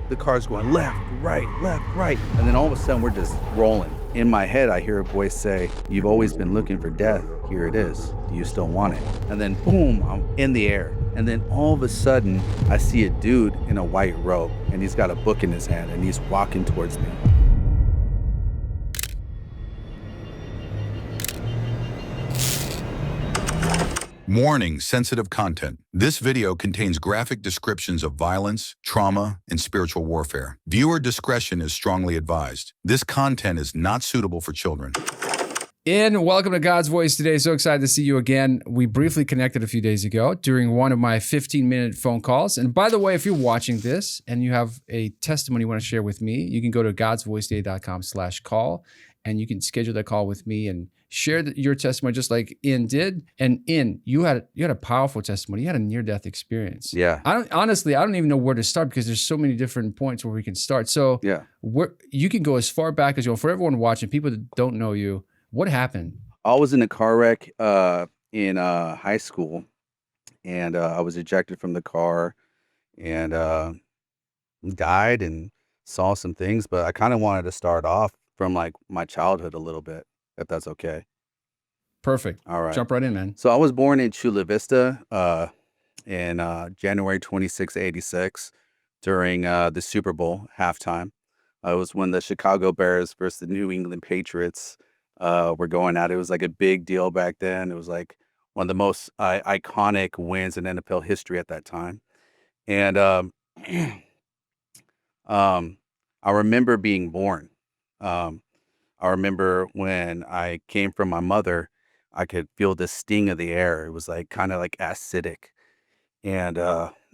the car's going left, right. And then all of a sudden we're just rolling. In my head, I hear a voice say, "You've always been looking for death. Here it is. Do you still want it?" And then boom, I'm in the air. And then all of a sudden I see a dude in a white robe, and he's got a book in his hand, and he's walking towards me. Warning: sensitive content. This video contains graphic descriptions of violence, trauma, and spiritual warfare. Viewer discretion is strongly advised. This content is not suitable for children. And welcome to God's Voice today. So excited to see you again. We briefly connected a few days ago during one of my 15-minute phone calls. And by the way, if you're watching this and you have a testimony you want to share with me, you can go to godsvoicetoday.com/call and you can schedule that call with me and share your testimony just like In did. And In, you had a powerful testimony. You had a near-death experience. Yeah. I don't even know where to start because there's so many different points where we can start. So Yeah. You can go as far back as you want. For everyone watching, people that don't know you, what happened? I was in a car wreck in high school, and I was ejected from the car and died and saw some things. But I kind of wanted to start off from like my childhood a little bit, if that's okay. Perfect. All right. Jump right in, man. So I was born in Chula Vista in January 26, 86 during the Super Bowl halftime. It was when the Chicago Bears versus the New England Patriots were going at it. It was like a big deal back then. It was like one of the most iconic wins in NFL history at that time. And I remember being born. I remember when I came from my mother, I could feel the sting of the air. It was like kind of like acidic. And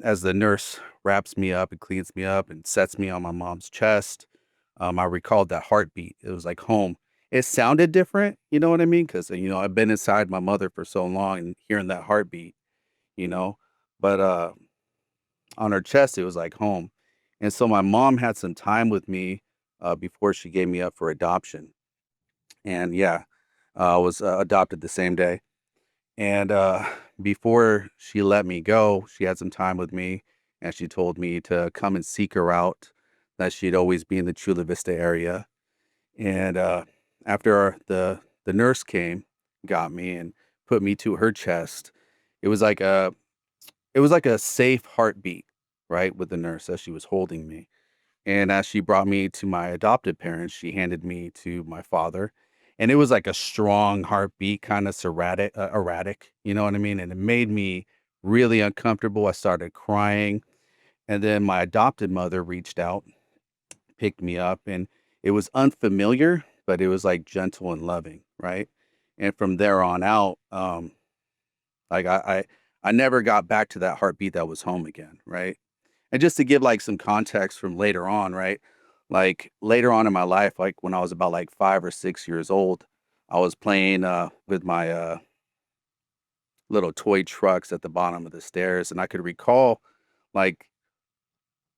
as the nurse wraps me up and cleans me up and sets me on my mom's chest, I recalled that heartbeat. It was like home. It sounded different, you know what I mean? Because, I've been inside my mother for so long and hearing that heartbeat, you know, but on her chest, it was like home. And so my mom had some time with me before she gave me up for adoption. And yeah, I was adopted the same day. And before she let me go, she had some time with me and she told me to come and seek her out, that she'd always be in the Chula Vista area. And after the nurse came, got me and put me to her chest, it was like a safe heartbeat, right, with the nurse as she was holding me. And as she brought me to my adopted parents, she handed me to my father. And it was like a strong heartbeat, kind of erratic, you know what I mean? And it made me really uncomfortable. I started crying. And then my adopted mother reached out, picked me up, and it was unfamiliar, but it was like gentle and loving, right? And from there on out, like I never got back to that heartbeat that was home again, right? And just to give like some context from later on, right? Like later on in my life, like when I was about like 5 or 6 years old, I was playing with my little toy trucks at the bottom of the stairs, and I could recall like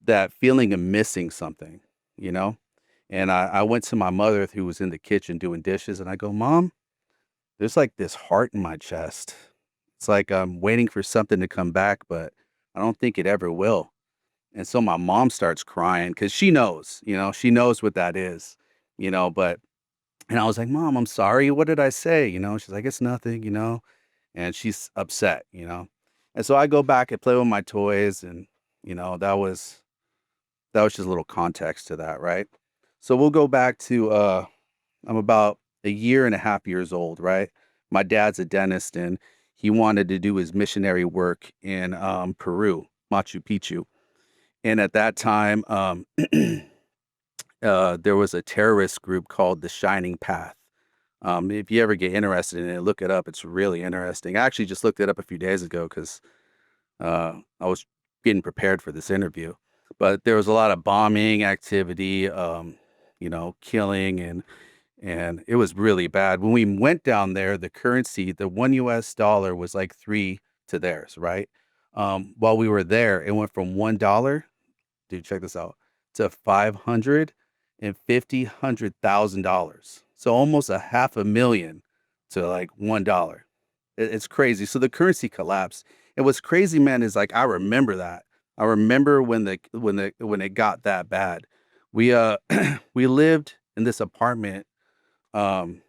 that feeling of missing something, you know? And I went to my mother who was in the kitchen doing dishes, and I go, "Mom, there's like this heart in my chest. It's like I'm waiting for something to come back, but I don't think it ever will." And so my mom starts crying because she knows what that is, but, and I was like, "Mom, I'm sorry. What did I say?" She's like, "It's nothing, and she's upset. And so I go back and play with my toys and, that was just a little context to that. Right. So we'll go back to, I'm about a year and a half years old. Right. My dad's a dentist and he wanted to do his missionary work in, Peru, Machu Picchu. And at that time, there was a terrorist group called the Shining Path. If you ever get interested in it, look it up. It's really interesting. I actually just looked it up a few days ago because I was getting prepared for this interview. But there was a lot of bombing activity, killing, and it was really bad. When we went down there, the currency, the $1 was like three to theirs, right? While we were there, it went from $1. Dude, check this out, to $550,000. So almost a half a million to like $1. It's crazy. So the currency collapsed. And what's crazy, man, is like I remember that. I remember when it got that bad. We we lived in this apartment um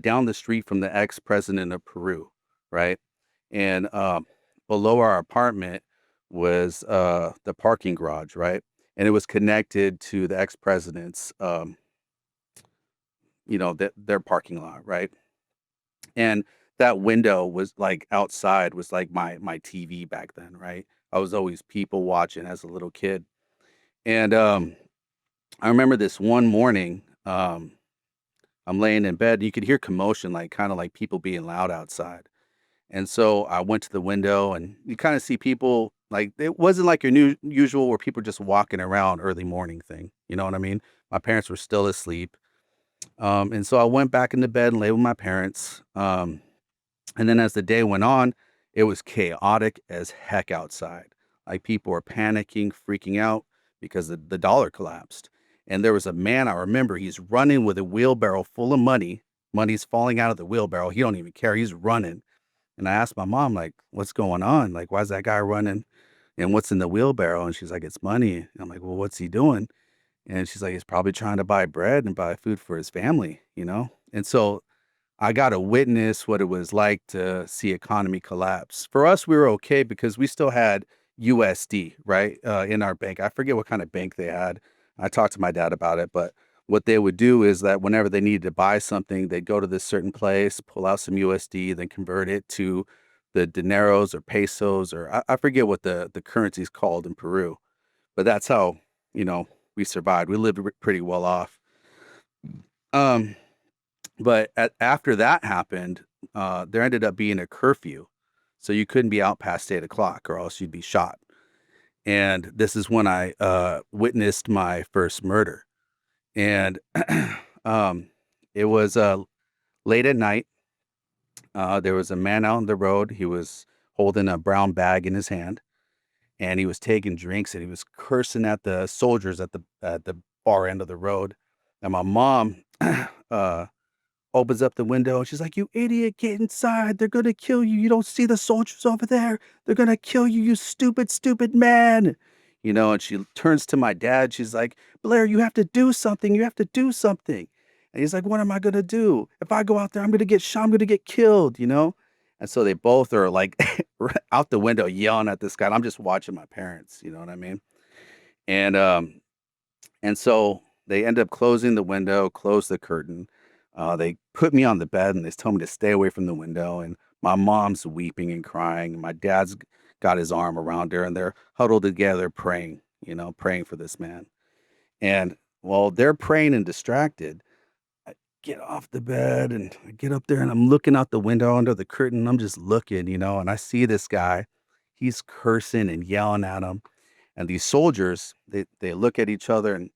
down the street from the ex-president of Peru, right? And below our apartment was the parking garage, right? And it was connected to the ex-president's their parking lot, right? And that window was like outside was like my TV back then, right? I was always people watching as a little kid. And I remember this one morning, I'm laying in bed, you could hear commotion, like kind of like people being loud outside. And so I went to the window and you kind of see people like it wasn't like your new usual where people just walking around early morning thing. You know what I mean? My parents were still asleep. And so I went back into bed and lay with my parents. And then as the day went on, it was chaotic as heck outside. Like people were panicking, freaking out because the dollar collapsed. And there was a man I remember, he's running with a wheelbarrow full of money. Money's falling out of the wheelbarrow. He don't even care. He's running. And I asked my mom, like, what's going on? Like, why's that guy running? And what's in the wheelbarrow? And she's like, it's money. And I'm like, well, what's he doing? And she's like, he's probably trying to buy bread and buy food for his family, you know? And so I got to witness what it was like to see economy collapse. For us, we were okay because we still had USD, right, in our bank. I forget what kind of bank they had. I talked to my dad about it, but what they would do is that whenever they needed to buy something, they'd go to this certain place, pull out some USD, then convert it to the dineros or pesos, or I forget what the currency is called in Peru. But that's how, you know, we survived. We lived pretty well off. Um, but after that happened, there ended up being a curfew. So you couldn't be out past 8 o'clock or else you'd be shot. And this is when I witnessed my first murder. And um, it was late at night. There was a man out on the road. He was holding a brown bag in his hand and he was taking drinks and he was cursing at the soldiers at the far end of the road. And my mom uh, opens up the window and she's like, "You idiot, get inside. They're gonna kill you. You don't see the soldiers over there. They're gonna kill you, you stupid, stupid man." You know, and she turns to my dad. She's like, "Blair, you have to do something. You have to do something." And he's like, "What am I gonna do? If I go out there, I'm gonna get shot. I'm gonna get killed, you know?" And so they both are like out the window yelling at this guy. And I'm just watching my parents, you know what I mean? And so they end up closing the window, close the curtain. They put me on the bed and they told me to stay away from the window. And my mom's weeping and crying. And my dad's got his arm around her and they're huddled together praying, you know, praying for this man. And while they're praying and distracted, I get off the bed and I get up there and I'm looking out the window under the curtain. I'm just looking, you know, and I see this guy. He's cursing and yelling at him. And these soldiers, they look at each other and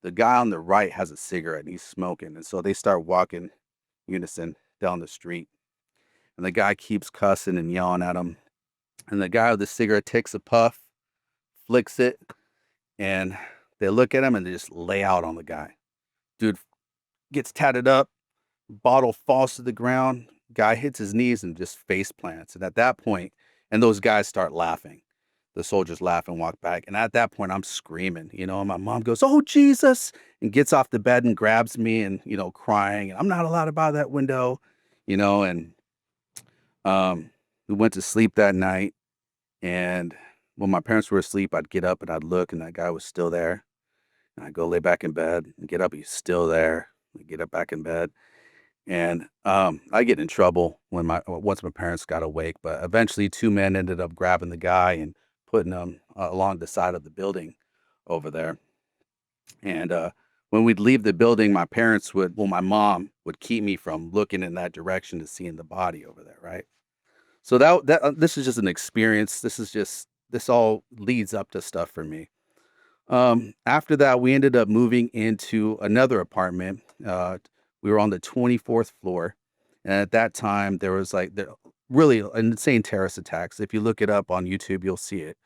the guy on the right has a cigarette and he's smoking. And so they start walking unison down the street. And the guy keeps cussing and yelling at him. And the guy with the cigarette takes a puff, flicks it, and they look at him and they just lay out on the guy. Dude gets tatted up, bottle falls to the ground, guy hits his knees and just face plants. And at that point, and those guys start laughing. The soldiers laugh and walk back. And at that point, I'm screaming, you know, and my mom goes, "Oh, Jesus," and gets off the bed and grabs me and, you know, crying. And I'm not allowed to buy that window, you know, and we went to sleep that night. And when my parents were asleep, I'd get up and I'd look and that guy was still there. And I'd go lay back in bed and get up, he's still there. I get up back in bed. And I get in trouble when once my parents got awake, but eventually two men ended up grabbing the guy and putting him along the side of the building over there. And when we'd leave the building, my mom would keep me from looking in that direction to seeing the body over there, right? So this is just an experience. This all leads up to stuff for me. After that, we ended up moving into another apartment. We were on the 24th floor, and at that time, there was like really insane terrorist attacks. If you look it up on YouTube, you'll see it.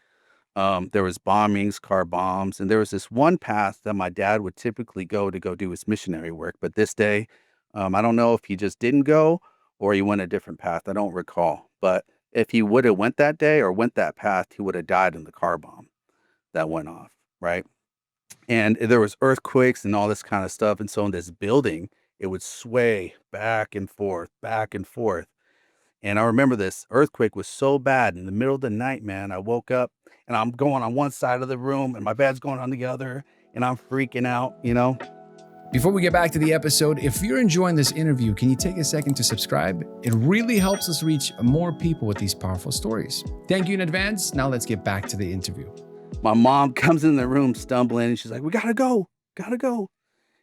There was bombings, car bombs, and there was this one path that my dad would typically go to go do his missionary work. But this day, I don't know if he just didn't go or he went a different path. I don't recall, but if he would have went that day or went that path, he would have died in the car bomb that went off, right? And there was earthquakes and all this kind of stuff. And so in this building, it would sway back and forth, back and forth. And I remember this earthquake was so bad in the middle of the night, man. I woke up and I'm going on one side of the room and my bed's going on the other and I'm freaking out, you know? Before we get back to the episode, if you're enjoying this interview, can you take a second to subscribe? It really helps us reach more people with these powerful stories. Thank you in advance. Now let's get back to the interview. My mom comes in the room stumbling and she's like, we gotta go, gotta go.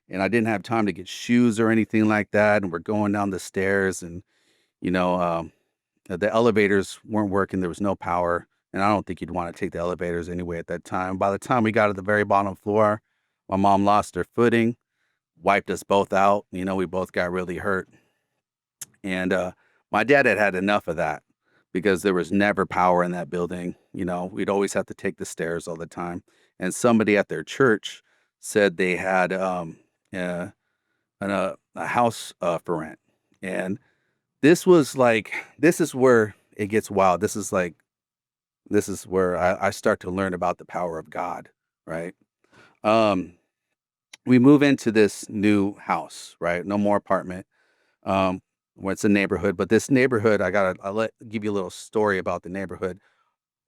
And I didn't have time to get shoes or anything like that. And we're going down the stairs and, you know, the elevators weren't working. There was no power. And I don't think you'd want to take the elevators anyway at that time. By the time we got to the very bottom floor, my mom lost her footing, wiped us both out. You know, we both got really hurt. And my dad had had enough of that because there was never power in that building. You know, we'd always have to take the stairs all the time. And somebody at their church said they had uh, a house for rent. And this was like, this is where it gets wild. This is where I start to learn about the power of God, right? Um, we move into this new house, right? No more apartment. Where it's a neighborhood, but this neighborhood, I'll give you a little story about the neighborhood.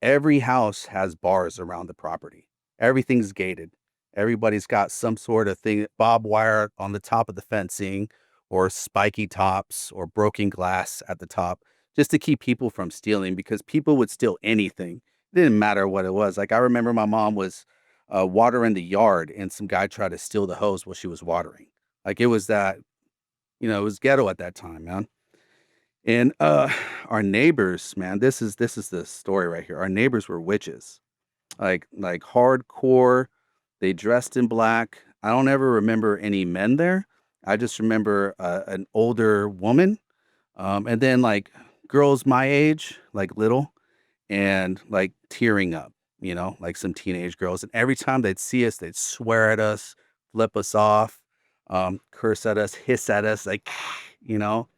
Every house has bars around the property. Everything's gated. Everybody's got some sort of thing, barbed wire on the top of the fencing, or spiky tops, or broken glass at the top, just to keep people from stealing because people would steal anything. It didn't matter what it was. Like I remember my mom was watering the yard and some guy tried to steal the hose while she was watering. Like it was that, it was ghetto at that time, man. And our neighbors, man, this is the story right here. Our neighbors were witches, like hardcore. They dressed in black. I don't ever remember any men there. I just remember an older woman, and then like girls my age, like little, and like tearing up, like some teenage girls. And every time they'd see us, they'd swear at us, flip us off, curse at us, hiss at us, like, you know.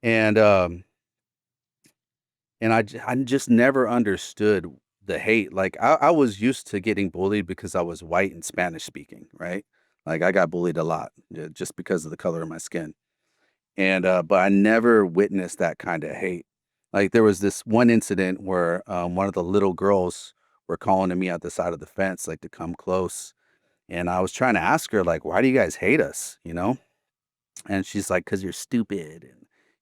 And I just never understood the hate. Like I was used to getting bullied because I was white and Spanish speaking, right? Like I got bullied a lot just because of the color of my skin. And but I never witnessed that kind of hate. Like there was this one incident where one of the little girls were calling to me at the side of the fence, like to come close. And I was trying to ask her, like, why do you guys hate us? And she's like, "'Cause you're stupid,"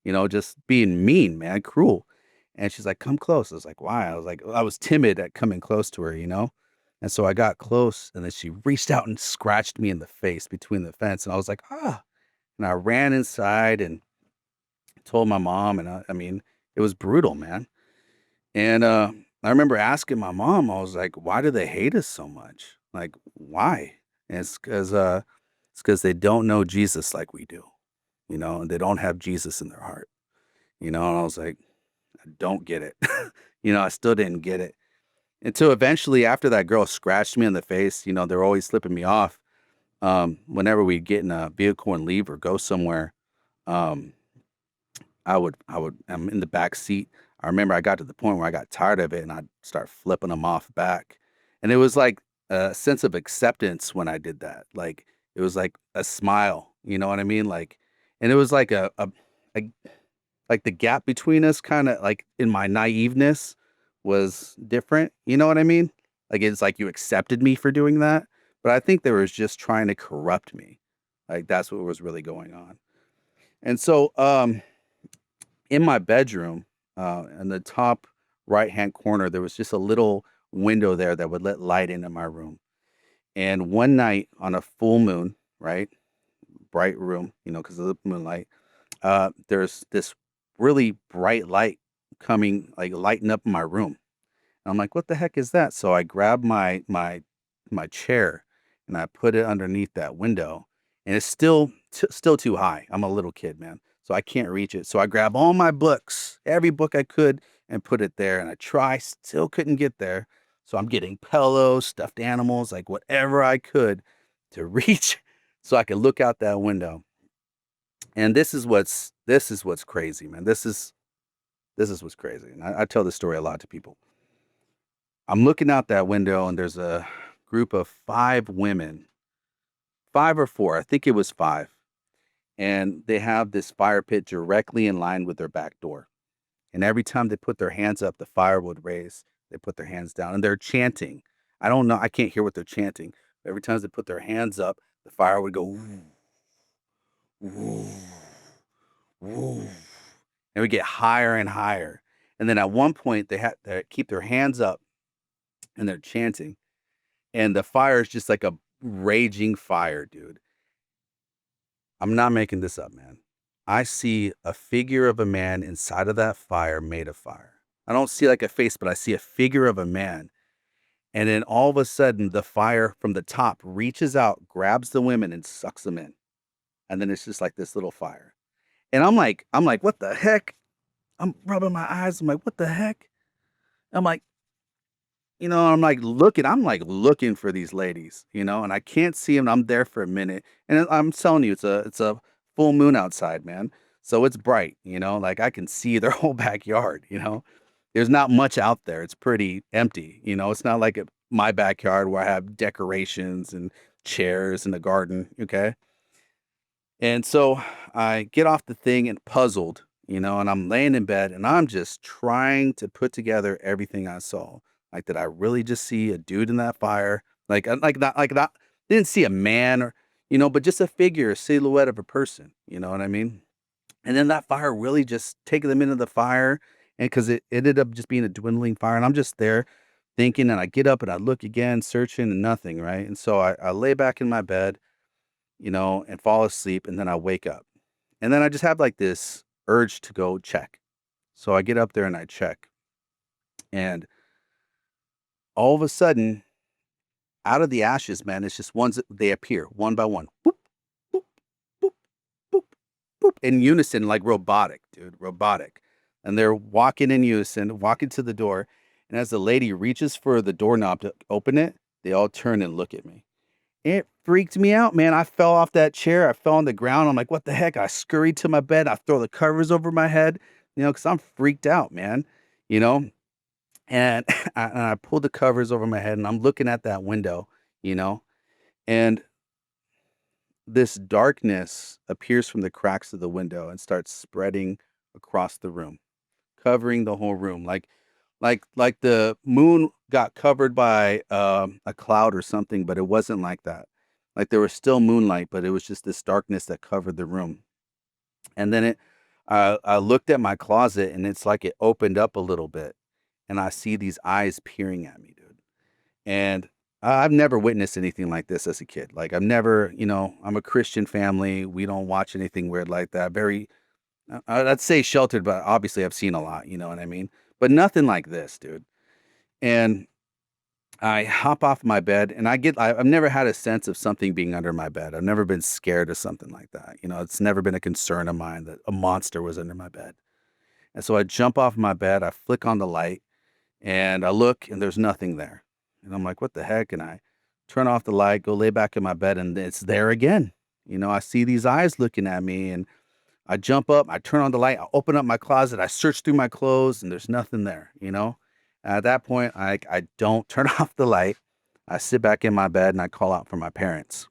and, just being mean, man, cruel. And she's like, "Come close." I was like, "Why?" I was timid at coming close to her. And so I got close, and then she reached out and scratched me in the face between the fence, and I was like, "Ah." And I ran inside and told my mom, and I mean, it was brutal, man. And, I remember asking my mom, I was like, "Why do they hate us so much? Like, why?" And it's because they don't know Jesus like we do, and they don't have Jesus in their heart, and I was like, "I don't get it." I still didn't get it until eventually after that girl scratched me in the face, they were always slipping me off. Whenever we get in a vehicle and leave or go somewhere, um, I'm in the back seat. I remember I got to the point where I got tired of it and I'd start flipping them off back. And it was like a sense of acceptance when I did that. Like it was like a smile, you know what I mean? Like, and it was like a like the gap between us kind of like in my naiveness was different. You know what I mean? Like it's like you accepted me for doing that. But I think they was just trying to corrupt me. Like that's what was really going on. And so, in my bedroom, in the top right hand corner, there was just a little window there that would let light into my room. And one night on a full moon, right, bright room, because of the moonlight, there's this really bright light coming, like lighting up my room. And I'm like, what the heck is that? So I grabbed my chair and I put it underneath that window, and it's still too high. I'm a little kid, man, so I can't reach it. So I grab all my books, every book I could, and put it there. And I still couldn't get there. So I'm getting pillows, stuffed animals, like whatever I could to reach, so I could look out that window. And this is what's crazy, man. This is what's crazy. And I tell this story a lot to people. I'm looking out that window and there's a group of 5 women, 5 or 4, I think it was 5. And they have this fire pit directly in line with their back door. And every time they put their hands up, the fire would raise. They put their hands down and they're chanting. I don't know. I can't hear what they're chanting. But every time they put their hands up, the fire would go, woo, woo, woo. And we get higher and higher. And then at one point, they had to keep their hands up and they're chanting. And the fire is just like a raging fire, dude. I'm not making this up, man. I see a figure of a man inside of that fire made of fire. I don't see like a face, but I see a figure of a man. And then all of a sudden, the fire from the top reaches out, grabs the women, and sucks them in. And then it's just like this little fire. And I'm like, what the heck? I'm rubbing my eyes. I'm like, what the heck? I'm like, I'm like looking for these ladies, and I can't see them. I'm there for a minute, and I'm telling you, it's a full moon outside, man. So it's bright, like I can see their whole backyard. There's not much out there. It's pretty empty, It's not like my backyard where I have decorations and chairs in the garden. Okay. And so I get off the thing and puzzled, and I'm laying in bed and I'm just trying to put together everything I saw. Like, did I really just see a dude in that fire? Like, didn't see a man but just a figure, a silhouette of a person. You know what I mean? And then that fire really just taking them into the fire. And because it ended up just being a dwindling fire. And I'm just there thinking, and I get up and I look again, searching and nothing. Right. And so I lay back in my bed and fall asleep, and then I wake up. And then I just have like this urge to go check. So I get up there and I check. And all of a sudden, out of the ashes, man, it's just ones that they appear one by one. Boop, boop, boop, boop, boop. In unison, like robotic, dude, robotic. And they're walking in unison, walking to the door. And as the lady reaches for the doorknob to open it, they all turn and look at me. It freaked me out, man. I fell off that chair. I fell on the ground. I'm like, what the heck? I scurried to my bed. I throw the covers over my head, because I'm freaked out, man. You know, and I pulled the covers over my head and I'm looking at that window, you know, and this darkness appears from the cracks of the window and starts spreading across the room, covering the whole room. Like the moon got covered by a cloud or something, but it wasn't like that. Like there was still moonlight, but it was just this darkness that covered the room. And then I looked at my closet and it's like it opened up a little bit, and I see these eyes peering at me, dude. And I've never witnessed anything like this as a kid. Like I've never, I'm a Christian family. We don't watch anything weird like that. Very, I'd say sheltered, but obviously I've seen a lot. You know what I mean? But nothing like this, dude. And I hop off my bed and I've never had a sense of something being under my bed. I've never been scared of something like that. It's never been a concern of mine that a monster was under my bed. And so I jump off my bed, I flick on the light, and I look and there's nothing there. And I'm like, what the heck? And I turn off the light, go lay back in my bed, and it's there again. I see these eyes looking at me, and I jump up, I turn on the light, I open up my closet, I search through my clothes, and there's nothing there. At that point, I don't turn off the light. I sit back in my bed and I call out for my parents.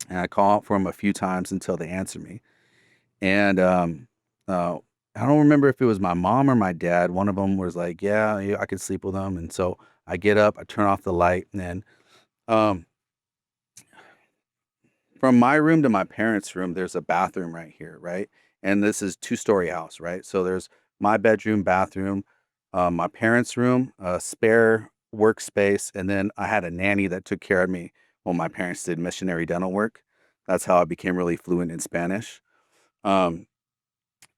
And I call out for them a few times until they answer me. And uh, I don't remember if it was my mom or my dad. One of them was like, "Yeah, yeah, I could sleep with them." And so I get up, I turn off the light, and then um, from my room to my parents' room, there's a bathroom right here, right? And this is two-story house, right? So there's my bedroom, bathroom, my parents' room, a spare workspace, and then I had a nanny that took care of me when my parents did missionary dental work. That's how I became really fluent in Spanish. Um,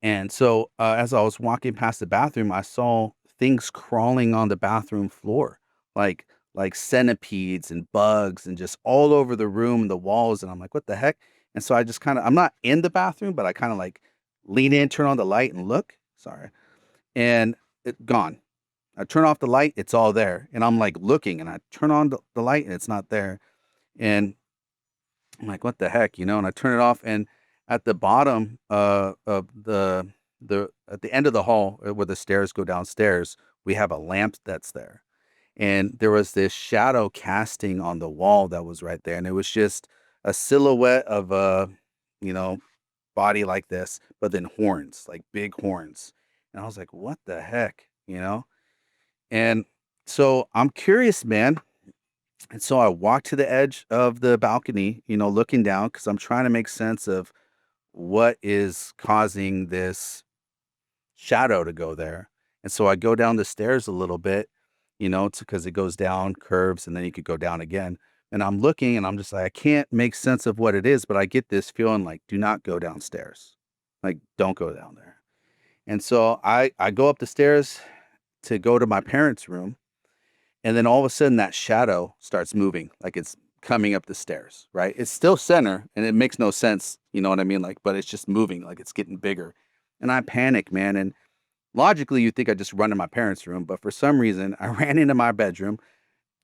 and so as I was walking past the bathroom, I saw things crawling on the bathroom floor, like like centipedes and bugs and just all over the room, the walls. And I'm like, what the heck? And so I just kind of, I'm not in the bathroom, but I kind of like lean in, turn on the light and look. Sorry. And it gone. I turn off the light, it's all there. And I'm like looking and I turn on the light and it's not there. And I'm like, what the heck, And I turn it off, and at the bottom of the the at the end of the hall where the stairs go downstairs, we have a lamp that's there. And there was this shadow casting on the wall that was right there. And it was just a silhouette of a, you know, body like this, but then horns, like big horns. And I was like, what the heck, you know? And so I'm curious, man. And so I walked to the edge of the balcony, looking down because I'm trying to make sense of what is causing this shadow to go there. And so I go down the stairs a little bit, because it goes down, curves, and then you could go down again. And I'm looking and I'm just like, I can't make sense of what it is, but I get this feeling like, do not go downstairs. Like, don't go down there. And so I go up the stairs to go to my parents' room. And then all of a sudden that shadow starts moving, like it's coming up the stairs, right? It's still center and it makes no sense. You know what I mean? Like, but it's just moving, like it's getting bigger. And I panic, man. And logically, you think I just run to my parents' room, but for some reason, I ran into my bedroom,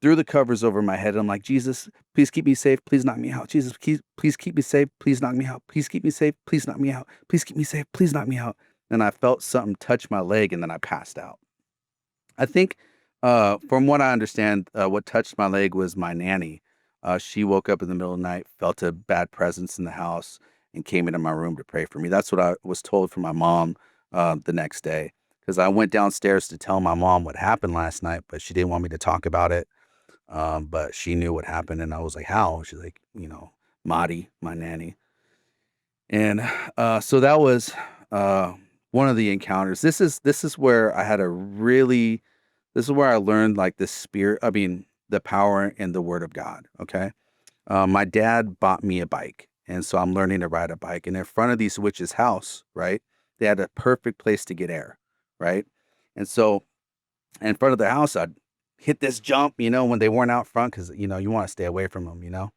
threw the covers over my head. And I'm like, Jesus, please keep me safe. Please knock me out. Jesus, please keep me safe. Please knock me out. Please keep me safe. Please knock me out. Please keep me safe. Please knock me out. And I felt something touch my leg and then I passed out. I think, from what I understand, what touched my leg was my nanny. She woke up in the middle of the night, felt a bad presence in the house, and came into my room to pray for me. That's what I was told from my mom the next day. Because I went downstairs to tell my mom what happened last night, but she didn't want me to talk about it. But she knew what happened, and I was like, "How?" She's like, Madi, my nanny. And so that was uh, one of the encounters. This is where I had a really this is where I learned like the spirit, I mean, the power in the word of God. Okay. My dad bought me a bike. And so I'm learning to ride a bike. And in front of these witches' house, right, they had a perfect place to get air. Right. And so in front of the house, I'd hit this jump, when they weren't out front, because, you want to stay away from them.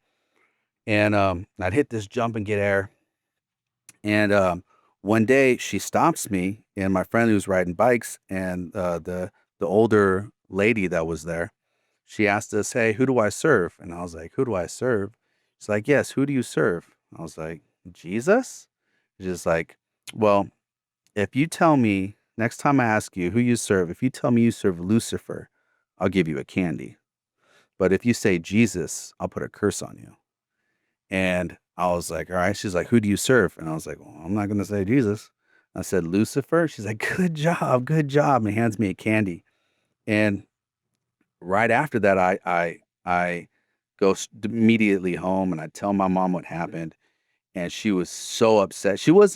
And I'd hit this jump and get air. And one day she stops me and my friend who's riding bikes and the older lady that was there, she asked us, "Hey, who do I serve?" And I was like, "Who do I serve?" She's like, "Yes, who do you serve?" I was like, "Jesus?" She's like, "Well, if you tell me next time I ask you who you serve, if you tell me you serve Lucifer, I'll give you a candy. But if you say Jesus, I'll put a curse on you." And I was like, "All right." She's like, "Who do you serve?" And I was like, "Well, I'm not going to say Jesus." I said, "Lucifer." She's like, good job," and hands me a candy. And right after that, I go immediately home and I tell my mom what happened. And she was so upset. She was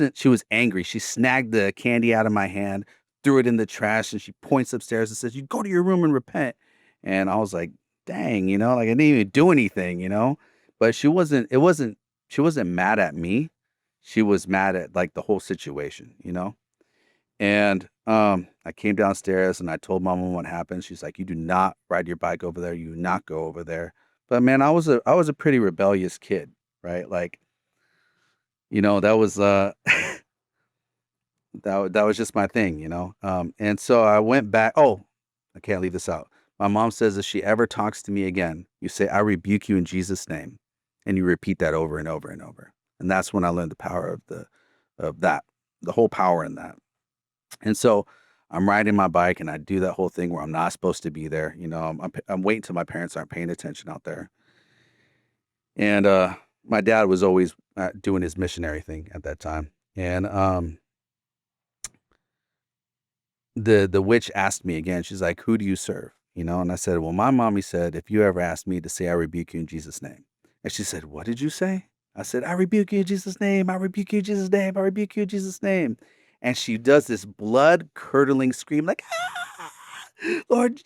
angry. She snagged the candy out of my hand, threw it in the trash, and she points upstairs and says, "You go to your room and repent." And I was like, dang, like I didn't even do anything. But she wasn't mad at me. She was mad at like the whole situation. And I came downstairs and I told my mom what happened. She's like, "You do not ride your bike over there. You do not go over there." But man, I was a pretty rebellious kid, right? Like, that was that was just my thing. And so I went back. Oh, I can't leave this out. My mom says if she ever talks to me again, you say, "I rebuke you in Jesus' name," and you repeat that over and over and over. And that's when I learned the power of that, the whole power in that. And so I'm riding my bike and I do that whole thing where I'm not supposed to be there. I'm waiting till my parents aren't paying attention out there. And my dad was always doing his missionary thing at that time. And the witch asked me again. She's like, "Who do you serve?" And I said, "Well, my mommy said if you ever ask me to say I rebuke you in Jesus' name." And she said, "What did you say?" I said, "I rebuke you in Jesus' name. I rebuke you in Jesus' name. I rebuke you in Jesus' name." And she does this blood curdling scream like, "Ah! Lord,"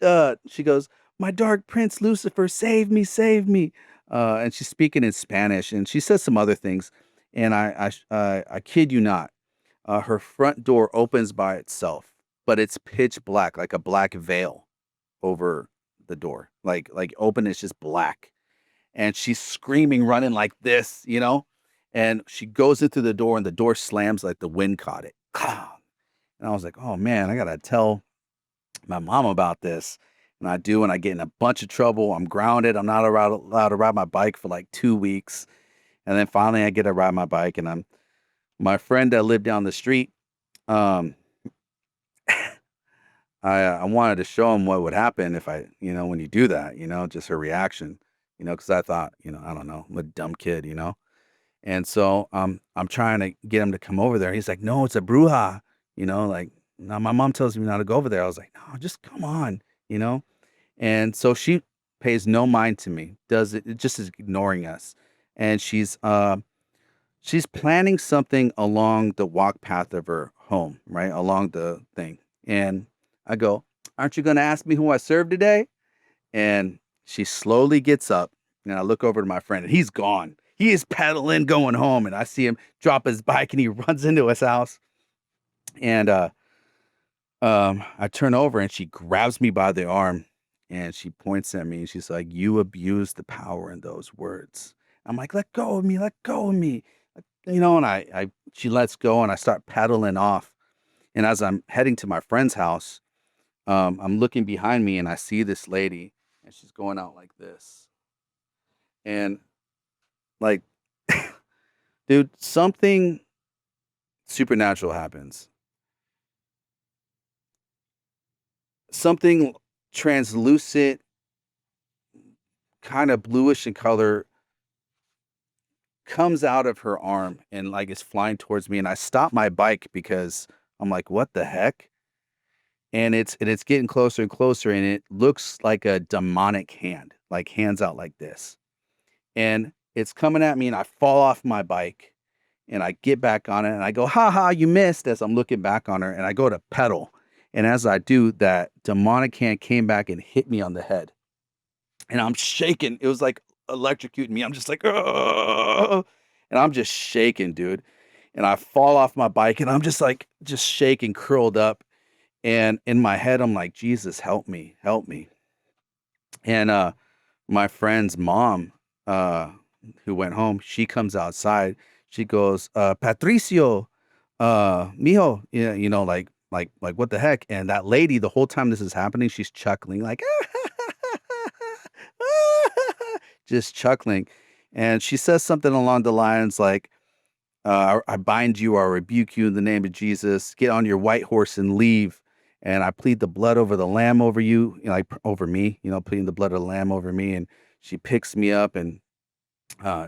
she goes, "My dark prince Lucifer, save me, save me." And she's speaking in Spanish and she says some other things. And I kid you not, her front door opens by itself, but it's pitch black, like a black veil over the door. Like open, it's just black. And she's screaming, running like this. And she goes into the door and the door slams like the wind caught it. And I was like, "Oh man, I gotta tell my mom about this." And I do, and I get in a bunch of trouble. I'm grounded. I'm not allowed to ride my bike for like 2 weeks. And then finally I get to ride my bike and my friend that lived down the street, Um, I wanted to show him what would happen if I, when you do that, just her reaction, because I thought, I don't know, I'm a dumb kid, and so I'm trying to get him to come over there. He's like, no, it's a bruja, like, now my mom tells me not to go over there. I was like, no, just come on, you know, and so she pays no mind to me, does it just is ignoring us, and she's planning something along the walk path of her home, right? Along the thing. And I go, aren't you going to ask me who I serve today? And she slowly gets up and I look over to my friend and he's gone. He is pedaling going home and I see him drop his bike and he runs into his house. And I turn over and she grabs me by the arm and she points at me and she's like, "You abused the power in those words." I'm like, "Let go of me, let go of me." And she lets go and I start pedaling off. And as I'm heading to my friend's house, I'm looking behind me and I see this lady and she's going out like this. And like, dude, something supernatural happens. Something translucent, kind of bluish in color comes out of her arm and like is flying towards me and I stop my bike because I'm like, "What the heck?" And it's getting closer and closer and it looks like a demonic hand, like hands out like this. And it's coming at me and I fall off my bike and I get back on it and I go, "Ha ha, you missed," as I'm looking back on her and I go to pedal. And as I do, that demonic hand came back and hit me on the head. And I'm shaking. It was like electrocuting me. I'm just like, "Ugh," and I'm just shaking, dude. And I fall off my bike and I'm just like, just shaking, curled up. And in my head, I'm like, "Jesus, help me, help me." And my friend's mom, uh, who went home, she comes outside. She goes, Patricio, mijo, yeah, like what the heck? And that lady, the whole time this is happening, she's chuckling, like, just chuckling. And she says something along the lines like, I bind you or rebuke you in the name of Jesus. Get on your white horse and leave. And I plead the blood over the lamb over you, like over me, pleading the blood of the lamb over me. And she picks me up and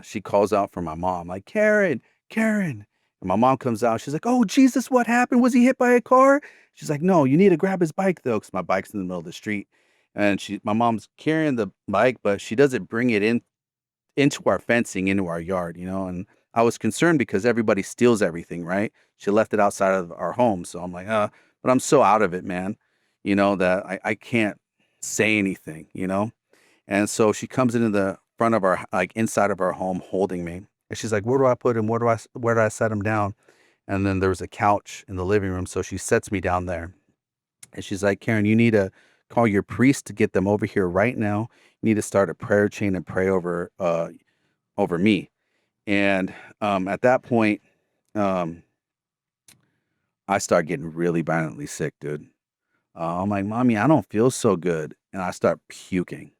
she calls out for my mom, like, "Karen, Karen." And my mom comes out. She's like, "Oh, Jesus, what happened? Was he hit by a car?" She's like, "No, you need to grab his bike, though, because my bike's in the middle of the street." And my mom's carrying the bike, but she doesn't bring it into our fencing, into our yard, and I was concerned because everybody steals everything, right? She left it outside of our home. So I'm like, but I'm so out of it, man, that I can't say anything, And so she comes into the front of our, like inside of our home holding me. And she's like, "Where do I put him? Where do I set him down?" And then there was a couch in the living room. So she sets me down there. And she's like, "Karen, you need to call your priest to get them over here right now. You need to start a prayer chain and pray over me." And at that point, um, I start getting really violently sick, dude. I'm like, "Mommy, I don't feel so good." And I start puking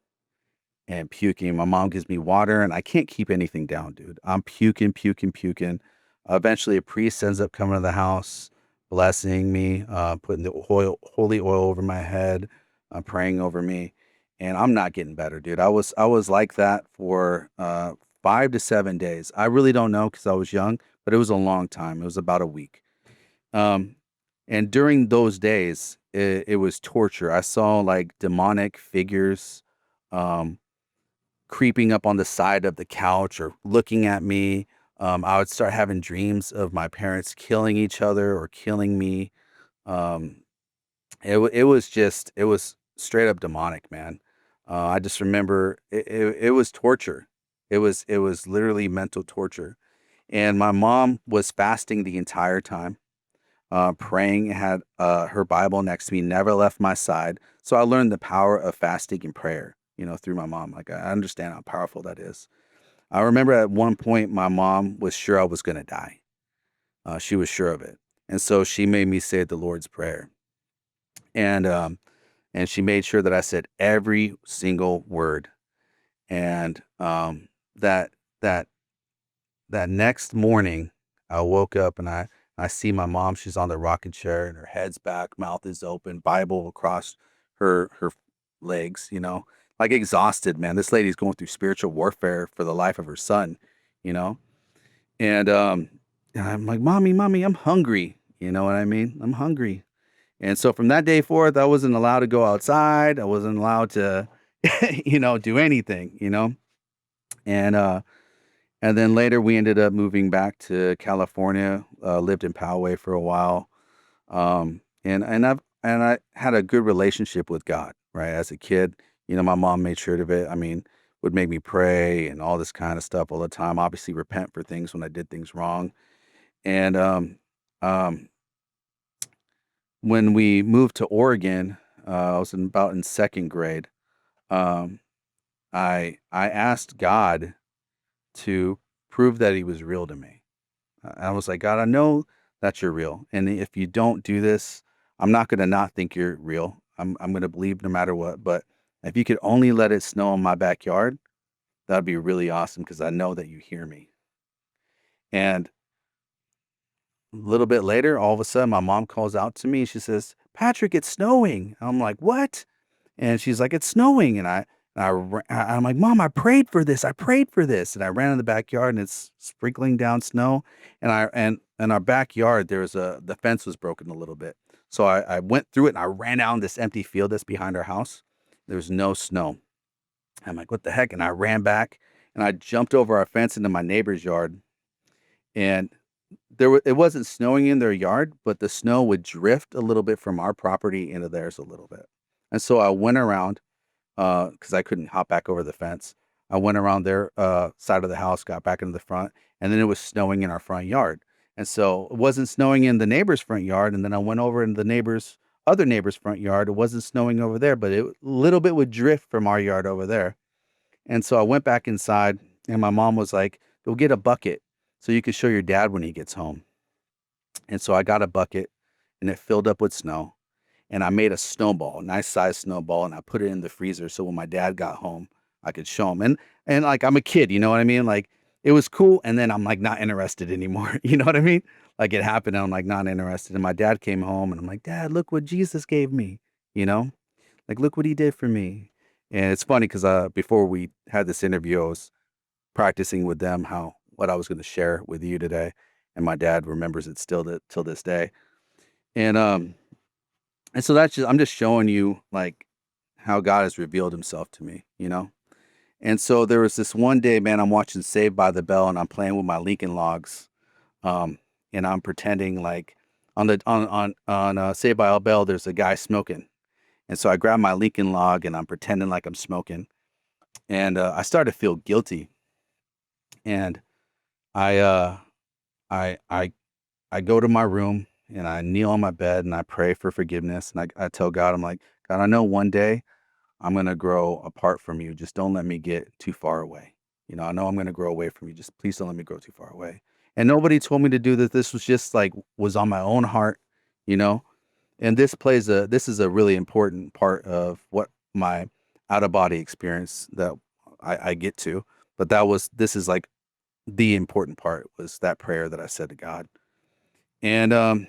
and puking. My mom gives me water and I can't keep anything down, dude. I'm puking, puking, puking. Eventually, a priest ends up coming to the house, blessing me, putting the holy oil over my head, praying over me. And I'm not getting better, dude. I was like that for 5 to 7 days. I really don't know because I was young, but it was a long time. It was about a week. Um, and during those days, it was torture. I saw like demonic figures. Um, Creeping up on the side of the couch or looking at me. I would start having dreams of my parents killing each other or killing me. Um, it was straight up demonic, man. I just remember it was torture. It was literally mental torture. And my mom was fasting the entire time, praying, had her Bible next to me, never left my side. So I learned the power of fasting and prayer, through my mom. Like I understand how powerful that is. I remember at one point my mom was sure I was going to die. She was sure of it, and so she made me say the Lord's Prayer, and she made sure that I said every single word. And that that that next morning, I woke up and I I see my mom, she's on the rocking chair and her head's back, mouth is open, Bible across her legs, like exhausted, man. This lady's going through spiritual warfare for the life of her son, you know? And and I'm like, "Mommy, mommy, I'm hungry." You know what I mean? I'm hungry. And so from that day forth, I wasn't allowed to go outside. I wasn't allowed to, do anything. And and then later we ended up moving back to California, lived in Poway for a while. And I had a good relationship with God, right? As a kid, my mom made sure of it. I mean, would make me pray and all this kind of stuff all the time. Obviously, repent for things when I did things wrong. And um, when we moved to Oregon, I was about in second grade. Um, I asked God to prove that He was real to me. I was like, God, I know that you're real, and if you don't do this, I'm not gonna not think you're real. I'm gonna believe no matter what. But if you could only let it snow in my backyard, that'd be really awesome because I know that you hear me. And a little bit later, all of a sudden, my mom calls out to me. She says, "Patrick, it's snowing." I'm like, "What?" And she's like, "It's snowing." I'm like, "Mom, I prayed for this. I prayed for this." And I ran in the backyard and it's sprinkling down snow. And our backyard, the fence was broken a little bit. So I went through it and I ran out in this empty field that's behind our house. There was no snow. I'm like, "What the heck?" And I ran back and I jumped over our fence into my neighbor's yard. And it wasn't snowing in their yard, but the snow would drift a little bit from our property into theirs a little bit. And so I went around because I couldn't hop back over the fence. I went around their side of the house, got back into the front, and then it was snowing in our front yard. And so it wasn't snowing in the neighbor's front yard. And then I went over in the other neighbor's front yard. It wasn't snowing over there, but a little bit would drift from our yard over there. And so I went back inside, and my mom was like, "Go get a bucket so you can show your dad when he gets home." And so I got a bucket, and it filled up with snow. And I made a snowball, a nice sized snowball, and I put it in the freezer so when my dad got home, I could show him. And like I'm a kid, you know what I mean? Like it was cool, and then I'm like not interested anymore. You know what I mean? Like it happened, and I'm like not interested. And my dad came home, and I'm like, "Dad, look what Jesus gave me." You know, like look what he did for me. And it's funny because before we had this interview, I was practicing with them how what I was going to share with you today, and my dad remembers it still till this day. And and so I'm just showing you like how God has revealed himself to me. And so there was this one day, man, I'm watching Saved by the Bell and I'm playing with my Lincoln Logs. Um, and I'm pretending like on Saved by the Bell, there's a guy smoking. And so I grab my Lincoln Log and I'm pretending like I'm smoking. And I started to feel guilty. And I I I I go to my room and I kneel on my bed and I pray for forgiveness. And I tell God, I'm like, God, I know one day I'm gonna grow apart from you. Just don't let me get too far away. I know I'm gonna grow away from you. Just please don't let me grow too far away. And nobody told me to do this. This was just like was on my own heart, you know. And this is a really important part of what my out of body experience that I get to. But this is like the important part was that prayer that I said to God. And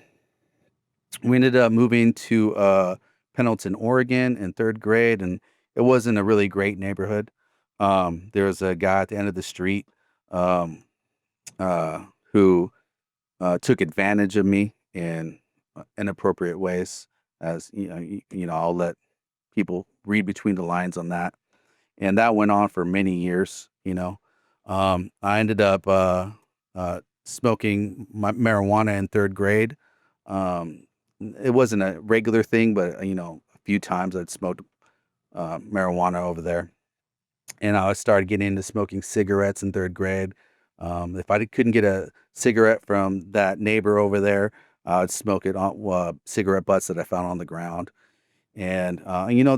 we ended up moving to Pendleton, Oregon in third grade, and it wasn't a really great neighborhood. There was a guy at the end of the street um, who took advantage of me in inappropriate ways. As I'll let people read between the lines on that, and that went on for many years. I ended up smoking marijuana in third grade. Um, it wasn't a regular thing, but a few times I'd smoked marijuana over there, and I started getting into smoking cigarettes in third grade. If I couldn't get a cigarette from that neighbor over there, I'd smoke it on cigarette butts that I found on the ground. And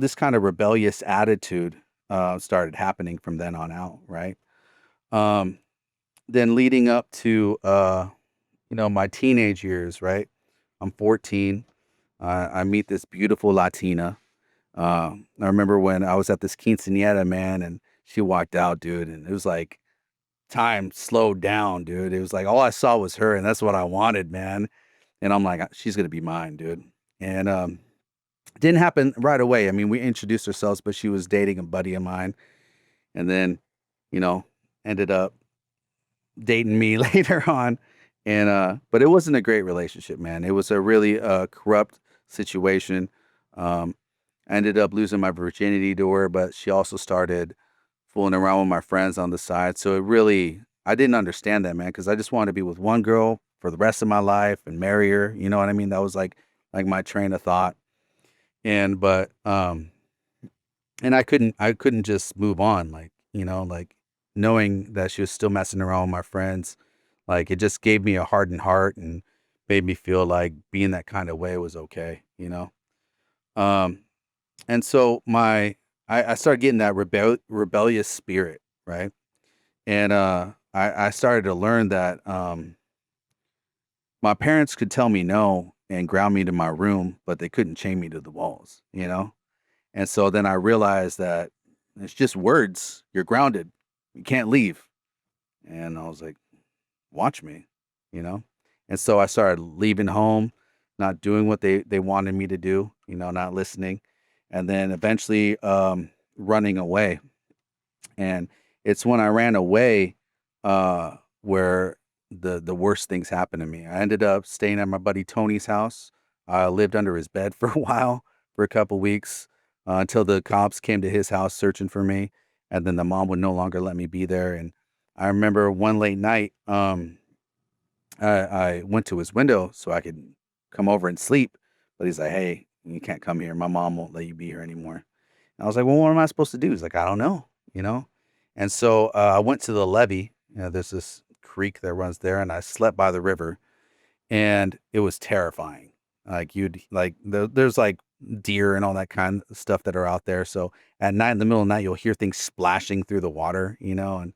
this kind of rebellious attitude started happening from then on out, right? Um, then leading up to my teenage years, right? I'm 14. I meet this beautiful Latina. I remember when I was at this quinceanera, man, and she walked out, dude, and it was like time slowed down, dude. It was like all I saw was her, and that's what I wanted, man. And I'm like, she's gonna be mine, dude. And didn't happen right away. I mean, we introduced ourselves, but she was dating a buddy of mine, and then, you know, ended up dating me later on. And but it wasn't a great relationship, man. It was a really corrupt situation. Um, I ended up losing my virginity to her, but she also started fooling around with my friends on the side. So it really, I didn't understand that, man, because I just wanted to be with one girl for the rest of my life and marry her. You know what I mean? That was like my train of thought. And but and I couldn't just move on, like, like knowing that she was still messing around with my friends, like it just gave me a hardened heart and made me feel like being that kind of way was okay. Um, and so I started getting that rebellious spirit, right? And I started to learn that my parents could tell me no and ground me to my room, but they couldn't chain me to the walls. And so then I realized that it's just words. You're grounded. You can't leave. And I was like, watch me, you know? And so I started leaving home, not doing what they wanted me to do, not listening. And then eventually running away. And it's when I ran away where the worst things happened to me. I ended up staying at my buddy Tony's house. I lived under his bed for a while, for a couple weeks, until the cops came to his house searching for me, and then the mom would no longer let me be there. And I remember one late night, I went to his window so I could come over and sleep, but he's like, "Hey, you can't come here. My mom won't let you be here anymore." I was like, "Well, what am I supposed to do?" He's like, "I don't know, you know?" And so I went to the levee. There's this creek that runs there, and I slept by the river, and it was terrifying. Like there's like deer and all that kind of stuff that are out there. So at night, in the middle of the night, you'll hear things splashing through the water, and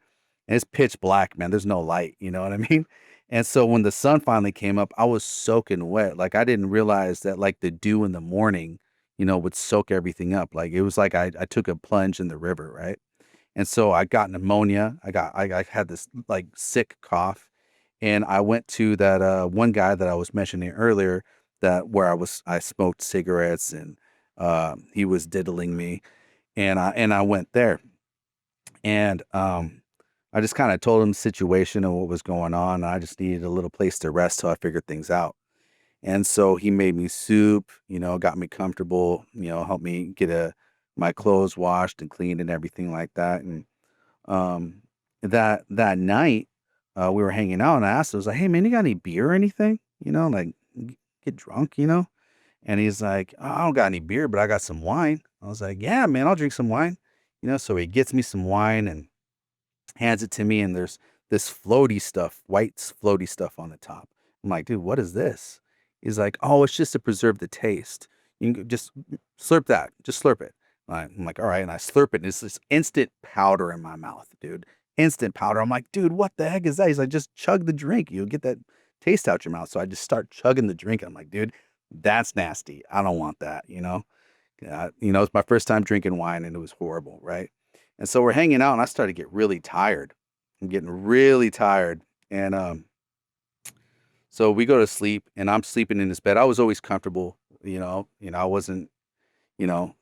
it's pitch black, man. There's no light, you know what I mean? And so when the sun finally came up, I was soaking wet. Like I didn't realize that like the dew in the morning, would soak everything up. Like it was like I took a plunge in the river, right? And so I got pneumonia. I had this like sick cough, and I went to that one guy that I was mentioning earlier, that where I smoked cigarettes, and he was diddling me, and I went there, and I just kind of told him the situation and what was going on. I just needed a little place to rest till I figured things out. And so he made me soup, got me comfortable, helped me get my clothes washed and cleaned and everything like that. And um, that night, we were hanging out, and I asked him, I was like, "Hey man, you got any beer or anything? Like get drunk?" And he's like, "Oh, I don't got any beer, but I got some wine." I was like, "Yeah, man, I'll drink some wine." So he gets me some wine and hands it to me, and there's this floaty stuff, white floaty stuff on the top. I'm like, "Dude, what is this?" He's like, "Oh, it's just to preserve the taste. You can just slurp that. Just slurp it." I'm like, "All right." And I slurp it, and it's this instant powder in my mouth, dude. Instant powder. I'm like, "Dude, what the heck is that?" He's like, "Just chug the drink. You'll get that taste out your mouth." So I just start chugging the drink. I'm like, "Dude, that's nasty. I don't want that?" It's my first time drinking wine, and it was horrible, right? And so we're hanging out, and I started to get really tired. I'm getting really tired. And so we go to sleep, and I'm sleeping in his bed. I was always comfortable, I wasn't, you know,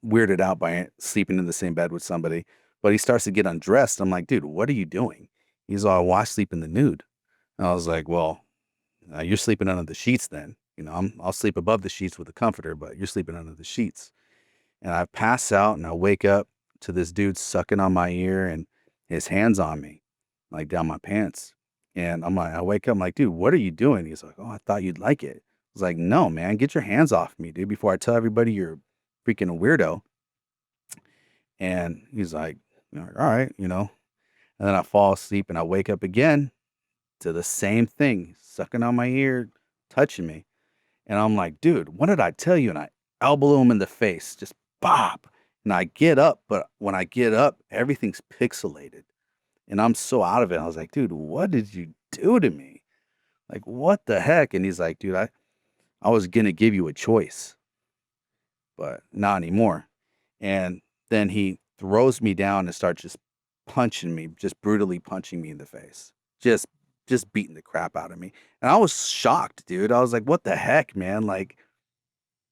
weirded out by sleeping in the same bed with somebody. But he starts to get undressed. I'm like, "Dude, what are you doing?" He's all, "Why sleep in the nude?" And I was like, "Well, you're sleeping under the sheets then. I'll sleep above the sheets with a comforter, but you're sleeping under the sheets." And I pass out, and I wake up to this dude sucking on my ear and his hands on me, like down my pants. And I wake up, I'm like, "Dude, what are you doing?" He's like, "Oh, I thought you'd like it." I was like, "No, man, get your hands off me, dude, before I tell everybody you're freaking a weirdo." And he's like, "All right." And then I fall asleep, and I wake up again to the same thing, sucking on my ear, touching me. And I'm like, "Dude, what did I tell you?" And I elbow him in the face, just bop. And I get up, but when I get up, everything's pixelated. And I'm so out of it. I was like, "Dude, what did you do to me? Like, what the heck?" And he's like, "Dude, I was gonna give you a choice, but not anymore." And then he throws me down and starts just punching me, just brutally punching me in the face. Just just beating the crap out of me. And I was shocked, dude. I was like, what the heck, man? Like,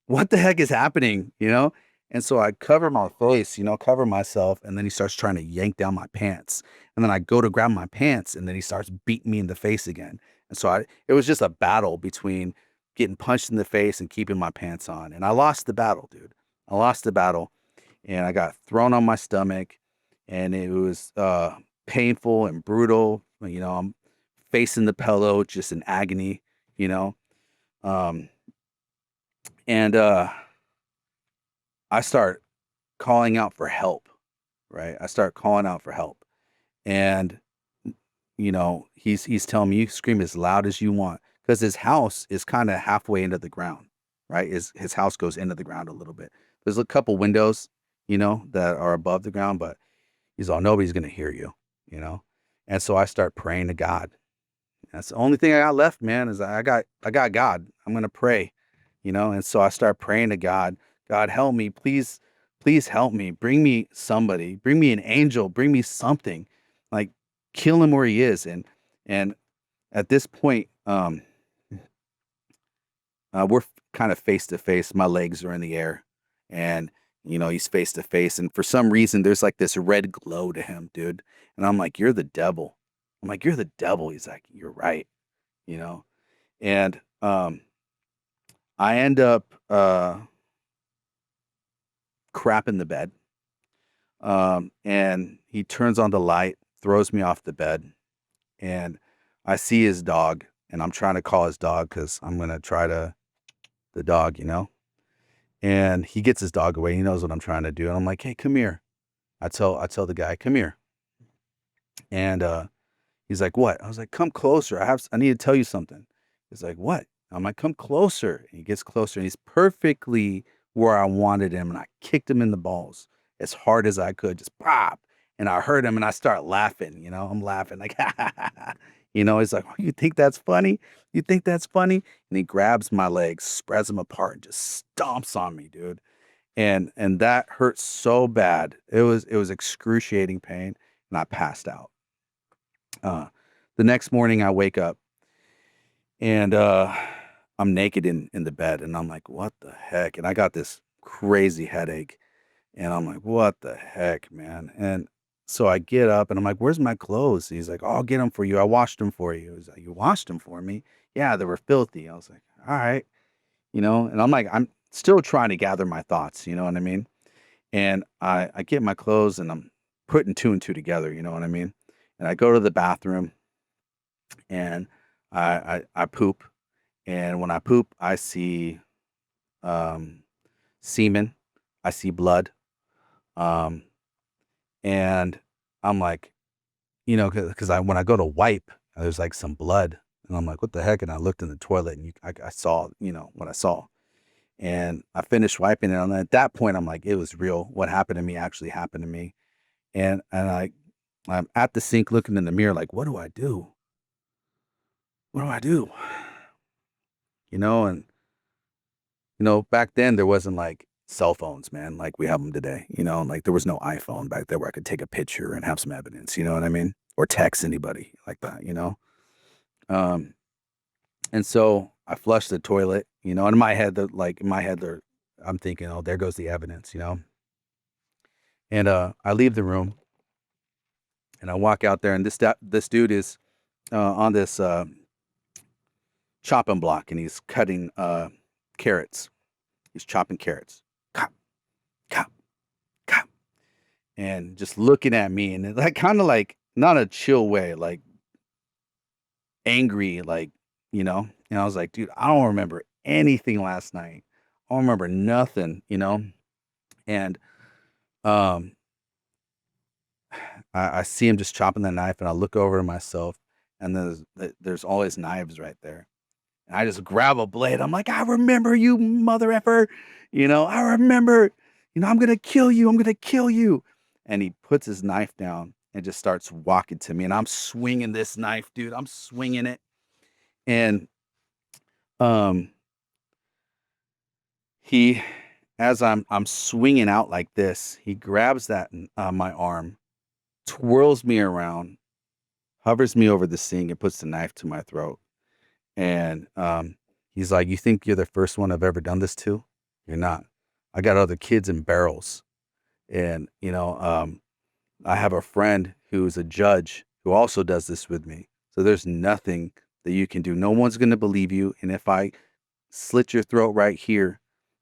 what the heck is happening? And so I cover my face, cover myself, and then he starts trying to yank down my pants. And then I go to grab my pants, and then he starts beating me in the face again. And so it was just a battle between getting punched in the face and keeping my pants on. And I lost the battle, dude. I lost the battle, and I got thrown on my stomach, and it was painful and brutal. I'm facing the pillow, just in agony, you know. Um, and I start calling out for help, right? I start calling out for help. And he's telling me, you scream as loud as you want, because his house is kind of halfway into the ground, right? His house goes into the ground a little bit. There's a couple windows, that are above the ground, but he's all, nobody's gonna hear you, you know. And so I start praying to God. That's the only thing I got left, man, is I got God. I'm gonna pray, and so I start praying to God. God, help me, please, please help me. Bring me somebody, bring me an angel, bring me something. Like, kill him where he is. And at this point, we're kind of face to face. My legs are in the air, and he's face to face. And for some reason, there's like this red glow to him, dude. And I'm like, "You're the devil." I'm like, "You're the devil." He's like, "You're right," you know. And I end up crapping the bed. And he turns on the light, throws me off the bed, and I see his dog, and I'm trying to call his dog because I'm gonna try to the dog, And he gets his dog away. He knows what I'm trying to do, and I'm like, "Hey, come here." I tell the guy, "Come here," and he's like, "What?" I was like, "Come closer. I need to tell you something." He's like, "What?" I'm like, "Come closer." And he gets closer, and he's perfectly where I wanted him, and I kicked him in the balls as hard as I could, just pop. And I heard him, and I start laughing. I'm laughing like, ha ha ha. Ha. He's like, "Oh, you think that's funny? You think that's funny?" And he grabs my legs, spreads them apart, and just stomps on me, dude. And that hurt so bad. It was excruciating pain, and I passed out. Uh, the next morning, I wake up, and I'm naked in the bed, and I'm like, "What the heck?" And I got this crazy headache, and I'm like, "What the heck, man?" And so I get up, and I'm like, "Where's my clothes?" He's like, "Oh, I'll get them for you. I washed them for you." He's like, "You washed them for me?" "Yeah, they were filthy." I was like, "All right," and I'm like, I'm still trying to gather my thoughts. You know what I mean? And I get my clothes, and I'm putting two and two together. You know what I mean? And I go to the bathroom, and I poop. And when I poop, I see um, semen, I see blood, um, and I'm like, because when I go to wipe, there's like some blood, and I'm like, what the heck? And I looked in the toilet, and I saw, what I saw, and I finished wiping it. And at that point, I'm like, it was real. What happened to me actually happened to me, and I'm at the sink looking in the mirror, like, what do I do? What do I do? And back then there wasn't like cell phones, man, like we have them today, like there was no iPhone back there where I could take a picture and have some evidence, you know what I mean? Or text anybody like that. Um, and so I flushed the toilet, and in my head, I'm thinking, oh, there goes the evidence. And I leave the room, and I walk out there, and this dude is on this chopping block, and he's cutting carrots. He's chopping carrots. Cop, cop, cop. And just looking at me, and like kind of like not a chill way, like angry, like, And I was like, dude, I don't remember anything last night. I don't remember nothing. And um I see him just chopping the knife, and I look over to myself, and there's all his knives right there. And I just grab a blade. I'm like, I remember you, mother effer. I remember, I'm going to kill you. I'm going to kill you. And he puts his knife down and just starts walking to me. And I'm swinging this knife, dude. I'm swinging it. And um, he, as I'm swinging out like this, he grabs that my arm, twirls me around, hovers me over the sink and puts the knife to my throat. And he's like, "You think you're the first one I've ever done this to? You're not. I got other kids in barrels, and I have a friend who's a judge who also does this with me. So there's nothing that you can do. No one's going to believe you. And if I slit your throat right here,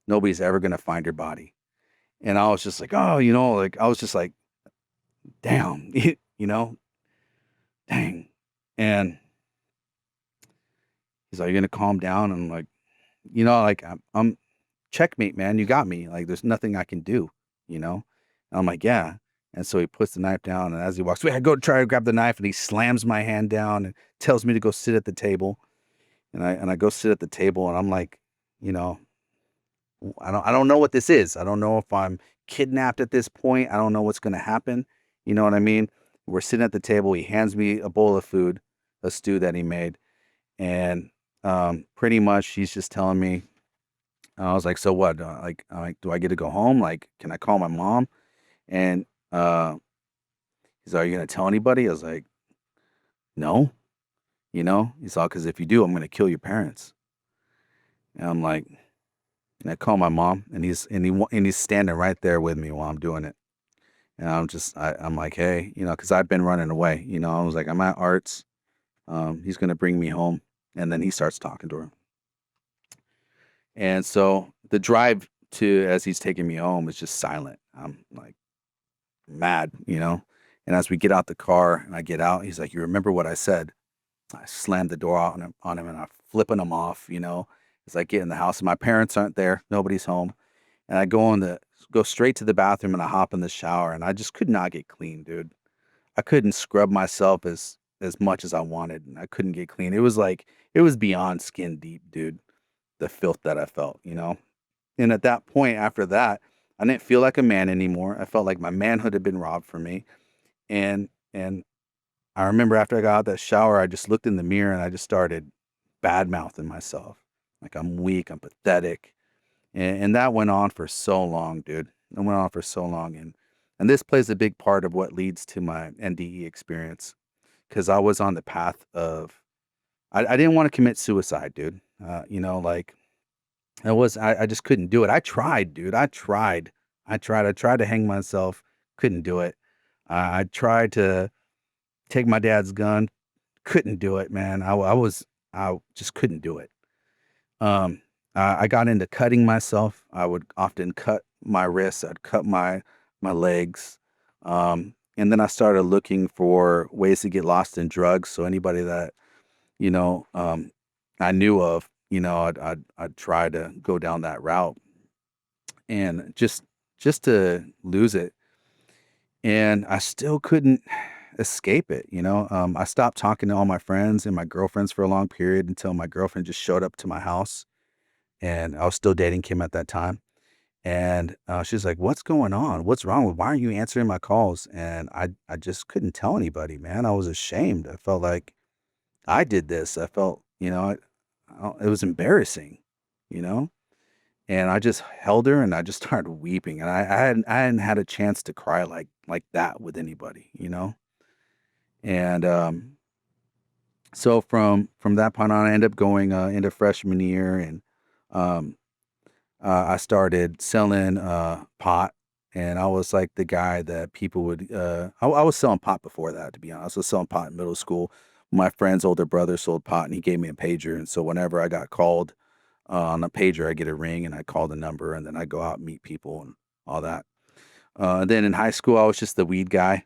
nobody's ever going to find your body." And I was just like, oh, like I was just like, damn, dang. And he's like, "You're going to calm down." And I'm like, like I'm checkmate, man. You got me. Like, there's nothing I can do, you know? And I'm like, yeah. And so he puts the knife down, and as he walks away, I go to try to grab the knife, and he slams my hand down and tells me to go sit at the table. And I go sit at the table, and I'm like, you know, I don't know what this is. I don't know if I'm kidnapped at this point. I don't know what's gonna happen. You know what I mean? We're sitting at the table. He hands me a bowl of food, a stew that he made, and pretty much he's just telling me. I was like, "So what? Like, do I get to go home? Like, can I call my mom?" And uh, he's like, "Are you gonna tell anybody?" I was like, "No." He's all, "Because if you do, I'm gonna kill your parents." And I'm like, and I call my mom, and he's standing right there with me while I'm doing it. And I'm like, "Hey, because I've been running away. I was like, I'm at Arts. He's gonna bring me home." And then he starts talking to her. And so the drive to as he's taking me home is just silent. I'm like mad. And as we get out the car and I get out, he's like, "You remember what I said?" I slammed the door out on him and I'm flipping him off. As I get in the house and my parents aren't there, nobody's home. And I go straight to the bathroom and I hop in the shower and I just could not get clean, dude. I couldn't scrub myself as much as I wanted and I couldn't get clean. It was beyond skin deep, dude. The filth that I felt. And at that point, after that, I didn't feel like a man anymore. I felt like my manhood had been robbed from me. And I remember after I got out that shower, I just looked in the mirror and I just started bad mouthing myself. Like, I'm weak, I'm pathetic. And that went on for so long, dude. It went on for so long. And this plays a big part of what leads to my NDE experience. Cause I was on the path of I didn't want to commit suicide, dude. Like I just couldn't do it. I tried, dude. I tried to hang myself, couldn't do it. I tried to take my dad's gun, couldn't do it, man. I just couldn't do it. I got into cutting myself. I would often cut my wrists. I'd cut my legs. And then I started looking for ways to get lost in drugs. So anybody that you know I knew of, I'd try to go down that route and just to lose it. And I still couldn't escape it. I stopped talking to all my friends and my girlfriends for a long period until my girlfriend just showed up to my house, and I was still dating Kim at that time. And she's like, "What's going on? What's wrong with? Why aren't you answering my calls?" And I just couldn't tell anybody, man. I was ashamed. I felt like I did this. I felt, it was embarrassing, you know. And I just held her and I just started weeping. And I hadn't had a chance to cry like that with anybody. And so from that point on, I ended up going into freshman year, and um, I started selling pot, and I was like the guy that people would. I was selling pot before that, to be honest. I was selling pot in middle school. My friend's older brother sold pot, and he gave me a pager, and so whenever I got called on a pager, I get a ring, and I call the number, and then I go out and meet people and all that. Then in high school, I was just the weed guy.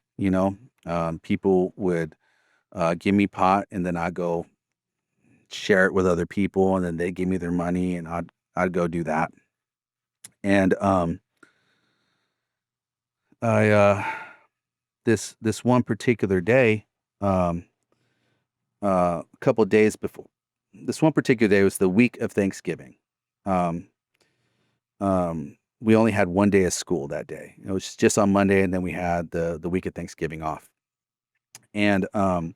People would give me pot, and then I go share it with other people, and then they give me their money, and I'd go do that. And I this one particular day, um, a couple of days before, this one particular day was the week of Thanksgiving. Um, we only had one day of school that day. It was just on Monday, and then we had the week of Thanksgiving off. And um,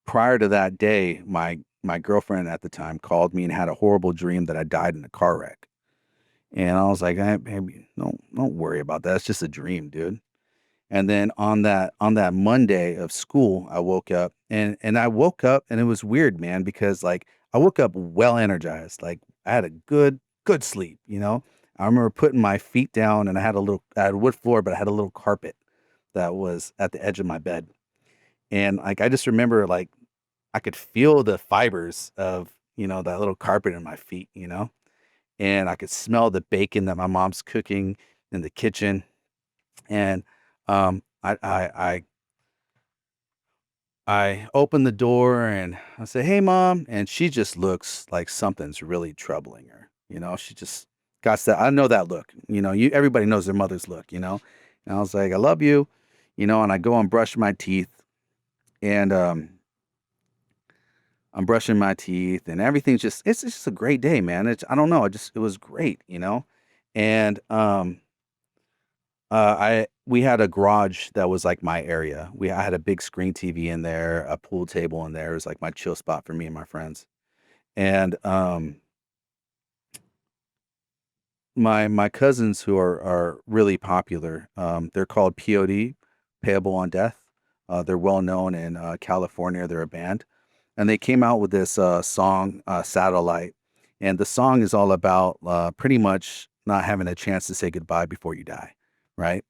prior to that day, my girlfriend at the time called me and had a horrible dream that I died in a car wreck. And I was like, "Hey, baby, don't worry about that. It's just a dream, dude." And then on that Monday of school, I woke up and I woke up and it was weird, man, because like I woke up well energized. Like I had a good sleep, you know. I remember putting my feet down and I had a wood floor, but I had a little carpet that was at the edge of my bed. And like I just remember like I could feel the fibers of, you know, that little carpet in my feet, you know. And I could smell the bacon that my mom's cooking in the kitchen. And I open the door and I say, "Hey, mom," and she just looks like something's really troubling her. You know, she just got that. I know that look. You know, you everybody knows their mother's look. You know, and I was like, "I love you," you know, and I go and brush my teeth, and I'm brushing my teeth, and everything's just it's just a great day, man. It's I don't know, it was great, you know, and I we had a garage that was like my area. I had a big screen TV in there, a pool table in there. It was like my chill spot for me and my friends. And my cousins who are really popular, they're called POD, Payable on Death. They're well known in California. They're a band, and they came out with this song, Satellite. And the song is all about pretty much not having a chance to say goodbye before you die, right?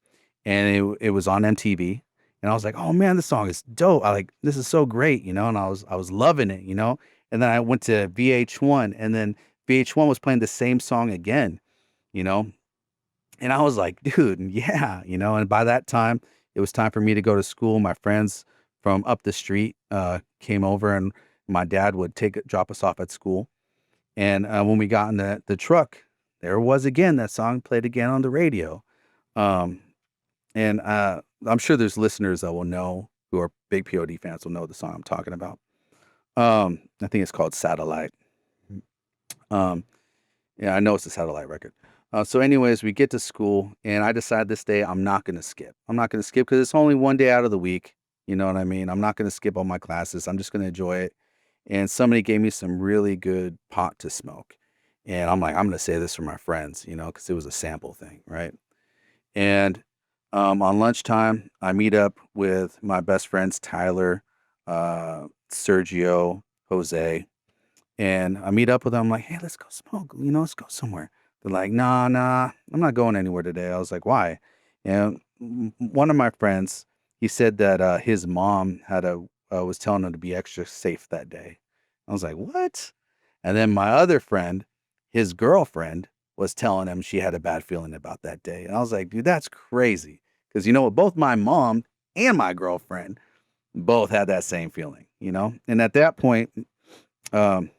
And it was on MTV, and I was like, oh man, this song is dope. I like this is so great, you know. And I was loving it, you know. And then I went to VH1, and then VH1 was playing the same song again, you know. And I was like, dude, yeah, you know. And by that time, it was time for me to go to school. My friends from up the street came over, and my dad would drop us off at school. And when we got in the truck, there was again that song played again on the radio. Um, and I'm sure there's listeners that will know who are big POD fans will know the song I'm talking about. I think it's called Satellite. Um, Yeah, I know it's a satellite record. So, anyways, we get to school, and I decide this day I'm not going to skip. I'm not going to skip because it's only one day out of the week. You know what I mean? I'm not going to skip all my classes. I'm just going to enjoy it. And somebody gave me some really good pot to smoke. And I'm like, I'm going to say this for my friends, you know, because it was a sample thing, right? And on lunchtime, I meet up with my best friends, Tyler, Sergio, Jose, and I meet up with them. I'm like, "Hey, let's go smoke. You know, let's go somewhere." They're like, Nah, I'm not going anywhere today." I was like, "Why?" And one of my friends, he said that his mom was telling him to be extra safe that day. I was like, "What?" And then my other friend, his girlfriend, was telling him she had a bad feeling about that day. And I was like, "Dude, that's crazy." Because you know what? Both my mom and my girlfriend both had that same feeling, you know? And at that point, um,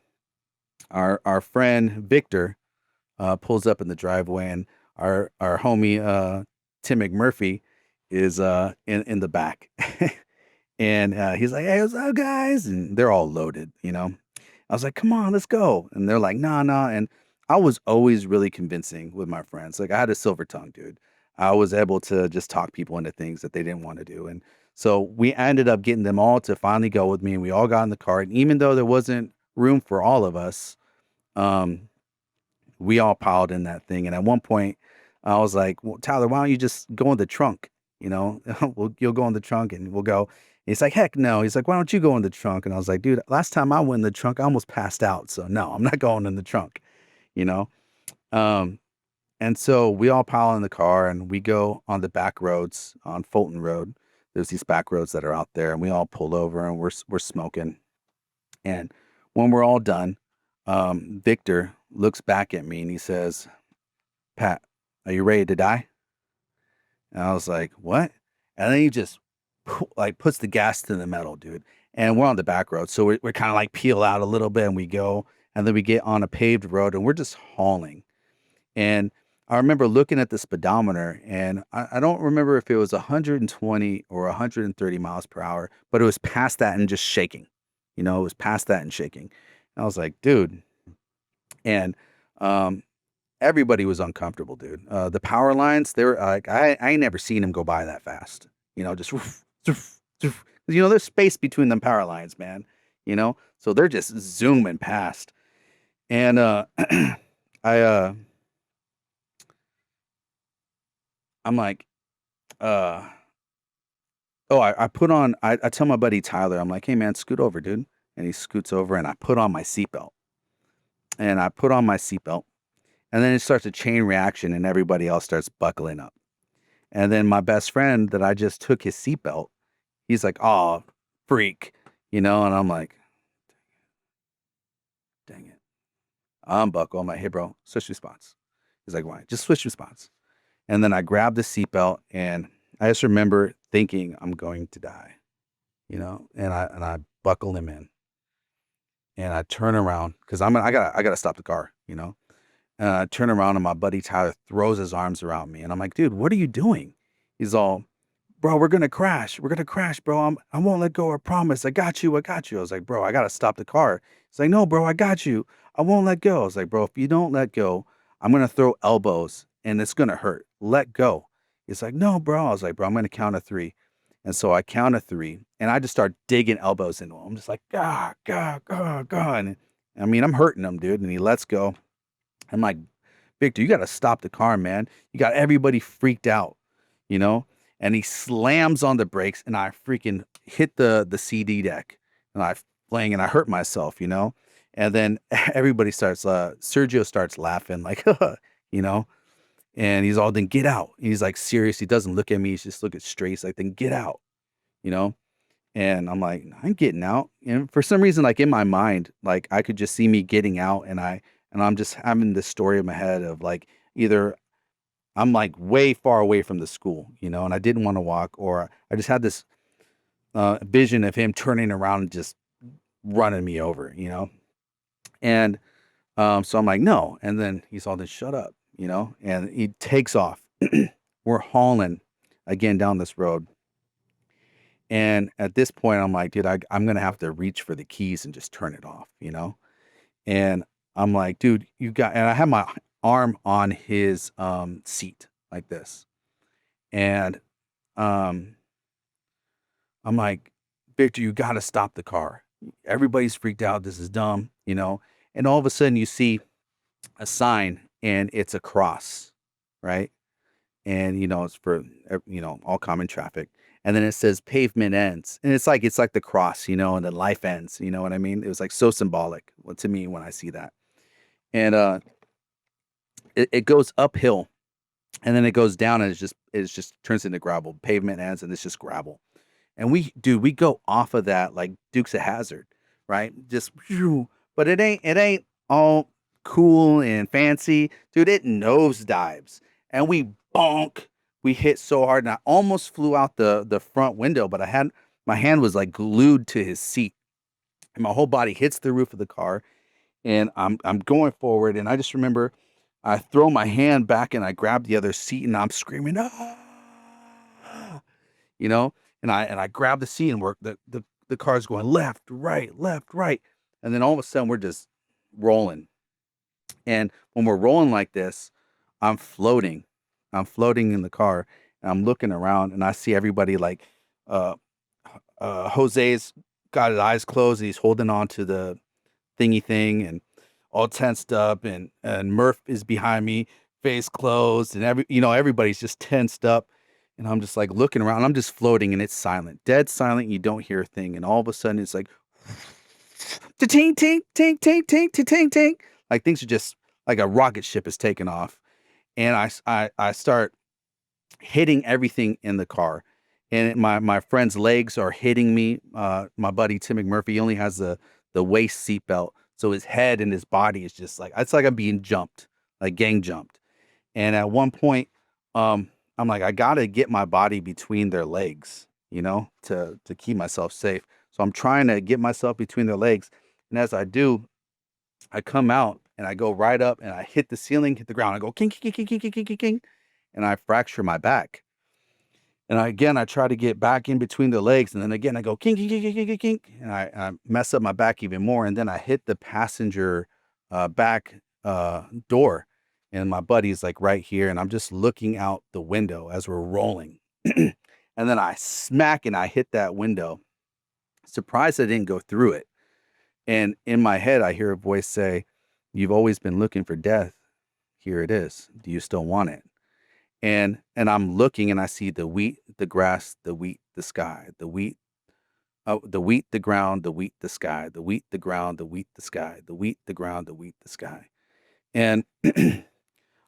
our friend Victor pulls up in the driveway, and our homie Tim McMurphy is in the back, and he's like, "Hey, what's up, guys?" And they're all loaded, you know. I was like, "Come on, let's go," and they're like, "Nah, nah." And I was always really convincing with my friends. Like I had a silver tongue, dude. I was able to just talk people into things that they didn't want to do, and so we ended up getting them all to finally go with me, and we all got in the car. And even though there wasn't room for all of us, um, we all piled in that thing. And at one point, I was like, "Well, Tyler, why don't you just go in the trunk? You know, you'll go in the trunk and we'll go." He's like, "Heck no." He's like, "Why don't you go in the trunk?" And I was like, "Dude, last time I went in the trunk, I almost passed out. So no, I'm not going in the trunk, you know?" Um, and so we all pile in the car and we go on the back roads on Fulton Road. There's these back roads that are out there, and we all pull over and we're smoking. And when we're all done, Victor looks back at me and he says, "Pat, are you ready to die?" And I was like, "What?" And then he just like puts the gas to the metal, dude. And we're on the back road. So we're kind of like peel out a little bit and we go, and then we get on a paved road and we're just hauling. And I remember looking at the speedometer, and I don't remember if it was 120 or 130 miles per hour, but it was past that and just shaking. You know, it was past that and shaking. And I was like, dude. And um, everybody was uncomfortable, dude. The power lines, they were like, I ain't never seen them go by that fast. You know, just woof, woof, woof. You know, there's space between them power lines, man. You know, so they're just zooming past. And I I'm like, uh Oh, I put on. I tell my buddy Tyler, I'm like, hey man, scoot over, dude. And he scoots over, and I put on my seatbelt. And I put on my seatbelt, and then it starts a chain reaction, and everybody else starts buckling up. And then my best friend that I just took his seatbelt, he's like, oh, freak, and I'm like, dang it. Unbuckle. I'm like, hey, bro, switch response. He's like, why? Just switch response. And then I grabbed the seatbelt, and I just remember thinking, I'm going to die, and I buckle him in, and I turn around because I gotta stop the car. And I turn around, and my buddy Tyler throws his arms around me, and I'm like, dude, what are you doing? He's all, bro, we're gonna crash. We're gonna crash, bro. I won't let go. I promise. I got you. I got you. I was like, bro, I gotta stop the car. He's like, no, bro, I got you. I won't let go. I was like, bro, if you don't let go, I'm gonna throw elbows and it's gonna hurt. Let go. He's like, no, bro. I was like, bro, I'm gonna count to three. And so I count to three, and I just start digging elbows into him. I'm just like, gah, gah, gah, gah. And I mean, I'm hurting him, dude. And he lets go. I'm like, Victor, you got to stop the car, man. You got everybody freaked out, you know? And he slams on the brakes, and I freaking hit the CD deck, and I fling, and I hurt myself. And then everybody starts, Sergio starts laughing, like, you know? And he's all, then get out. He's like serious. He doesn't look at me. He's just looking straight. He's like, then get out, you know? And I'm like, I'm getting out. And for some reason, like in my mind, like I could just see me getting out, and I'm just having this story in my head of like either I'm like way far away from the school, and I didn't want to walk, or I just had this vision of him turning around and just running me over. And so I'm like, no. And then he's all, then shut up, and he takes off. We're hauling again down this road. And at this point, I'm like, dude, I'm going to have to reach for the keys and just turn it off. And I'm like, dude, and I have my arm on his seat like this. And um, I'm like, Victor, you got to stop the car. Everybody's freaked out. This is dumb. And all of a sudden, you see a sign, and it's a cross, right? And it's for all common traffic. And then it says pavement ends, and it's like the cross, and then life ends. You know what I mean? It was like so symbolic to me when I see that. And it goes uphill, and then it goes down, and it's just turns into gravel. Pavement ends, and it's just gravel. And we go off of that like Dukes of Hazard, right? Just phew. But it ain't all cool and fancy, dude. It nosedives, and we bonk. We hit so hard, and I almost flew out the front window, but my hand was like glued to his seat, and my whole body hits the roof of the car, and I'm going forward, and I just remember I throw my hand back, and I grab the other seat, and I'm screaming, ah, you know, and I grab the seat, and the car's going left, right, and then all of a sudden we're just rolling, and when we're rolling like this, I'm floating, I'm floating in the car, and I'm looking around, and I see everybody like, uh, Jose's got his eyes closed, and he's holding on to the thingy thing, and all tensed up, and Murph is behind me, face closed, and everybody's just tensed up, and I'm just like looking around. I'm just floating, and it's silent, dead silent. And you don't hear a thing, and all of a sudden it's like, tink tink tink tink tink tink tink, like things are just like a rocket ship is taking off, and I start hitting everything in the car, and my friend's legs are hitting me. My buddy Tim McMurphy, he only has the waist seatbelt, so his head and his body is just like it's like I'm being jumped, like gang jumped. And at one point, I'm like, I gotta get my body between their legs, to keep myself safe. So I'm trying to get myself between their legs, and as I do, I come out and I go right up and I hit the ceiling, hit the ground. I go king king king king king king king king, and I fracture my back. And I try to get back in between the legs, and then again I go kink kink kink kink kink kink, and I mess up my back even more, and then I hit the passenger back door, and my buddy's like right here, and I'm just looking out the window as we're rolling, and then I smack and I hit that window. Surprised I didn't go through it, and in my head I hear a voice say, "You've always been looking for death. Here it is. Do you still want it?" And I'm looking, and I see the wheat, the grass, the wheat, the sky, the wheat, the ground, the wheat, the sky, the wheat, the ground, the wheat, the sky, the wheat, the ground, the wheat, the sky. And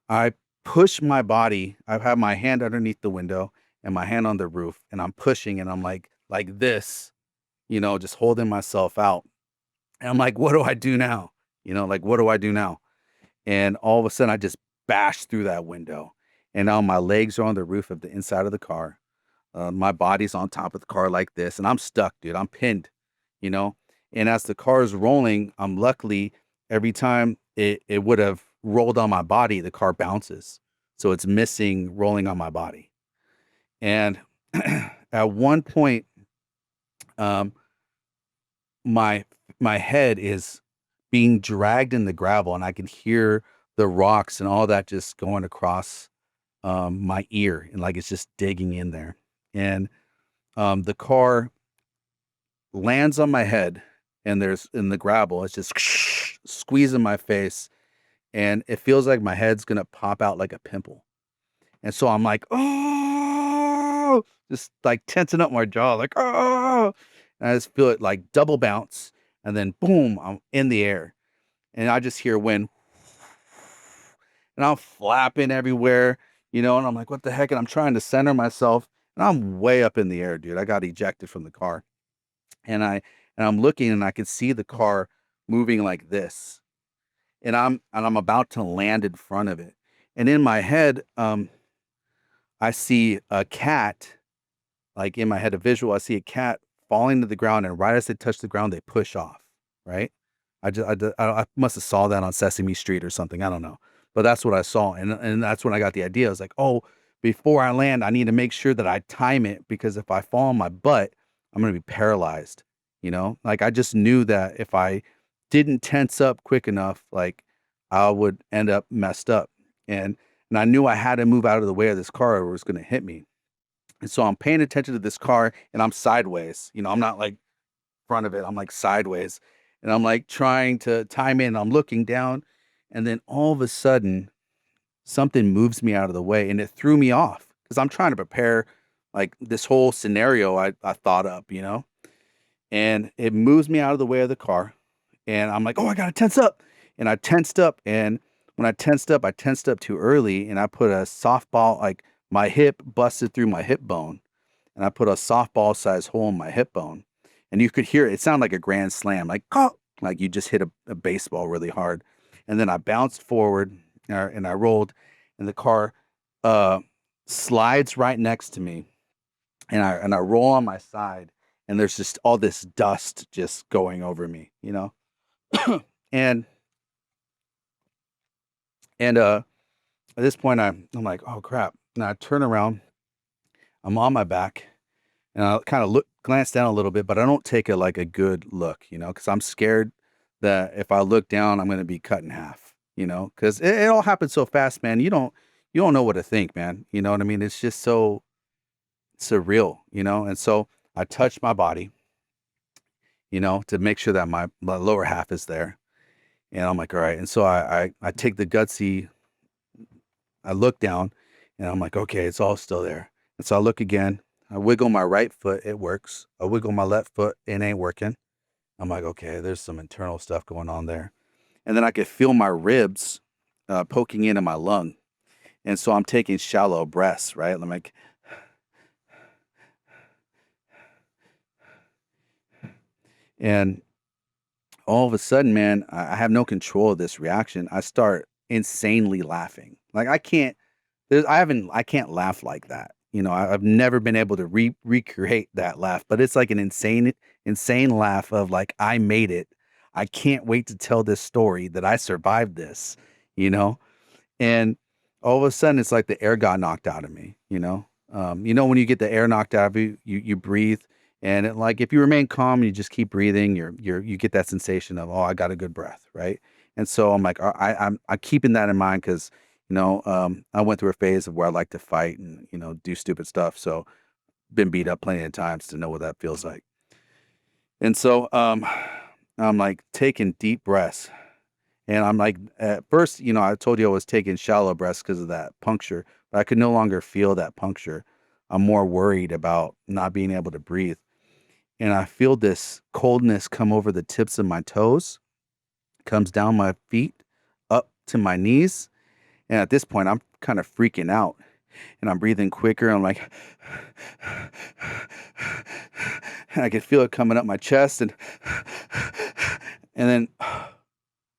I push my body. I have my hand underneath the window and my hand on the roof, and I'm pushing, and I'm like this, just holding myself out. And I'm like, what do I do now? Like, what do I do now? And all of a sudden, I just bashed through that window, and now my legs are on the roof of the inside of the car. My body's on top of the car like this, and I'm stuck, dude. I'm pinned, you know. And as the car is rolling, I'm luckily every time it would have rolled on my body, the car bounces, so it's missing rolling on my body. And at one point, um, my my head is being dragged in the gravel, and I can hear the rocks and all that just going across my ear, and like it's just digging in there. And the car lands on my head, and there's in the gravel, it's just squeezing my face, and it feels like my head's gonna pop out like a pimple. And so I'm like, oh, just like tensing up my jaw, like, oh, and I just feel it like double bounce, and then boom, I'm in the air, and I just hear wind, and I'm flapping everywhere, and I'm like, what the heck? And I'm trying to center myself, and I'm way up in the air, dude. I got ejected from the car. And I'm looking, and I can see the car moving like this. And I'm about to land in front of it. And in my head, I see a cat, like in my head, a visual. I see a cat falling to the ground, and right as they touch the ground, they push off. Right? I must have saw that on Sesame Street or something. I don't know, but that's what I saw, and that's when I got the idea. I was like, oh, before I land, I need to make sure that I time it, because if I fall on my butt, I'm gonna be paralyzed. Like I just knew that if I didn't tense up quick enough, like I would end up messed up, and and I knew I had to move out of the way of this car, or it was gonna hit me. And so I'm paying attention to this car, and I'm sideways. I'm not like front of it. I'm like sideways, and I'm like trying to time in. I'm looking down, and then all of a sudden, something moves me out of the way, and it threw me off because I'm trying to prepare like this whole scenario I thought up. And it moves me out of the way of the car, and I'm like, oh, I gotta tense up, and I tensed up, and when I tensed up too early, and I put a softball, like my hip busted through my hip bone, and I put a softball sized hole in my hip bone, and you could hear it. It sounded like a grand slam, like oh, like you just hit a baseball really hard. And then I bounced forward, and I rolled, and the car uh, slides right next to me, and I roll on my side, and there's just all this dust just going over me. and and at this point, I'm like, oh crap, and I turn around, I'm on my back, and I kind of glance down a little bit, but I don't take a good look, because I'm scared that if I look down, I'm gonna be cut in half, because it all happens so fast, man. You don't know what to think, man. You know what I mean? It's just so surreal, and so I touch my body, to make sure that my lower half is there, and I'm like, all right, and so I take the gutsy, I look down, and I'm like, okay, it's all still there, and so I look again. I wiggle my right foot, it works. I wiggle my left foot, it ain't working. I'm like, okay, there's some internal stuff going on there. And then I could feel my ribs poking into my lung. And so I'm taking shallow breaths, right? I'm like, and all of a sudden, man, I have no control of this reaction. I start insanely laughing. Like I can't laugh like that. I've never been able to recreate that laugh, but it's like an insane laugh of like, I made it. I can't wait to tell this story that I survived this, you know? And all of a sudden it's like the air got knocked out of me. When you get the air knocked out of you, you breathe, and like if you remain calm and you just keep breathing, you get that sensation of, oh, I got a good breath, right? And so I'm like, I'm keeping that in mind because I went through a phase of where I like to fight and do stupid stuff. So been beat up plenty of times to know what that feels like. And so I'm like taking deep breaths, and I'm like, at first, I told you I was taking shallow breaths because of that puncture, but I could no longer feel that puncture. I'm more worried about not being able to breathe. And I feel this coldness come over the tips of my toes, comes down my feet, up to my knees. And at this point, I'm kind of freaking out and I'm breathing quicker. I'm like, and I can feel it coming up my chest and then,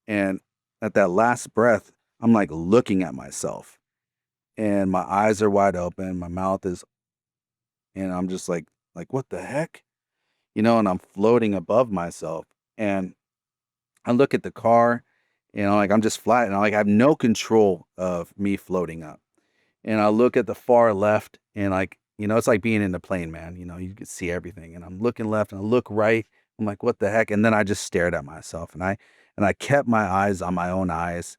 and at that last breath, I'm like looking at myself and my eyes are wide open. My mouth is, and I'm just like, what the heck? And I'm floating above myself. And I look at the car, like I'm just flat and I have no control of me floating up. And I look at the far left and it's like being in the plane, man. You can see everything. And I'm looking left and I look right. I'm like, what the heck? And then I just stared at myself and I kept my eyes on my own eyes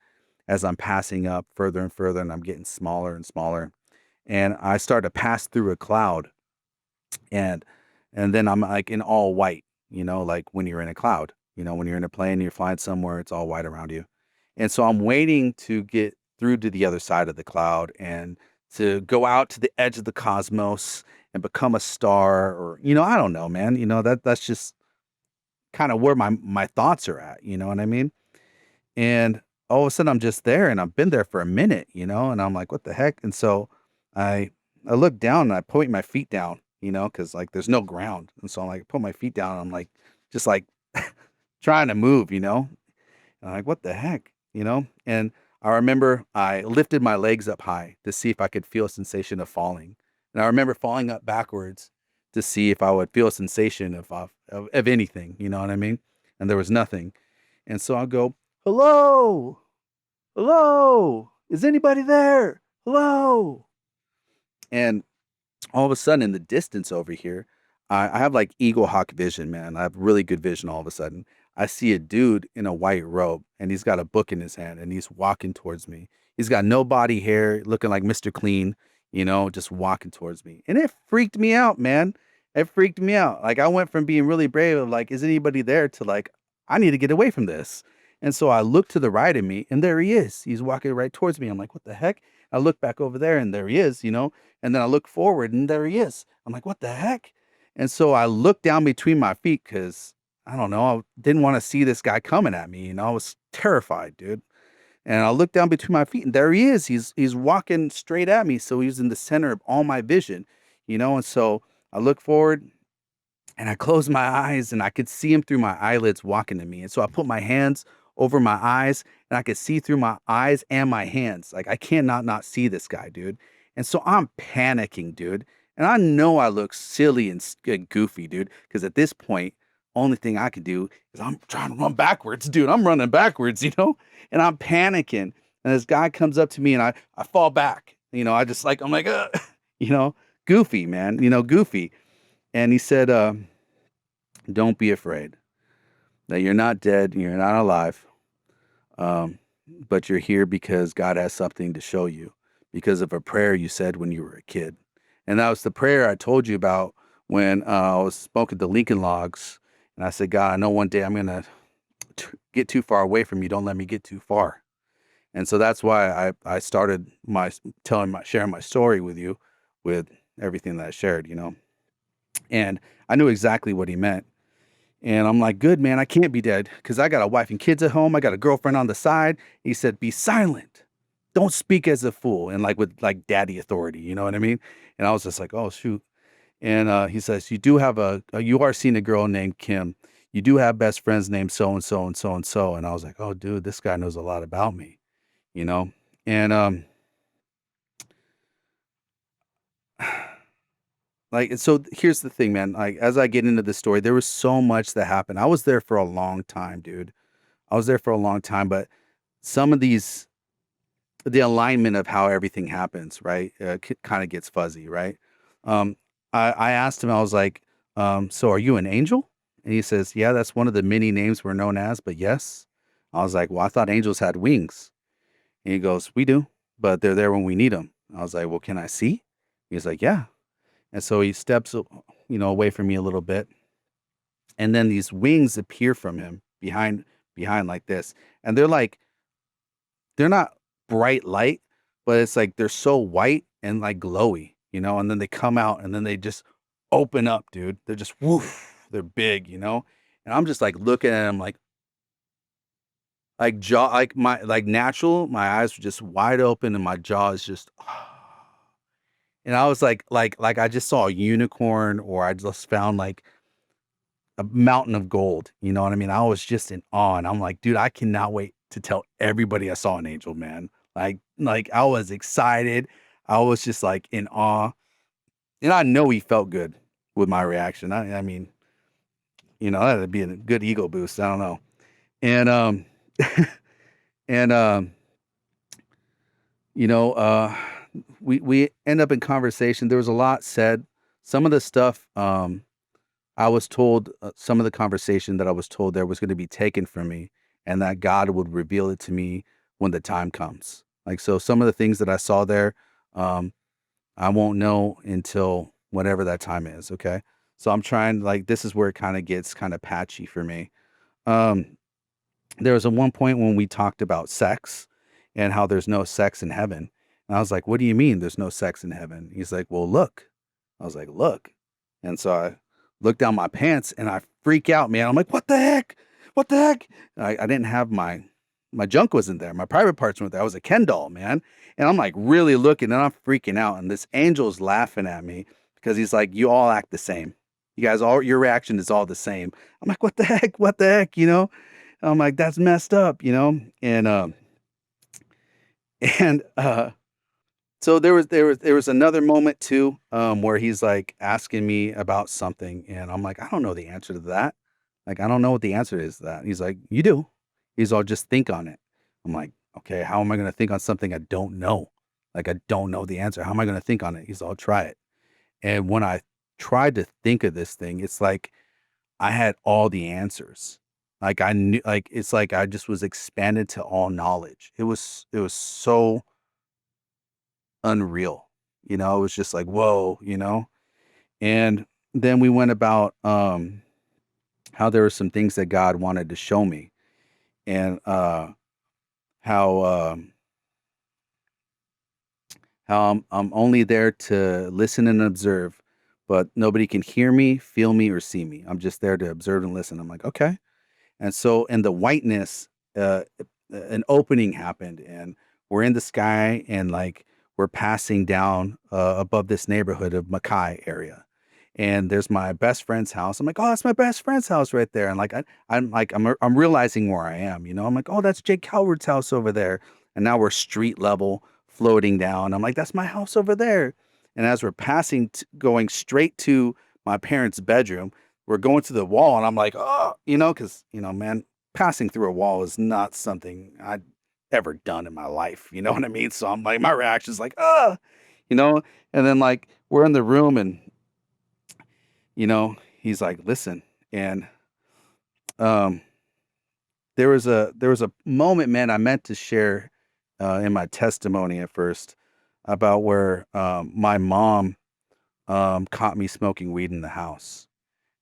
as I'm passing up further and further and I'm getting smaller and smaller. And I start to pass through a cloud and then I'm like in all white, like when you're in a cloud, when you're in a plane, you're flying somewhere, it's all white around you. And so I'm waiting to get through to the other side of the cloud and to go out to the edge of the cosmos and become a star or, I don't know, man, that's just kind of where my thoughts are at, you know what I mean? And all of a sudden I'm just there and I've been there for a minute, and I'm like, what the heck? And so I I look down and I point my feet down, because like there's no ground. And so I'm like, put my feet down. And I'm like, just like trying to move, And I'm like, what the heck? And I remember I lifted my legs up high to see if I could feel a sensation of falling. And I remember falling up backwards to see if I would feel a sensation of anything, you know what I mean? And there was nothing. And so I'll go, hello, hello, is anybody there? Hello. And all of a sudden in the distance over here, I have like eagle hawk vision, man. I have really good vision all of a sudden. I see a dude in a white robe and he's got a book in his hand and he's walking towards me. He's got no body hair, looking like Mr. Clean, just walking towards me. And it freaked me out, man. It freaked me out. Like I went from being really brave of like, is anybody there to like, I need to get away from this. And so I look to the right of me and there he is. He's walking right towards me. I'm like, what the heck? I look back over there and there he is, and then I look forward and there he is. I'm like, what the heck? And so I look down between my feet because I don't know, I didn't want to see this guy coming at me. I was terrified, dude. And I look down between my feet and there he is. He's walking straight at me. So he's in the center of all my vision, and so I look forward and I closed my eyes and I could see him through my eyelids walking to me. And so I put my hands over my eyes and I could see through my eyes and my hands. Like I cannot not see this guy, dude. And so I'm panicking, dude. And I know I look silly and goofy, dude, because at this point, only thing I can do is I'm trying to run backwards, dude. I'm running backwards, and I'm panicking. And this guy comes up to me and I fall back. I just like, I'm like, you know, goofy, man, goofy. And he said, don't be afraid that you're not dead and you're not alive, um, but you're here because God has something to show you because of a prayer you said when you were a kid. And that was the prayer I told you about when I was smoking the Lincoln Logs. And I said, God, I know one day I'm going to get too far away from you. Don't let me get too far. And so that's why I started sharing my story with you with everything that I shared, And I knew exactly what he meant. And I'm like, good, man, I can't be dead because I got a wife and kids at home. I got a girlfriend on the side. He said, be silent. Don't speak as a fool. And like with like daddy authority, you know what I mean? And I was just like, oh, shoot. And he says, you are seeing a girl named Kim. You do have best friends named so and so and so and so. And I was like, oh, dude, this guy knows a lot about me, you know? And like, so here's the thing, man. Like, as I get into the story, there was so much that happened. I was there for a long time, dude. I was there for a long time, but some of the alignment of how everything happens, right, kind of gets fuzzy, right? Um, I asked him, I was like, so are you an angel? And he says, yeah, that's one of the many names we're known as, but yes. I was like, well, I thought angels had wings. And he goes, we do, but they're there when we need them. I was like, well, can I see? He's like, yeah. And so he steps, away from me a little bit. And then these wings appear from him behind like this. And they're not bright light, but it's like they're so white and like glowy, and then they come out and then they just open up, dude. They're just woof, they're big, and I'm just like looking at them like jaw, like natural. My eyes were just wide open and my jaw is just, and I was like I just saw a unicorn or I just found like a mountain of gold. You know what I mean? I was just in awe, and I'm like, dude, I cannot wait to tell everybody I saw an angel, man. Like I was excited. I was just like in awe, and I know he felt good with my reaction. I mean, that'd be a good ego boost. I don't know, and and you know, uh, we end up in conversation. There was a lot said. Some of the stuff I was told, some of the conversation that I was told there was going to be taken from me, and that God would reveal it to me when the time comes. Like so, some of the things that I saw there, um, I won't know until whatever that time is. Okay, so I'm trying. Like this is where it kind of gets kind of patchy for me. Um, there was a one point when we talked about sex and how there's no sex in heaven. And I was like, "What do you mean there's no sex in heaven?" He's like, "Well, look." I was like, "Look." And so I look down my pants and I freak out, man. I'm like, "What the heck? What the heck?" I didn't have my junk wasn't there. My private parts weren't there. I was a Ken doll, man. And I'm like really looking and I'm freaking out. And this angel's laughing at me because he's like, "You all act the same. You guys all your reaction is all the same." I'm like, "What the heck? What the heck?" I'm like, "That's messed up." And so there was another moment too, where he's like asking me about something, and I'm like, "I don't know the answer to that. Like, I don't know what the answer is to that." He's like, "You do." He's all, "Just think on it." I'm like, "Okay, how am I gonna think on something I don't know? Like, I don't know the answer. How am I gonna think on it?" He's all, "Try it." And when I tried to think of this thing, it's like I had all the answers. Like I knew, like it's like I just was expanded to all knowledge. It was so unreal. It was just like, whoa. And then we went about how there were some things that God wanted to show me, and how how I'm only there to listen and observe, but nobody can hear me, feel me, or see me. I'm just there to observe and listen. I'm like, okay. And so in the whiteness, an opening happened, and we're in the sky, and like we're passing down above this neighborhood of Mackay area. And there's my best friend's house. I'm like, oh, that's my best friend's house right there. And like I'm realizing where I am. I'm like, oh, that's Jake Calvert's house over there. And now we're street level floating down. I'm like, that's my house over there. And as we're passing, going straight to my parents' bedroom, we're going to the wall, and I'm like, oh, because man, passing through a wall is not something I'd ever done in my life. You know what I mean? So I'm like, my reaction is like, you know, and then like we're in the room, and he's like, listen, and um, there was a moment, man, I meant to share in my testimony at first about where my mom caught me smoking weed in the house,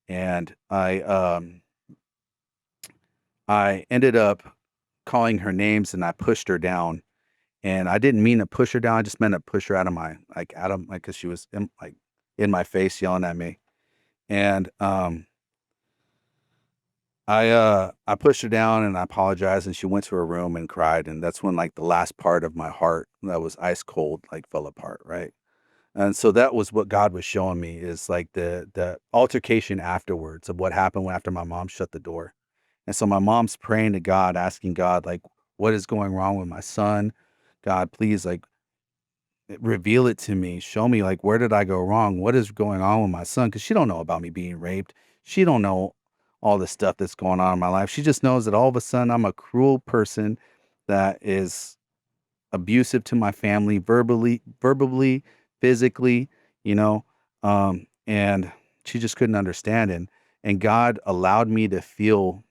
and I ended up calling her names and I pushed her down. And I didn't mean to push her down. I just meant to push her out of like, cause she was in my face yelling at me. And, I pushed her down and I apologized, and she went to her room and cried. And that's when like the last part of my heart that was ice cold, like fell apart. Right. And so that was what God was showing me, is like the altercation afterwards of what happened after my mom shut the door. And so my mom's praying to God, asking God, like, what is going wrong with my son? God, please, like, reveal it to me. Show me, like, where did I go wrong? What is going on with my son? Because she don't know about me being raped. She don't know all the stuff that's going on in my life. She just knows that all of a sudden I'm a cruel person that is abusive to my family, verbally, physically, you know, and she just couldn't understand. And God allowed me to feel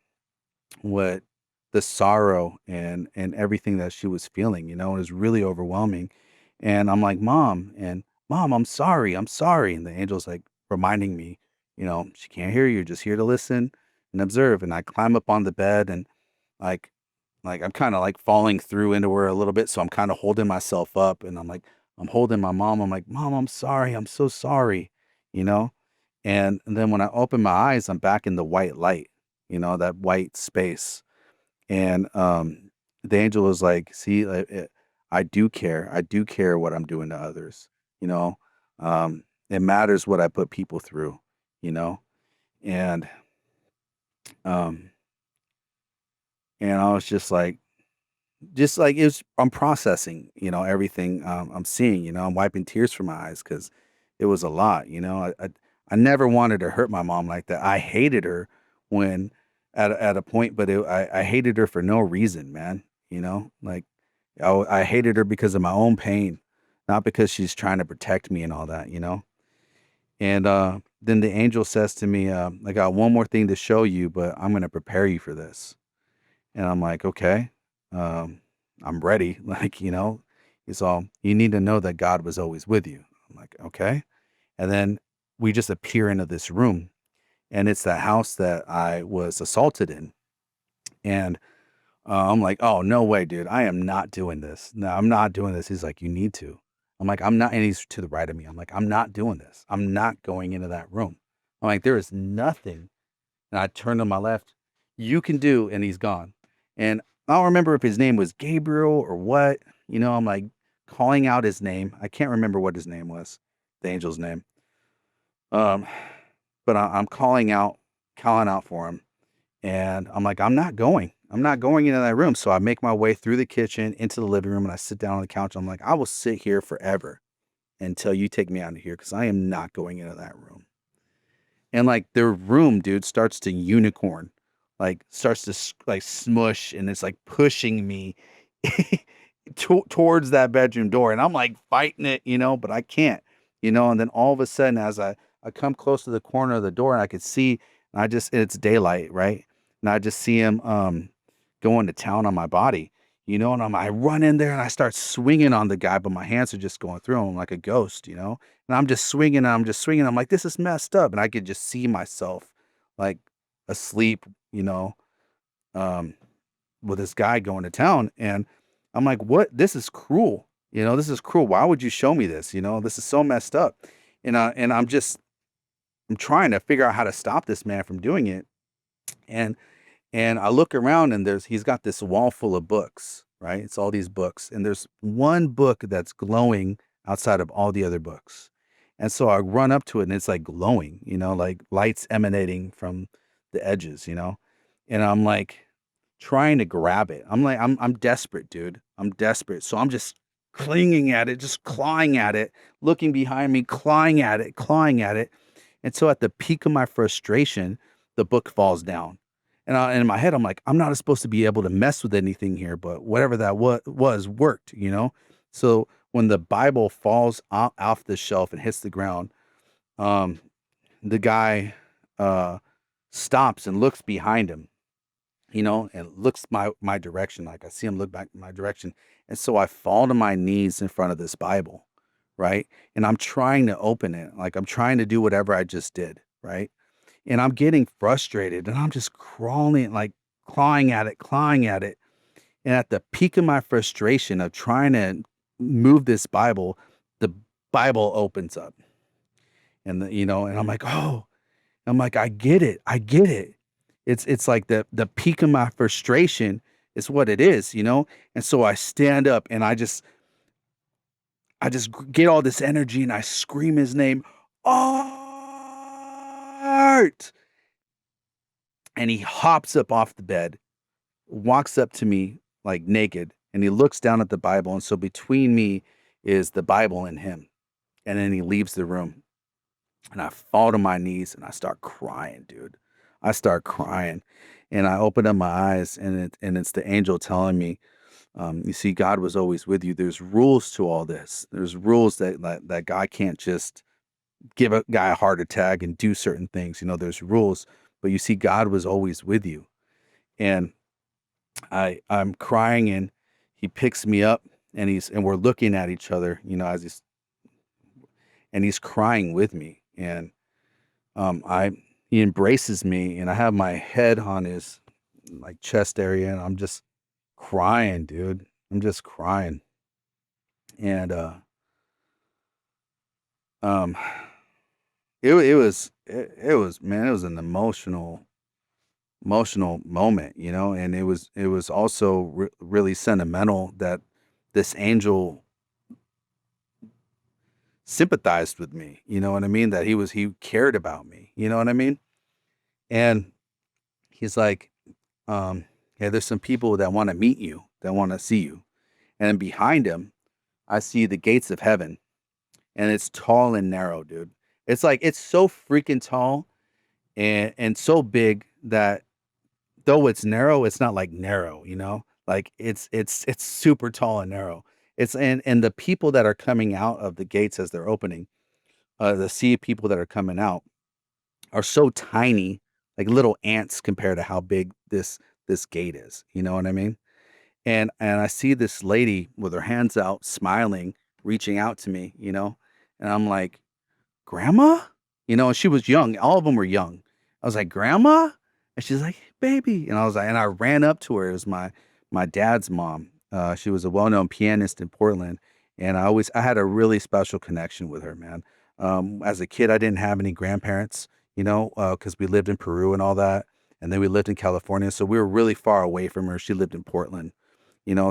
what the sorrow and everything that she was feeling. It was really overwhelming. And I'm like, Mom, and Mom, I'm sorry, I'm sorry. And the angel's like reminding me, she can't hear you, just here to listen and observe. And I climb up on the bed, and like I'm kind of like falling through into her a little bit, so I'm kind of holding myself up, and I'm like, I'm holding my mom. I'm like, "Mom, I'm sorry. I'm so sorry," you know? And then when I open my eyes, I'm back in the white light, that white space. And the angel was like, "See, I do care. I do care what I'm doing to others. You know, it matters what I put people through. You know." And um, and I was just like it's I'm processing, everything I'm seeing. I'm wiping tears from my eyes because it was a lot. I never wanted to hurt my mom like that. I hated her when at a point, but I hated her for no reason, man. Like I hated her because of my own pain, not because she's trying to protect me and all that. And then the angel says to me, "I got one more thing to show you, but I'm going to prepare you for this." And I'm like, "Okay, um, I'm ready." He's all, "You need to know that God was always with you." I'm like, "Okay." And then we just appear into this room, and it's the house that I was assaulted in. And I'm like, "Oh, no way, dude. I am not doing this. No, I'm not doing this." He's like, "You need to." I'm like, "I'm not." And he's to the right of me. I'm like, "I'm not doing this. I'm not going into that room." I'm like, "There is nothing." And I turned to my left, "You can do," and he's gone. And I don't remember if his name was Gabriel or what. I'm like calling out his name. I can't remember what his name was, the angel's name. Um, but I'm calling out for him. And I'm like, I'm not going. I'm not going into that room. So I make my way through the kitchen into the living room and I sit down on the couch. I'm like, I will sit here forever until you take me out of here because I am not going into that room. And like their room, dude, starts to unicorn, like starts to like smush, and it's like pushing me towards that bedroom door, and I'm like fighting it, but I can't, And then all of a sudden, as I come close to the corner of the door, and I could see, and it's daylight, right, and I just see him going to town on my body, and I run in there and I start swinging on the guy, but my hands are just going through him like a ghost. And I'm just swinging, and I'm just swinging. I'm like, this is messed up. And I could just see myself like asleep, um, with this guy going to town. And I'm like, what? This is cruel. This is cruel. Why would you show me this? This is so messed up. And I'm trying to figure out how to stop this man from doing it. And and I look around and he's got this wall full of books, right? It's all these books. And there's one book that's glowing outside of all the other books. And so I run up to it and it's like glowing, like lights emanating from the edges, And I'm like trying to grab it. I'm desperate, dude. I'm desperate. So I'm just clinging at it, just clawing at it, looking behind me, clawing at it, clawing at it. And so at the peak of my frustration, the book falls down. And in my head, I'm like, I'm not supposed to be able to mess with anything here, but whatever that was worked. So when the Bible falls off the shelf and hits the ground, um, the guy uh, stops and looks behind him, and looks my direction. Like I see him look back my direction. And so I fall to my knees in front of this Bible, right? And I'm trying to open it. Like I'm trying to do whatever I just did, right? And I'm getting frustrated and I'm just crawling, like clawing at it. And at the peak of my frustration of trying to move this Bible, the Bible opens up. And I'm like, oh, I'm like, I get it. I get it. It's like the peak of my frustration is what it is. And so I stand up and I just get all this energy and I scream his name, Art. And he hops up off the bed, walks up to me like naked, and he looks down at the Bible. And so between me is the Bible and him. And then he leaves the room. And I fall to my knees and I start crying, dude. I start crying. And I open up my eyes and it's the angel telling me, you see, God was always with you. There's rules to all this. There's rules that God can't just give a guy a heart attack and do certain things. There's rules, but you see, God was always with you. And I'm crying and he picks me up and we're looking at each other, as he's crying with me. And I he embraces me and I have my head on his like chest area and I'm just crying, dude. I'm just crying. And Um, it was man, it was an emotional moment, and it was also really sentimental that this angel sympathized with me. You know what I mean? That he cared about me. You know what I mean? And he's like, yeah, there's some people that want to meet you, that want to see you. And then behind him, I see the gates of heaven, and it's tall and narrow, dude. It's like it's so freaking tall and so big that though it's narrow, it's not like narrow, Like it's super tall and narrow. It's and the people that are coming out of the gates as they're opening, the sea of people that are coming out are so tiny, like little ants compared to how big this gate is. You know what I mean? And I see this lady with her hands out, smiling, reaching out to me, and I'm like, "Grandma?" And she was young. All of them were young. I was like, "Grandma?" And she's like, "Baby." And I was like, and I ran up to her. It was my dad's mom. She was a well-known pianist in Portland, and I had a really special connection with her, man. As a kid, I didn't have any grandparents, because we lived in Peru and all that, and then we lived in California, so we were really far away from her. She lived in Portland,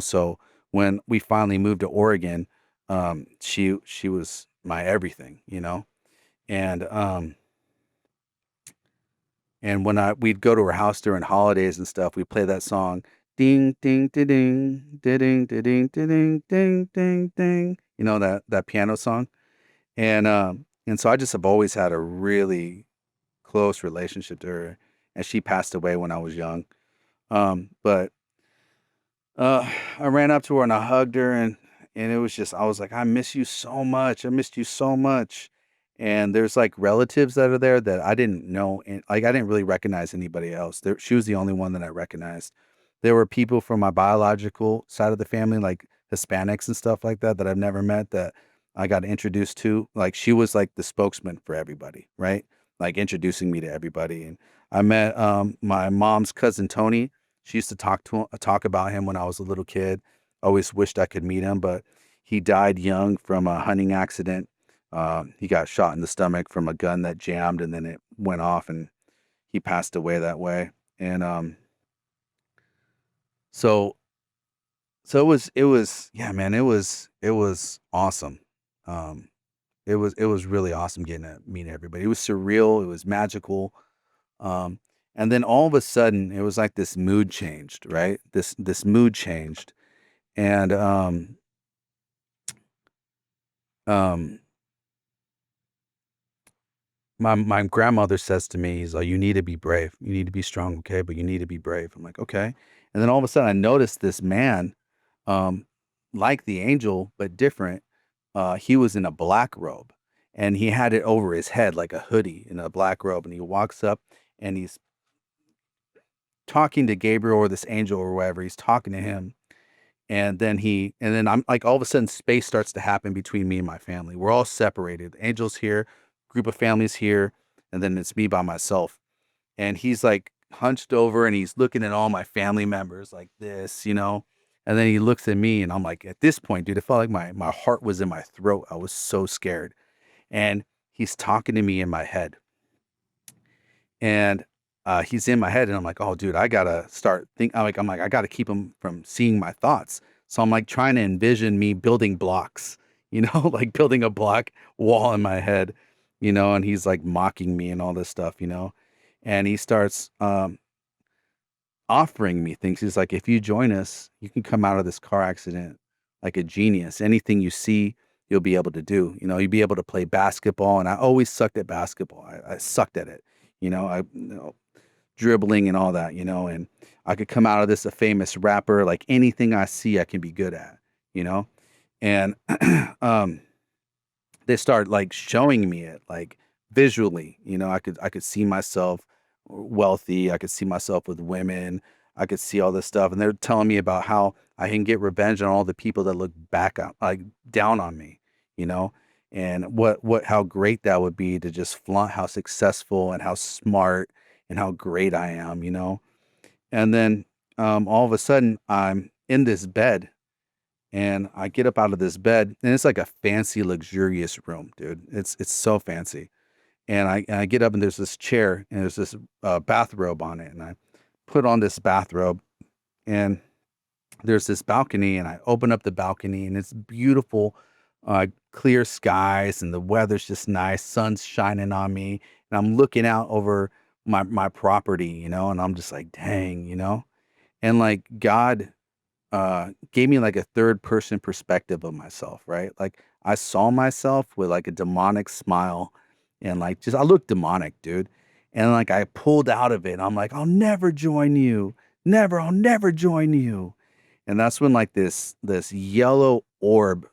so when we finally moved to Oregon, she was my everything, and and when we'd go to her house during holidays and stuff, we'd play that song, ding ding ding ding ding ding ding ding ding ding, that piano song, and so I just have always had a really close relationship to her, and she passed away when I was young, but I ran up to her and I hugged her, and it was just I was like, "I miss you so much. I missed you so much." And there's like relatives that are there that I didn't know, and like I didn't really recognize anybody else. She was the only one that I recognized. There were people from my biological side of the family, like Hispanics and stuff like that, that I've never met that I got introduced to. Like she was like the spokesman for everybody, right? Like introducing me to everybody. And I met my mom's cousin Tony. She used to talk about him when I was a little kid. Always wished I could meet him, but he died young from a hunting accident. He got shot in the stomach from a gun that jammed, and then it went off, and he passed away that way. And so it was yeah, man, it was awesome. Um, it was really awesome getting to meet everybody. It was surreal. It was magical. Um, and then all of a sudden, it was like this mood changed, right? This mood changed, and um, my grandmother says to me, "He's like, you need to be brave. You need to be strong, okay? But you need to be brave." I'm like, "Okay." And then all of a sudden, I noticed this man, um, like the angel, but different. He was in a black robe, and he had it over his head like a hoodie in a black robe. And he walks up, and he's talking to Gabriel or this angel or whatever. He's talking to him, and then I'm like, all of a sudden, space starts to happen between me and my family. We're all separated. The angel's here, group of families here, and then it's me by myself. And he's like hunched over and he's looking at all my family members like this. And then he looks at me and I'm like, at this point, dude, it felt like my heart was in my throat. I was so scared. And he's talking to me in my head. And he's in my head, and I'm like, oh, dude, I gotta start think. I'm like, I gotta keep him from seeing my thoughts. So I'm like trying to envision me building blocks, like building a block wall in my head, and he's like mocking me and all this stuff. And he starts offering me things. He's like, if you join us, you can come out of this car accident like a genius. Anything you see, you'll be able to do. You'll be able to play basketball. And I always sucked at basketball. I sucked at it. Dribbling and all that, and I could come out of this a famous rapper. Like anything I see, I can be good at, you know, and um, they start like showing me it like visually. I could see myself wealthy. I could see myself with women. I could see all this stuff, and they're telling me about how I can get revenge on all the people that look back on, like down on me, you know, and how great that would be to just flaunt how successful and how smart and how great I am. And then all of a sudden I'm in this bed And I get up out of this bed, and it's like a fancy, luxurious room, dude. It's so fancy. And I get up, and there's this chair, and there's this bathrobe on it, and I put on this bathrobe, and there's this balcony, and I open up the balcony, and it's beautiful, clear skies, and the weather's just nice. Sun's shining on me, and I'm looking out over my property, and I'm just like, dang, and like God gave me like a third person perspective of myself, right? Like I saw myself with like a demonic smile, and like just I looked demonic, dude. And like I pulled out of it, and I'm like, I'll never join you. Never, I'll never join you. And that's when like this yellow orb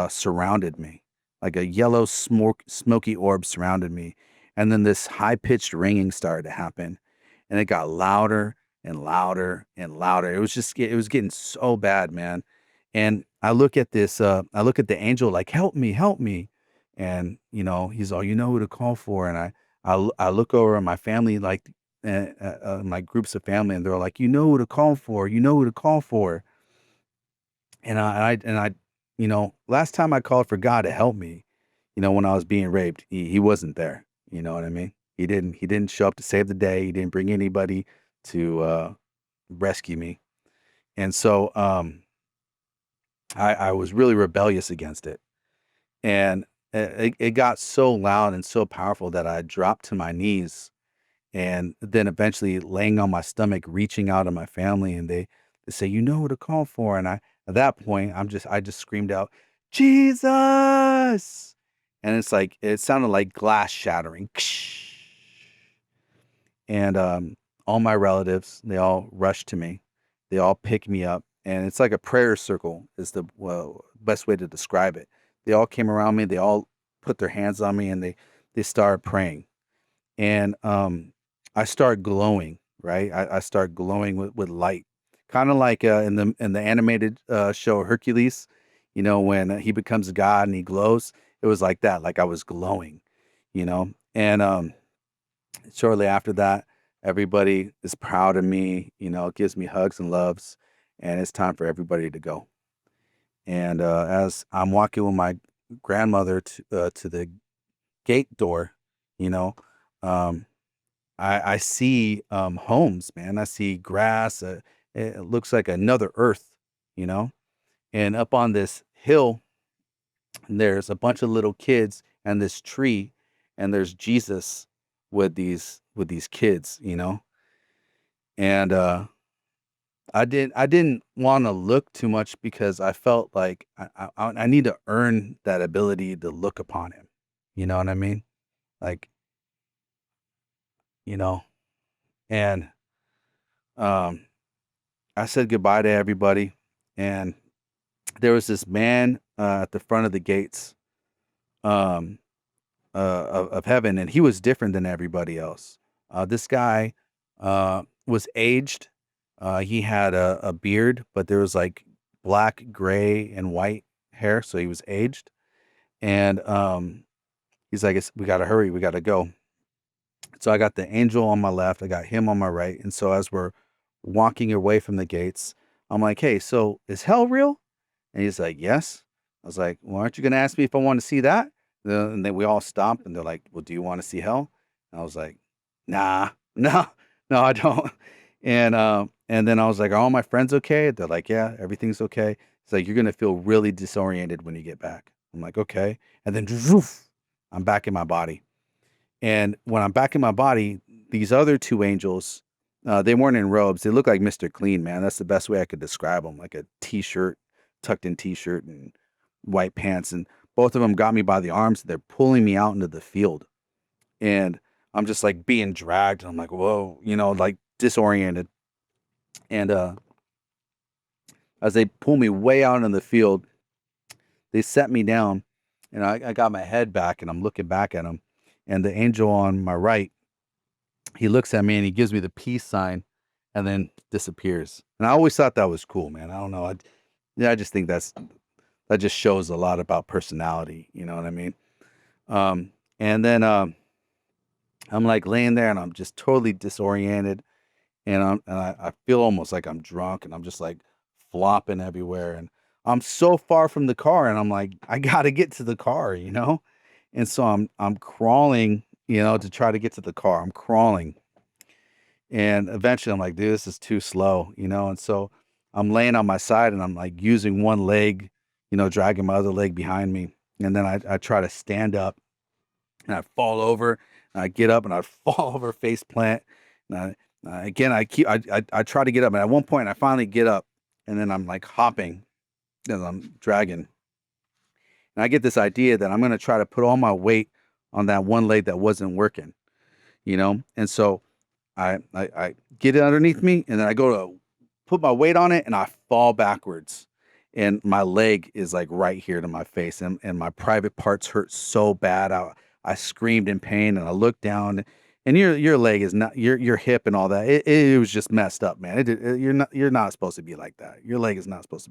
surrounded me. Like a yellow smoky orb surrounded me. And then this high-pitched ringing started to happen. And it got louder and louder and louder. It was getting so bad, man. And I look at the angel like, help me. And he's all, you know who to call for. And I look over at my family, like my groups of family, and they're like, you know who to call for, you know who to call for. And I, last time I called for God to help me, when I was being raped, he wasn't there. You know what I mean? He didn't show up to save the day. He didn't bring anybody to rescue me. And so I was really rebellious against it. And it got so loud and so powerful that I dropped to my knees, and then eventually laying on my stomach, reaching out to my family, and they say, you know who to call for. And at that point, I just screamed out, Jesus. And it's like, it sounded like glass shattering. And all my relatives, they all rushed to me. They all pick me up. And it's like a prayer circle is the best way to describe it. They all came around me. They all put their hands on me, and they started praying. And I start glowing, right? I start glowing with light, kind of like in the animated show Hercules, when he becomes a god and he glows. It was like that, like I was glowing, And shortly after that, everybody is proud of me, gives me hugs and loves, and it's time for everybody to go. And as I'm walking with my grandmother to the gate door, you know. Um, I see, homes, man. I see grass, it looks like another Earth, you know? And up on this hill, there's a bunch of little kids and this tree, and there's Jesus with these kids, And, I didn't wanna look too much because I felt like I need to earn that ability to look upon him. You know what I mean? Like, you know? And, um I said goodbye to everybody, and there was this man at the front of the gates um, of heaven, and he was different than everybody else. This guy was aged. He had a beard, but there was like black, gray, and white hair, so he was aged. And he's like, we got to hurry, we got to go. So I got the angel on my left, I got him on my right, and so as we're walking away from the gates, I'm like, hey, so is hell real? And he's like, "Yes." I was like, "Well, aren't you gonna ask me if I want to see that?" And then we all stop, and they're like, "Well, do you want to see hell?" And I was like, "Nah, no, no, I don't." And then I was like, "Are all my friends okay?" They're like, "Yeah, everything's okay." It's like, "You're gonna feel really disoriented when you get back." I'm like, "Okay." And then zoof, I'm back in my body. And when I'm back in my body, these other two angels, they weren't in robes. They look like Mr. Clean, man. That's the best way I could describe them. Like a t-shirt, tucked in t-shirt and white pants. And both of them got me by the arms. They're pulling me out into the field. And I'm just like being dragged. And I'm like, whoa, like disoriented. And as they pull me way out in the field, they set me down. And I got my head back, and I'm looking back at them. And the angel on my right, he looks at me and he gives me the peace sign, and then disappears. And I always thought that was cool, man. I don't know. Yeah, I just think that just shows a lot about personality. You know what I mean? And then I'm like laying there, and I'm just totally disoriented, and I feel almost like I'm drunk, and I'm just like flopping everywhere, and I'm so far from the car, and I'm like, I gotta get to the car, you know? And so I'm crawling, you know, to try to get to the car. I'm crawling. And eventually I'm like, dude, this is too slow, you know? And so I'm laying on my side and I'm like using one leg, you know, dragging my other leg behind me. And then I try to stand up and I fall over and I get up and I fall over face plant. And again, I try to get up. And at one point I finally get up and then I'm like hopping as I'm dragging. And I get this idea that I'm going to try to put all my weight on that one leg that wasn't working, you know? And so I get it underneath me, and then I go to put my weight on it, and I fall backwards, and my leg is like right here to my face, and my private parts hurt so bad. I screamed in pain, and I looked down, and your leg is not your hip and all that. It was just messed up, man. You're not supposed to be like that. Your leg is not supposed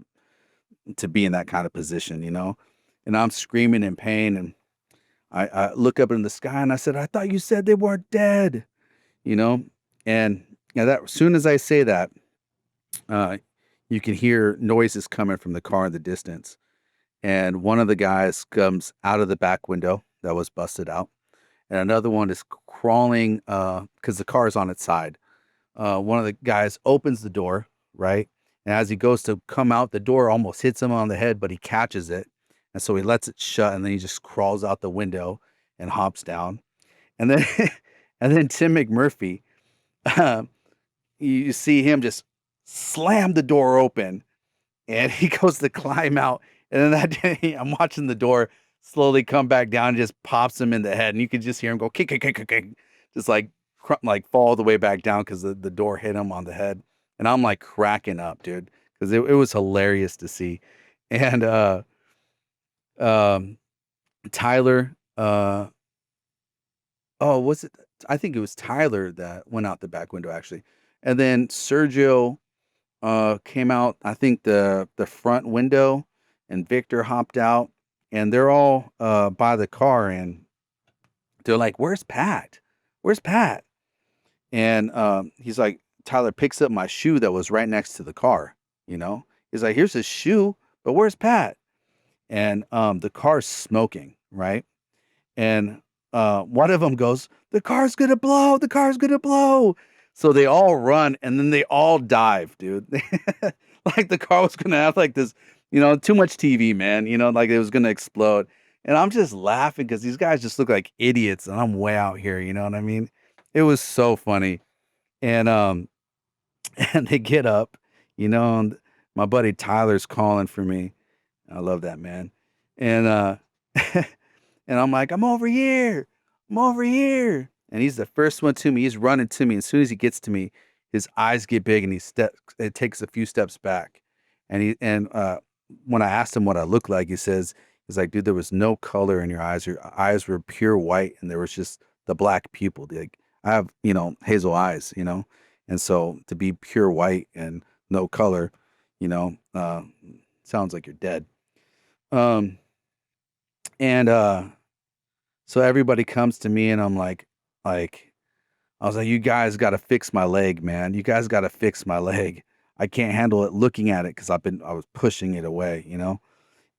to be in that kind of position, you know. And I'm screaming in pain, and I look up in the sky, and I said, I thought you said they weren't dead, you know? And that as soon as I say that, uh, you can hear noises coming from the car in the distance. And one of the guys comes out of the back window that was busted out, and another one is crawling because the car is on its side. One of the guys opens the door, right? And as he goes to come out, the door almost hits him on the head, but he catches it. And so he lets it shut, and then he just crawls out the window and hops down. And then and then Tim McMurphy, um, you see him just slam the door open, and he goes to climb out, and then that day, I'm watching the door slowly come back down and just pops him in the head, and you can just hear him go kick, kick, kick, kick, kick, just like like fall all the way back down because the door hit him on the head, and I'm like cracking up, dude, because it was hilarious to see, and um, Tyler, oh, was it? I think it was Tyler that went out the back window actually, and then Sergio came out, I think the front window, and Victor hopped out, and they're all by the car, and they're like, "Where's Pat? Where's Pat?" And he's like, Tyler picks up my shoe that was right next to the car. You know, he's like, "Here's his shoe, but where's Pat?" And the car's smoking, right? And one of them goes, "The car's gonna blow! The car's gonna blow!" So they all run, and then they all dive, dude. Like the car was gonna have like this, you know, too much TV, man. You know, like it was gonna explode. And I'm just laughing because these guys just look like idiots, and I'm way out here. You know what I mean? It was so funny, and and they get up, you know, and my buddy Tyler's calling for me. I love that man, and and I'm like, I'm over here. I'm over here. And he's the first one to me. He's running to me. As soon as he gets to me, his eyes get big and it takes a few steps back. And when I asked him what I looked like, he's like, dude, there was no color in your eyes. Your eyes were pure white and there was just the black pupil. Like I have, you know, hazel eyes, you know. And so to be pure white and no color, you know, sounds like you're dead. Um and So everybody comes to me and I'm like, I was like, you guys got to fix my leg, man. You guys got to fix my leg. I can't handle it looking at it because I was pushing it away, you know?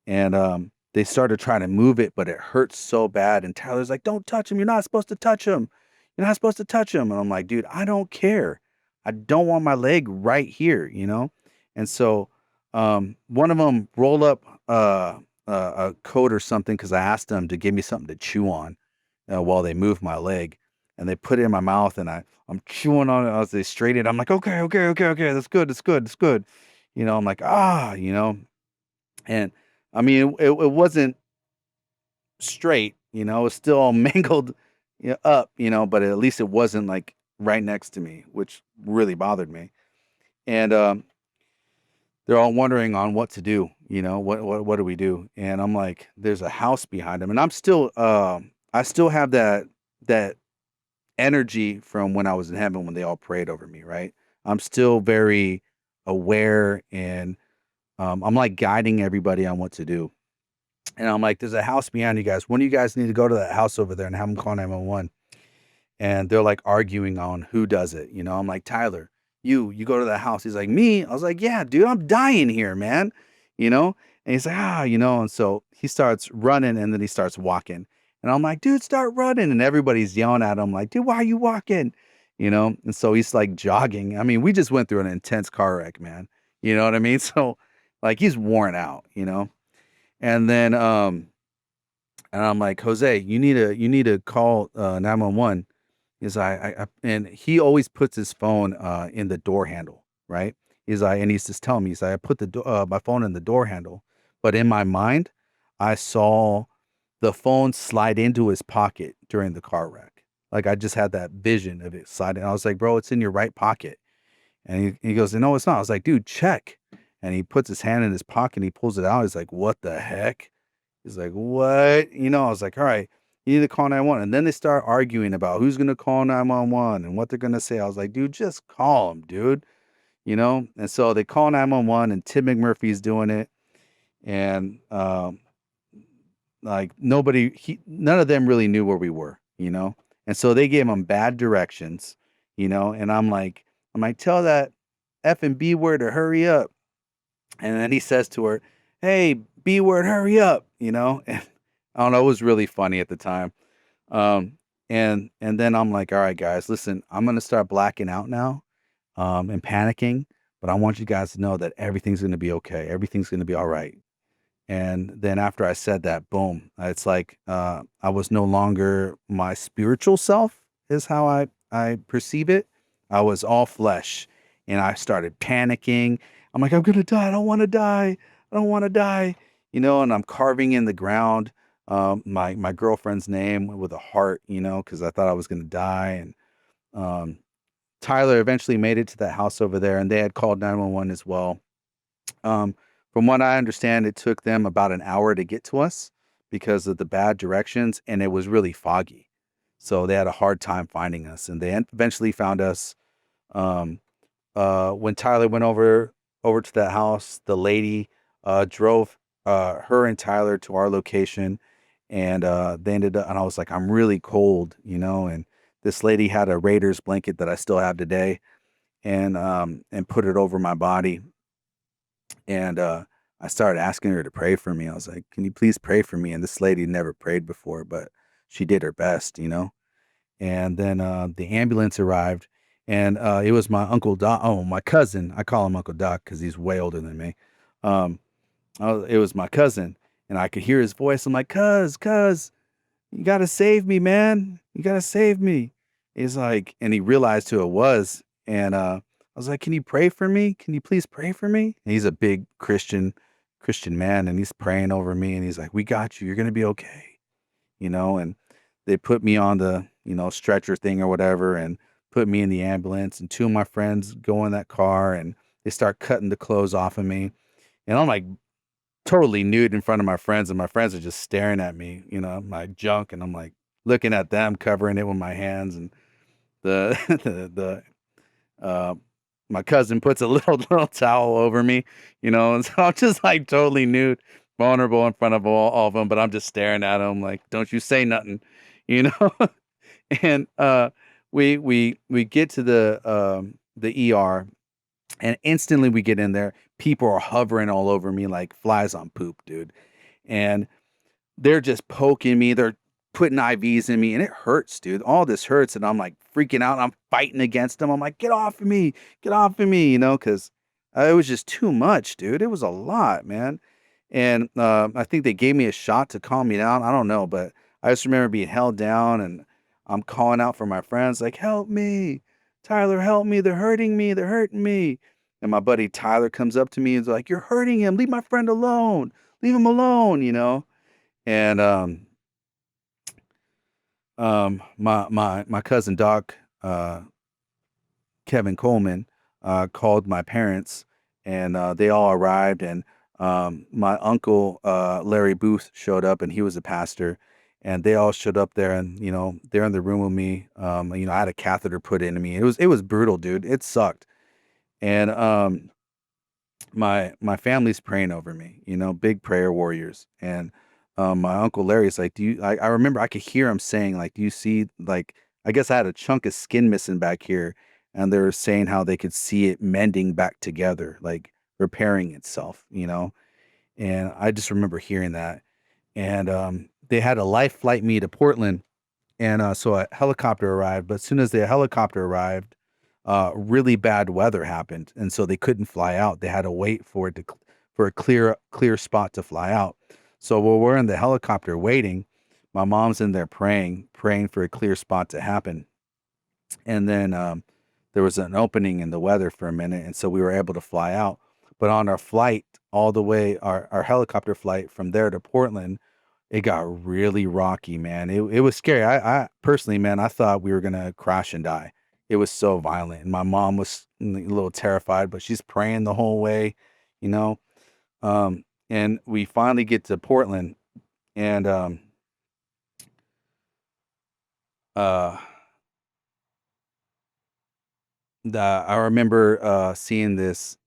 And they started trying to move it, but it hurts so bad. And Tyler's like, don't touch him. You're not supposed to touch him. You're not supposed to touch him. And I'm like, dude, I don't care. I don't want my leg right here, you know? And so one of them rolled up a coat or something because I asked them to give me something to chew on while they moved my leg. And they put it in my mouth and I'm chewing on it as they straighten it. I'm like, okay, okay, okay, okay. That's good. That's good. That's good. You know, I'm like, you know, and I mean, it wasn't straight, you know, it was still all mangled, you know, up, you know, but at least it wasn't like right next to me, which really bothered me. And they're all wondering on what to do, you know, what do we do? And I'm like, there's a house behind them, and I'm still, I still have that energy from when I was in heaven when they all prayed over me, right? I'm still very aware, and I'm like guiding everybody on what to do. And I'm like, there's a house behind you guys. One of you guys need to go to that house over there and have them call 911. And they're like arguing on who does it. You know, I'm like, Tyler, you go to that house. He's like, me? I was like, yeah, dude, I'm dying here, man. you know? And he's like, and so he starts running and then he starts walking. And I'm like, dude, start running. And everybody's yelling at him, like, dude, why are you walking? And so he's like jogging. I mean, we just went through an intense car wreck, man. You know what I mean? So like he's worn out. And then and I'm like, Jose, you need to call 911. He's like, and he always puts his phone in the door handle, right? He's like, and he's just telling me, he's like, I put my phone in the door handle, but in my mind, I saw the phone slide into his pocket during the car wreck. Like I just had that vision of it sliding. I was like, bro, it's in your right pocket. And he goes, no, it's not. I was like, dude, check. And he puts his hand in his pocket and he pulls it out. He's like, what the heck? He's like, what? I was like, all right, you need to call 911. And then they start arguing about who's going to call 911 and what they're going to say. I was like, dude, just call him, dude. And so they call 911 and Tim McMurphy's doing it. And like none of them really knew where we were. And so they gave him bad directions. And I'm like, tell that F and B word to hurry up. And then he says to her, "Hey, B word, hurry up." And I don't know, it was really funny at the time. Um, and then I'm like, "All right, guys, listen, I'm gonna start blacking out now, and panicking, but I want you guys to know that everything's gonna be okay. Everything's gonna be all right." And then after I said that, boom, it's like I was no longer my spiritual self, is how I perceive it. I was all flesh, and I started panicking. I'm like, I'm gonna die. I don't want to die. I don't want to die. And I'm carving in the ground my girlfriend's name with a heart, because I thought I was gonna die. And um, Tyler eventually made it to that house over there, and they had called 911 as well. Um, from what I understand, it took them about an hour to get to us because of the bad directions, and it was really foggy. So they had a hard time finding us, and they eventually found us. Um, when Tyler went over to that house, the lady drove her and Tyler to our location, and they ended up. And I was like, I'm really cold. And this lady had a Raiders blanket that I still have today, and put it over my body. And I started asking her to pray for me. I was like, "Can you please pray for me?" And this lady never prayed before, but she did her best. And then the ambulance arrived, and it was my Uncle Doc. Oh, my cousin. I call him Uncle Doc because he's way older than me. Um, it was my cousin, and I could hear his voice. I'm like, cuz, you gotta save me, man. You gotta save me. He's like, and he realized who it was. And I was like, can you pray for me? Can you please pray for me? And he's a big Christian man, and he's praying over me, and he's like, we got you. You're gonna be okay. And they put me on the, stretcher thing or whatever, and put me in the ambulance, and two of my friends go in that car, and they start cutting the clothes off of me. And I'm like totally nude in front of my friends, and my friends are just staring at me, my junk, and I'm like looking at them, covering it with my hands, and the uh, my cousin puts a little towel over me, and so I'm just like totally nude, vulnerable in front of all of them, but I'm just staring at them like, "Don't you say nothing," you know. And we get to the ER, and instantly we get in there. People are hovering all over me like flies on poop, dude. And they're just poking me. They're putting IVs in me, and it hurts, dude. All this hurts, and I'm like freaking out. I'm fighting against them. I'm like, get off of me, because it was just too much, dude. It was a lot, man. And I think they gave me a shot to calm me down. I don't know, but I just remember being held down, and I'm calling out for my friends, like, help me, Tyler, help me. They're hurting me. They're hurting me. And my buddy Tyler comes up to me and is like, you're hurting him. Leave my friend alone. Leave him alone. And my cousin Doc, Kevin Coleman, called my parents, and they all arrived. And my uncle Larry Booth showed up, and he was a pastor, and they all showed up there, and they're in the room with me. I had a catheter put into me. It was brutal, dude. It sucked. And my family's praying over me, big prayer warriors. And my uncle Larry's like, I remember I could hear him saying, like, do you see, like, I guess I had a chunk of skin missing back here, and they were saying how they could see it mending back together, like repairing itself. And I just remember hearing that. And they had a life flight me to Portland, and so a helicopter arrived. But as soon as the helicopter arrived, really bad weather happened, and so they couldn't fly out. They had to wait for it to for a clear spot to fly out. So while we're in the helicopter waiting, my mom's in there praying for a clear spot to happen. And then there was an opening in the weather for a minute, and so we were able to fly out. But on our flight, all the way, our helicopter flight from there to Portland, it got really rocky, man. It was scary. I personally, man, I thought we were gonna crash and die. It was so violent, and my mom was a little terrified, but she's praying the whole way, you know. And we finally get to Portland, and uh, I remember seeing this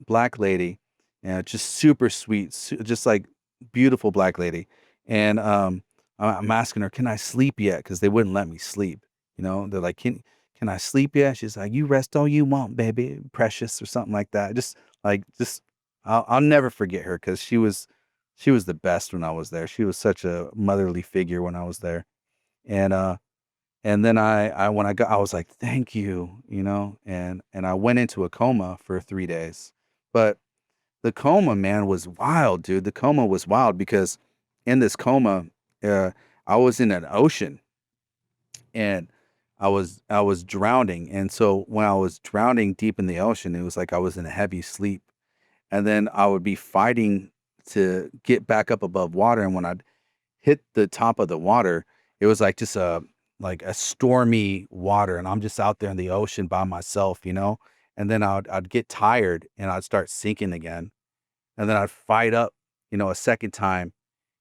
black lady, and just super sweet, just like beautiful black lady. And I'm asking her, "Can I sleep yet?" Because they wouldn't let me sleep. They're like, "Can I sleep yet?" She's like, "You rest all you want, baby, precious," or something like that. Just I'll never forget her because she was the best when I was there. She was such a motherly figure when I was there, and and then when I got, I was like, "Thank you," and I went into a coma for 3 days. But the coma, man, was wild, dude. The coma was wild because in this coma, uh, I was in an ocean, and I was drowning. And so when I was drowning deep in the ocean, it was like I was in a heavy sleep. And then I would be fighting to get back up above water, and when I'd hit the top of the water, it was like just a stormy water, and I'm just out there in the ocean by myself. And then I'd get tired and I'd start sinking again. And then I'd fight up, a second time,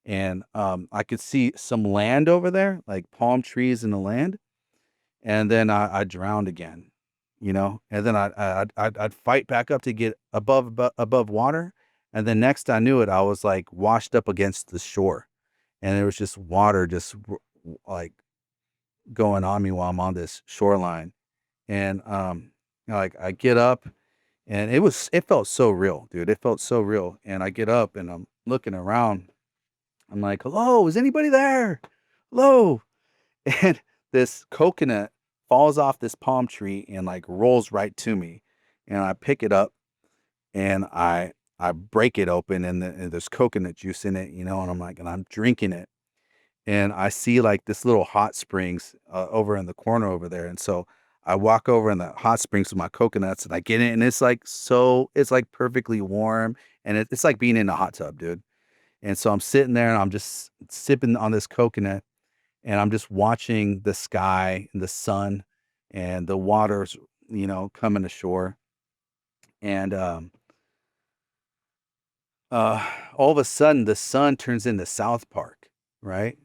and I could see some land over there, like palm trees in the land, and then I drowned again. And then I'd fight back up to get above water, and then next I knew it, I was like washed up against the shore, and there was just water just like going on me while I'm on this shoreline. And like I get up, and it felt so real, dude. It felt so real. And I get up and I'm looking around. I'm like, "Hello, is anybody there? Hello?" And this coconut falls off this palm tree and like rolls right to me. And I pick it up, and I break it open, and there's coconut juice in it, and I'm drinking it, and I see like this little hot springs over in the corner over there. And so I walk over in the hot springs with my coconuts, and I get in, and it's like perfectly warm, and it's like being in a hot tub, dude. And so I'm sitting there, and I'm just sipping on this coconut, and I'm just watching the sky and the sun and the waters, coming ashore. And all of a sudden, the sun turns into South Park, right?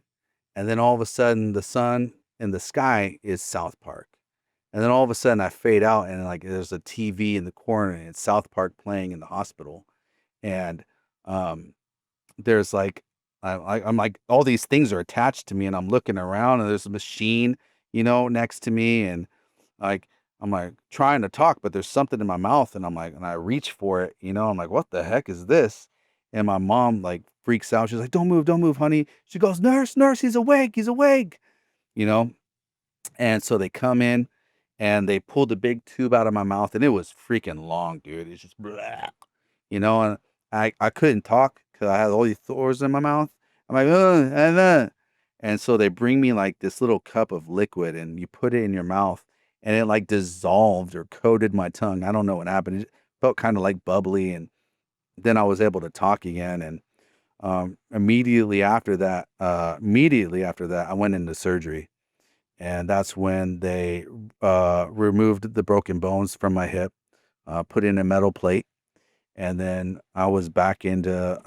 And then all of a sudden, the sun in the sky is South Park. And then all of a sudden, I fade out, and like there's a TV in the corner, and it's South Park playing in the hospital. And um, there's like I'm like all these things are attached to me, and I'm looking around, and there's a machine, next to me, and like I'm like trying to talk, but there's something in my mouth, and and I reach for it, I'm like, "What the heck is this?" And my mom like freaks out. She's like, don't move, honey." She goes, "Nurse, nurse, he's awake, he's awake." You know, and so they come in, and they pulled a big tube out of my mouth, and it was freaking long, dude. It's just, blah, and I couldn't talk because I had all these thorns in my mouth. I'm like, and so they bring me like this little cup of liquid, and you put it in your mouth, and it like dissolved or coated my tongue. I don't know what happened. It felt kind of like bubbly, and then I was able to talk again. And immediately after that, I went into surgery, and that's when they removed the broken bones from my hip, put in a metal plate, and then I was back into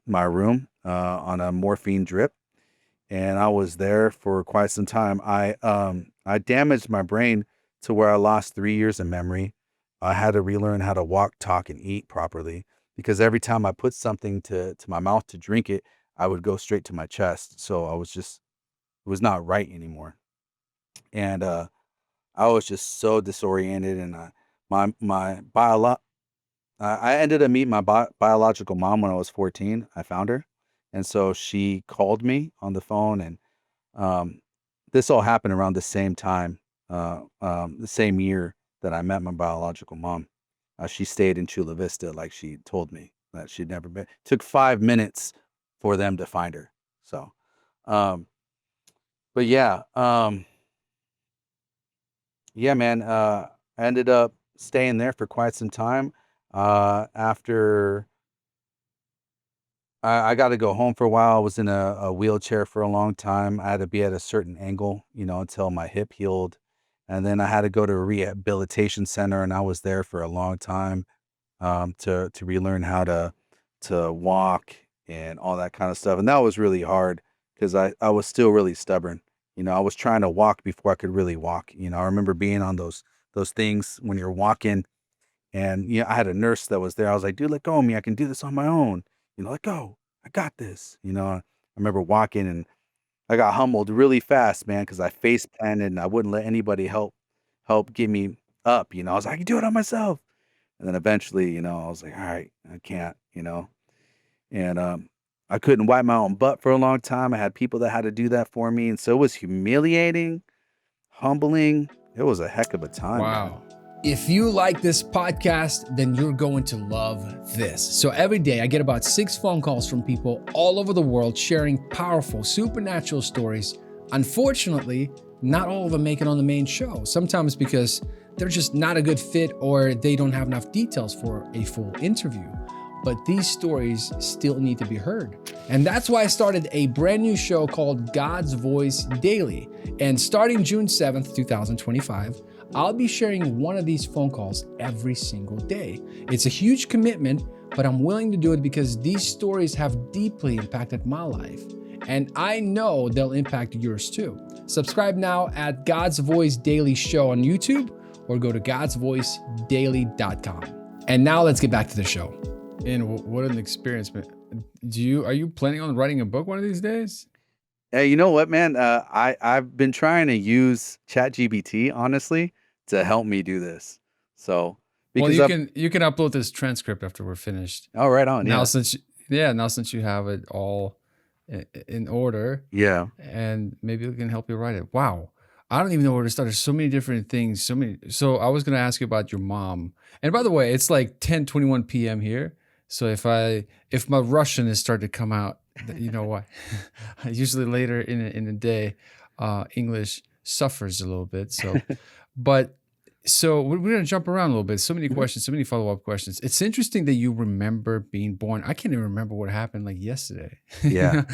my room on a morphine drip, and I was there for quite some time. I damaged my brain to where I lost 3 years of memory. I had to relearn how to walk, talk, and eat properly because every time I put something to my mouth to drink it, I would go straight to my chest. So it was not right anymore. And I was just so disoriented, and my I ended up meeting my biological mom when I was 14. I found her, and so she called me on the phone, and um, this all happened around the same time, the same year that I met my biological mom. She stayed in Chula Vista, like she told me that she'd never been. Took 5 minutes for them to find her. So, um, but yeah, yeah, man. I ended up staying there for quite some time. After I got to go home for a while. I was in a wheelchair for a long time. I had to be at a certain angle, until my hip healed. And then I had to go to a rehabilitation center, and I was there for a long time, to relearn how to walk and all that kind of stuff. And that was really hard because I was still really stubborn. I was trying to walk before I could really walk. I remember being on those things when you're walking, and I had a nurse that was there. I was like, "Dude, let go of me. I can do this on my own. Let go. I got this." I remember walking, and I got humbled really fast, man, because I face planted and I wouldn't let anybody help get me up. I was like, "I can do it on myself." And then eventually, I was like, "All right, I can't." And I couldn't wipe my own butt for a long time. I had people that had to do that for me, and so it was humiliating, humbling. It was a heck of a time, man. Wow. If you like this podcast, then you're going to love this. So every day I get about 6 phone calls from people all over the world sharing powerful supernatural stories. Unfortunately, not all of them make it on the main show. Sometimes because they're just not a good fit or they don't have enough details for a full interview. But these stories still need to be heard. And that's why I started a brand new show called God's Voice Daily. And starting June 7th, 2025, I'll be sharing one of these phone calls every single day. It's a huge commitment, but I'm willing to do it because these stories have deeply impacted my life. And I know they'll impact yours too. Subscribe now at God's Voice Daily Show on YouTube or go to godsvoicedaily.com. And now let's get back to the show. And what an experience, man. Are you planning on writing a book one of these days? Hey, you know what, man? I've been trying to use ChatGPT, honestly, to help me do this. So Well, because you can upload this transcript after we're finished. oh, right on, Now yeah, since you have it all in order, yeah, and maybe we can help you write it. Wow. I don't even know where to start. There's so many different things. So I was gonna ask you about your mom. And by the way, it's like 10:21 p.m. here. So if my Russian is starting to come out, you know what? Usually later in the day, English suffers a little bit. But so we're gonna jump around a little bit. So many Mhm. questions, so many follow-up questions. It's interesting that you remember being born. I can't even remember what happened like yesterday. Yeah,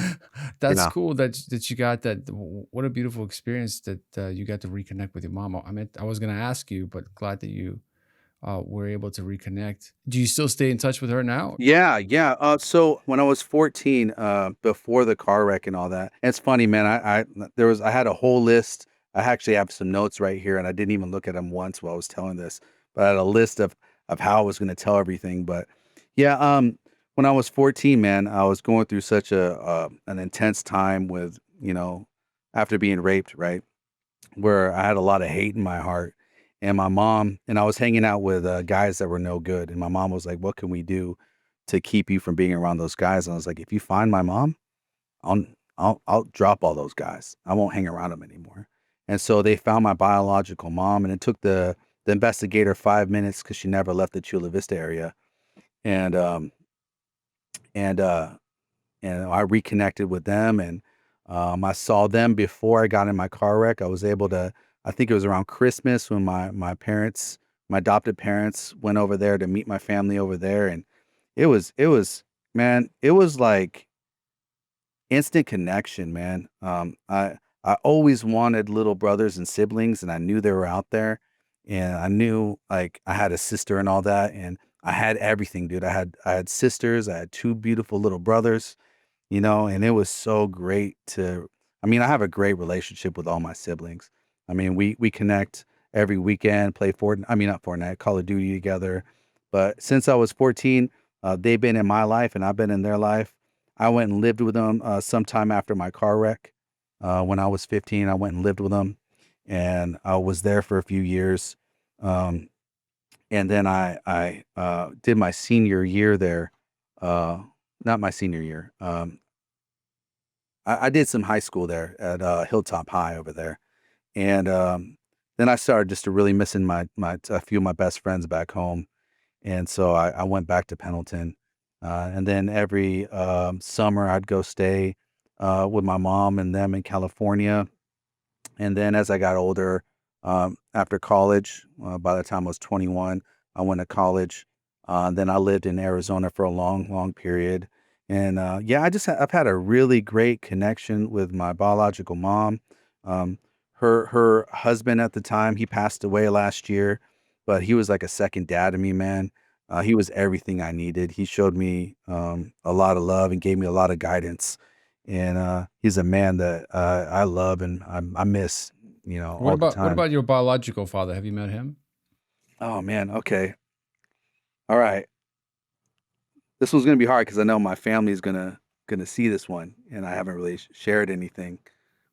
That's yeah, cool that you got that. What a beautiful experience that you got to reconnect with your mom. I was gonna ask you, but glad that you were able to reconnect. Do you still stay in touch with her now? yeah, yeah. So when I was 14, before the car wreck and all that, it's funny, man. I had a whole list. I actually have some notes right here, and I didn't even look at them once while I was telling this. But I had a list of how I was going to tell everything. But yeah, when I was 14, man, I was going through such a an intense time with after being raped, right? Where I had a lot of hate in my heart. And my mom and I was hanging out with guys that were no good. And my mom was like, "What can we do to keep you from being around those guys?" And I was like, "If you find my mom, I'll I'll drop all those guys. I won't hang around them anymore." And so they found my biological mom, and it took the investigator 5 minutes because she never left the Chula Vista area. And and I reconnected with them, and I saw them before I got in my car wreck. I was able to. I think it was around Christmas when my adopted parents, went over there to meet my family over there, and it was man, it was like instant connection, man. I always wanted little brothers and siblings, and I knew they were out there, and I knew like I had a sister and all that, and I had everything, dude. I had sisters, I had two beautiful little brothers, and it was so great to. I mean, I have a great relationship with all my siblings. I mean, we connect every weekend, play Fortnite. I mean, not Fortnite, Call of Duty together. But since I was 14, they've been in my life, and I've been in their life. I went and lived with them sometime after my car wreck. When I was 15, I went and lived with them, and I was there for a few years. Um, and then I did my senior year there. Not my senior year. I did some high school there at Hilltop High over there, and then I started just to really missing my a few of my best friends back home, and so I went back to Pendleton, and then every summer I'd go stay with my mom and them in California. And then as I got older, after college, by the time I was 21, I went to college. Then I lived in Arizona for a long, long period. And yeah, I've had a really great connection with my biological mom. Her husband at the time, he passed away last year, but he was like a second dad to me, man. He was everything I needed. He showed me a lot of love and gave me a lot of guidance, and he's a man that I love and I miss, all the What time. about your biological father? Have you met him? Oh man, okay, all right. This one's gonna be hard because I know my family's gonna see this one, and I haven't really shared anything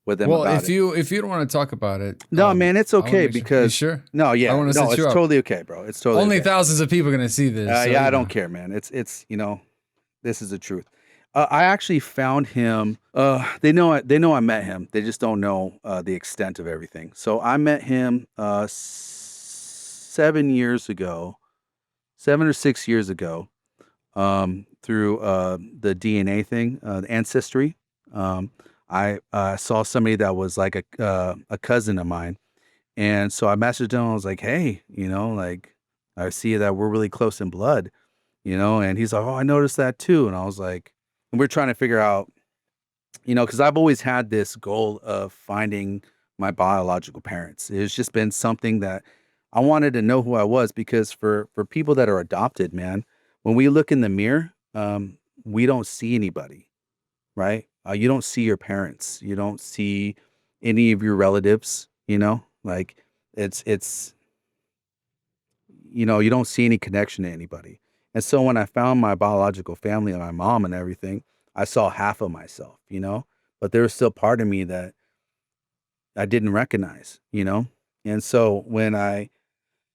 with them Well, about it. if you don't want to talk about it, No, man, it's I want to okay make sure. Are you because sure? no, I don't yeah, want to no, set it's you up. totally okay, bro. It's totally Only okay. thousands of people are gonna see this. So, Yeah, I you don't know. care, man. It's this is the truth. I actually found him. They know I met him. They just don't know the extent of everything. So I met him 7 years ago, 7 or 6 years ago, through the DNA thing, the ancestry. Um, I saw somebody that was like a cousin of mine, and so I messaged him. I was like, "Hey, like I see that we're really close in blood." And he's like, "Oh, I noticed that too." And I was like, and we're trying to figure out, because I've always had this goal of finding my biological parents. It's just been something that I wanted to know who I was because for people that are adopted, man, when we look in the mirror, we don't see anybody, right? You don't see your parents. You don't see any of your relatives. Like it's you don't see any connection to anybody. And so when I found my biological family and my mom and everything, I saw half of myself. But there was still part of me that I didn't recognize. And so when I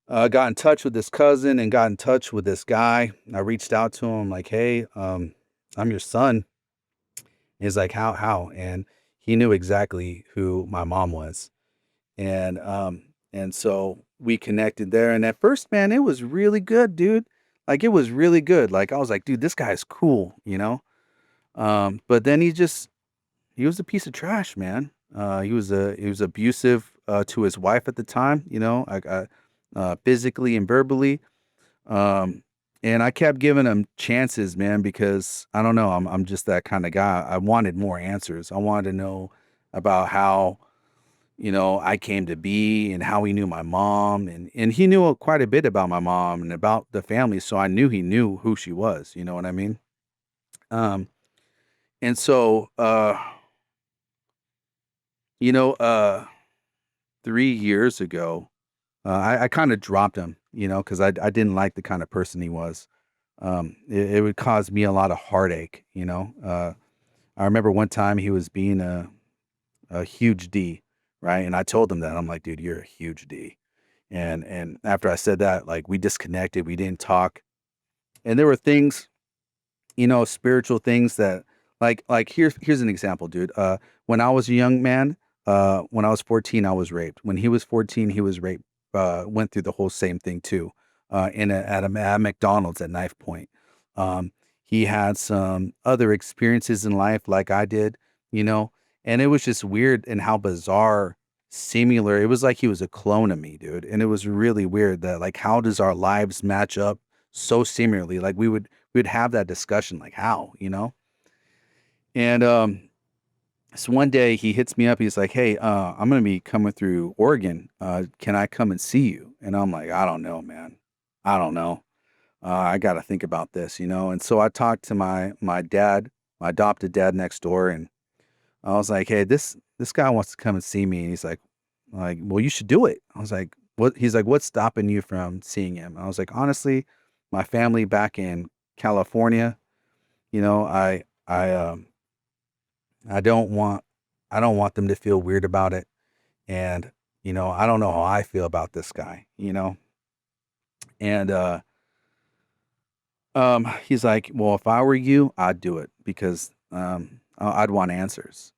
got in touch with this cousin and got in touch with this guy, I reached out to him like, "Hey, I'm your son." He's like, "How?" And he knew exactly who my mom was. And so we connected there, and at first, man, it was really good, dude. Like, it was really good. Like, I was like, "Dude, this guy's cool." But then he was a piece of trash, man. He was abusive to his wife at the time, physically and verbally. Um, and I kept giving him chances, man, because I don't know, I'm just that kind of guy. I wanted more answers. I wanted to know about how I came to be and how he knew my mom, and he knew quite a bit about my mom and about the family, so I knew he knew who she was, you know what I mean? Um, and so you know, 3 years ago, I kind of dropped him, because I didn't like the kind of person he was. It would cause me a lot of heartache. I remember one time he was being a huge D, right? And I told him that. I'm like, "Dude, you're a huge D." And after I said that, like, we disconnected, we didn't talk. And there were things, spiritual things that, like, here's an example, dude. When I was a young man, when I was 14, I was raped. When he was 14, he was raped. Went through the whole same thing too. At McDonald's at knife point. Um, he had some other experiences in life like I did, you know, and it was just weird and how bizarre, similar. It was like he was a clone of me, dude. And it was really weird that, like, how does our lives match up so similarly? Like, we'd have that discussion, like, how? And so one day he hits me up. He's like, "Hey, I'm gonna be coming through Oregon. Can I come and see you?" And I'm like, "I don't know, man. I don't know. I got to think about this." And so I talked to my dad, my adopted dad next door, and I was like, "Hey, this guy wants to come and see me." And he's like, "Well, you should do it." I was like, "What?" He's like, "What's stopping you from seeing him?" I was like, "Honestly, my family back in California, I I don't want I don't want them to feel weird about it, and I don't know how I feel about this guy. And he's like, "Well, if I were you, I'd do it because I'd want answers."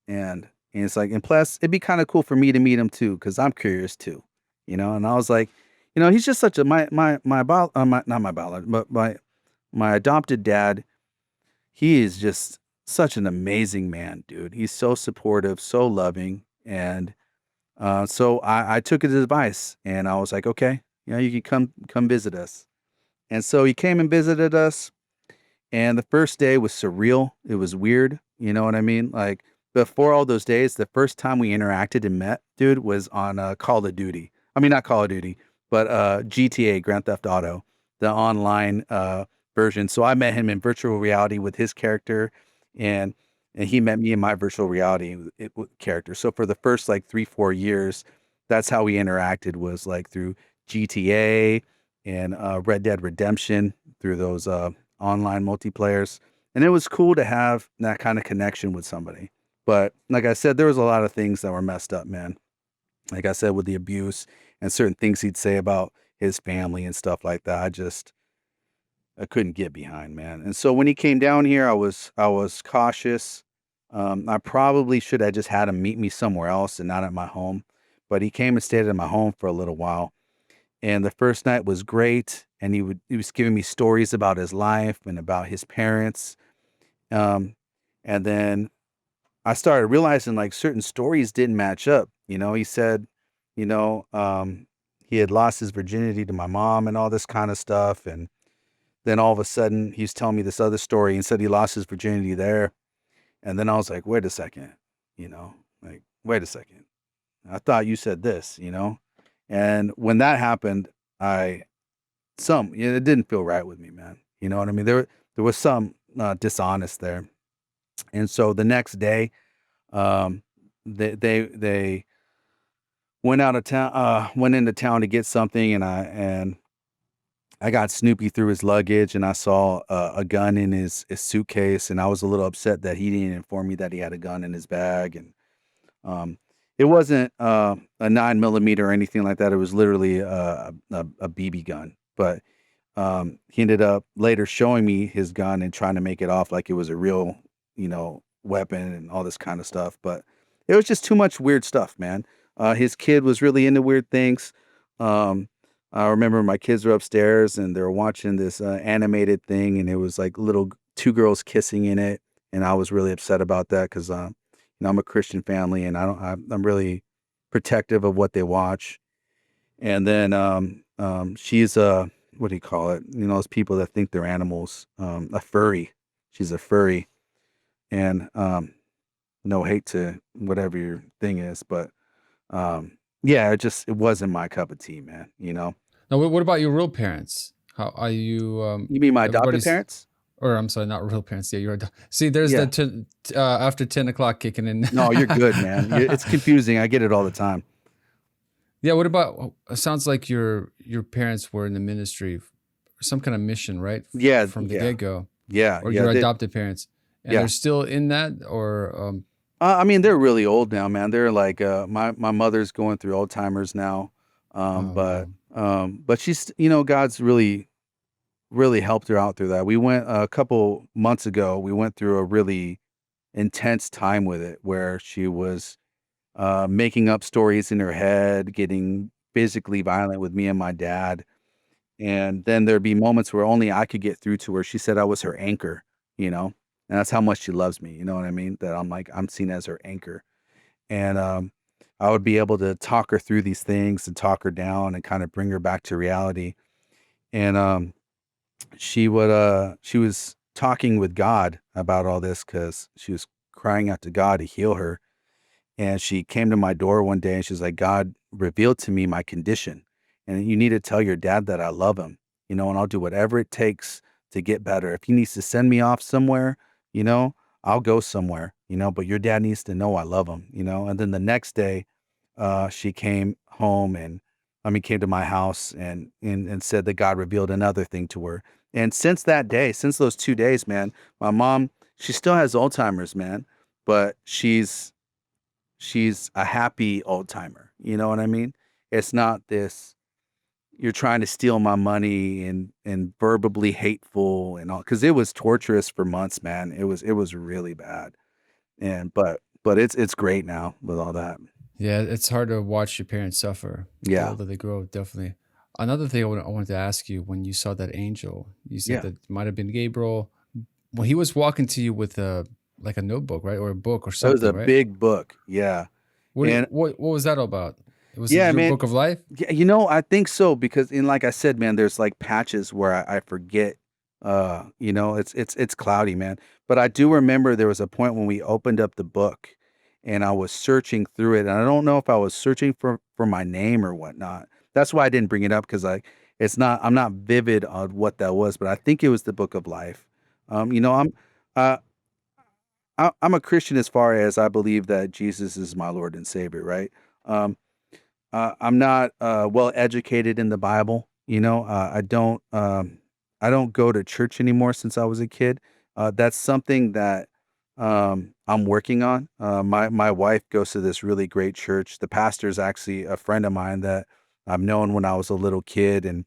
And it's like, and plus, it'd be kind of cool for me to meet him too, because I'm curious too, you know. And I was like, you know, he's just such a my not my bio, but my adopted dad. He is just such an amazing man, dude. He's so supportive, so loving, and so I took his advice, and I was like, okay, you know, you can come visit us. And so he came and visited us, and the first day was surreal. It was weird. You know what I mean? Like before all those days, the first time we interacted and met, dude, was on Call of Duty. I mean, not Call of Duty, but GTA, Grand Theft Auto, the online version. So I met him in virtual reality with his character, and and he met me in my virtual reality character. So for the first like 3 4 years, that's how we interacted was like through GTA and Red Dead Redemption through those online multiplayers. And it was cool to have that kind of connection with somebody. But like I said, there was a lot of things that were messed up, man. Like I said, with the abuse and certain things he'd say about his family and stuff like that. I couldn't get behind, man. And so when he came down here, I was cautious. I probably should have just had him meet me somewhere else and not at my home. But he came and stayed at my home for a little while. And the first night was great, and he was giving me stories about his life and about his parents. Um, and then I started realizing like certain stories didn't match up. You know, he said, you know, he had lost his virginity to my mom and all this kind of stuff. And then all of a sudden he's telling me this other story and said he lost his virginity there. And then I was like, wait a second, you know, like, wait a second. I thought you said this, you know? And when that happened, I it didn't feel right with me, man. You know what I mean? There was some dishonest there. And so the next day, um, they went out of town, went into town to get something, and I got Snoopy through his luggage, and I saw a gun in his suitcase, and I was a little upset that he didn't inform me that he had a gun in his bag, and um, it wasn't a 9 millimeter or anything like that. It was literally a BB gun, but he ended up later showing me his gun and trying to make it off like it was a real, you know, weapon and all this kind of stuff. But it was just too much weird stuff, man. His kid was really into weird things. Um, I remember my kids were upstairs and they were watching this animated thing, and it was like little two girls kissing in it, and I was really upset about that because, you know, I'm a Christian family, and I'm really protective of what they watch. And then she's a what do you call it? You know, those people that think they're animals. A furry. She's a furry, and no hate to whatever your thing is, but yeah, it wasn't my cup of tea, man. You know. Now, what about your real parents? How are you? You mean my adopted Everybody's, parents? or I'm sorry, not real parents. Yeah, see, there's the Yeah. after 10 o'clock kicking in. No, you're good, man. It's confusing. I get it all the time. Yeah, what about? It sounds like your parents were in the ministry, some kind of mission, right? Yeah, From the yeah, get go, yeah, or yeah. your adopted parents, and they're Yeah. still in that, or I mean, they're really old now, man. They're like my mother's going through Alzheimer's now, oh wow, but she's, you know, God's really helped her out through that. We went a couple months ago. We went through a really intense time with it, where she was making up stories in her head, getting physically violent with me and my dad. And then there'd be moments where only I could get through to her. She said I was her anchor, you know, and that's how much she loves me. You know what I mean? That I'm like, I'm seen as her anchor. And I would be able to talk her through these things and talk her down and kind of bring her back to reality. And she was talking with God about all this because she was crying out to God to heal her. And she came to my door one day and she's like, God revealed to me my condition. And you need to tell your dad that I love him, you know, and I'll do whatever it takes to get better. If he needs to send me off somewhere, you know, I'll go somewhere, you know, but your dad needs to know I love him, you know. And then the next day, she came home and came to my house and said that God revealed another thing to her. And since that day, since those 2 days, man, my mom, she still has Alzheimer's, man, but she's a happy old timer. You know what I mean? It's not this. you're trying to steal my money and verbally hateful and all, because it was torturous for months, man. It was really bad. And but it's great now with all that. Yeah, it's hard to watch your parents suffer. The Yeah. older they grow, definitely. Another thing I wanted to ask you, when you saw that angel, you said Yeah. that it might have been Gabriel. Well, he was walking to you with a like a notebook, right, or a book or It was something, a right? big book. Yeah. And What was that all about? Was it yeah, your man. book of life? Yeah, I think so because in like I said, man, there's like patches where I forget. It's cloudy, man. But I do remember there was a point when we opened up the book and I was searching through it. And I don't know if I was searching for my name or whatnot. That's why I didn't bring it up because I'm not vivid on what that was, but I think it was the book of life. Uh I'm a Christian as far as I believe that Jesus is my Lord and Savior, right? Um, I'm not well educated in the Bible. I don't go to church anymore since I was a kid. That's something that I'm working on. My wife goes to this really great church. The pastor is actually a friend of mine that I've known when I was a little kid, and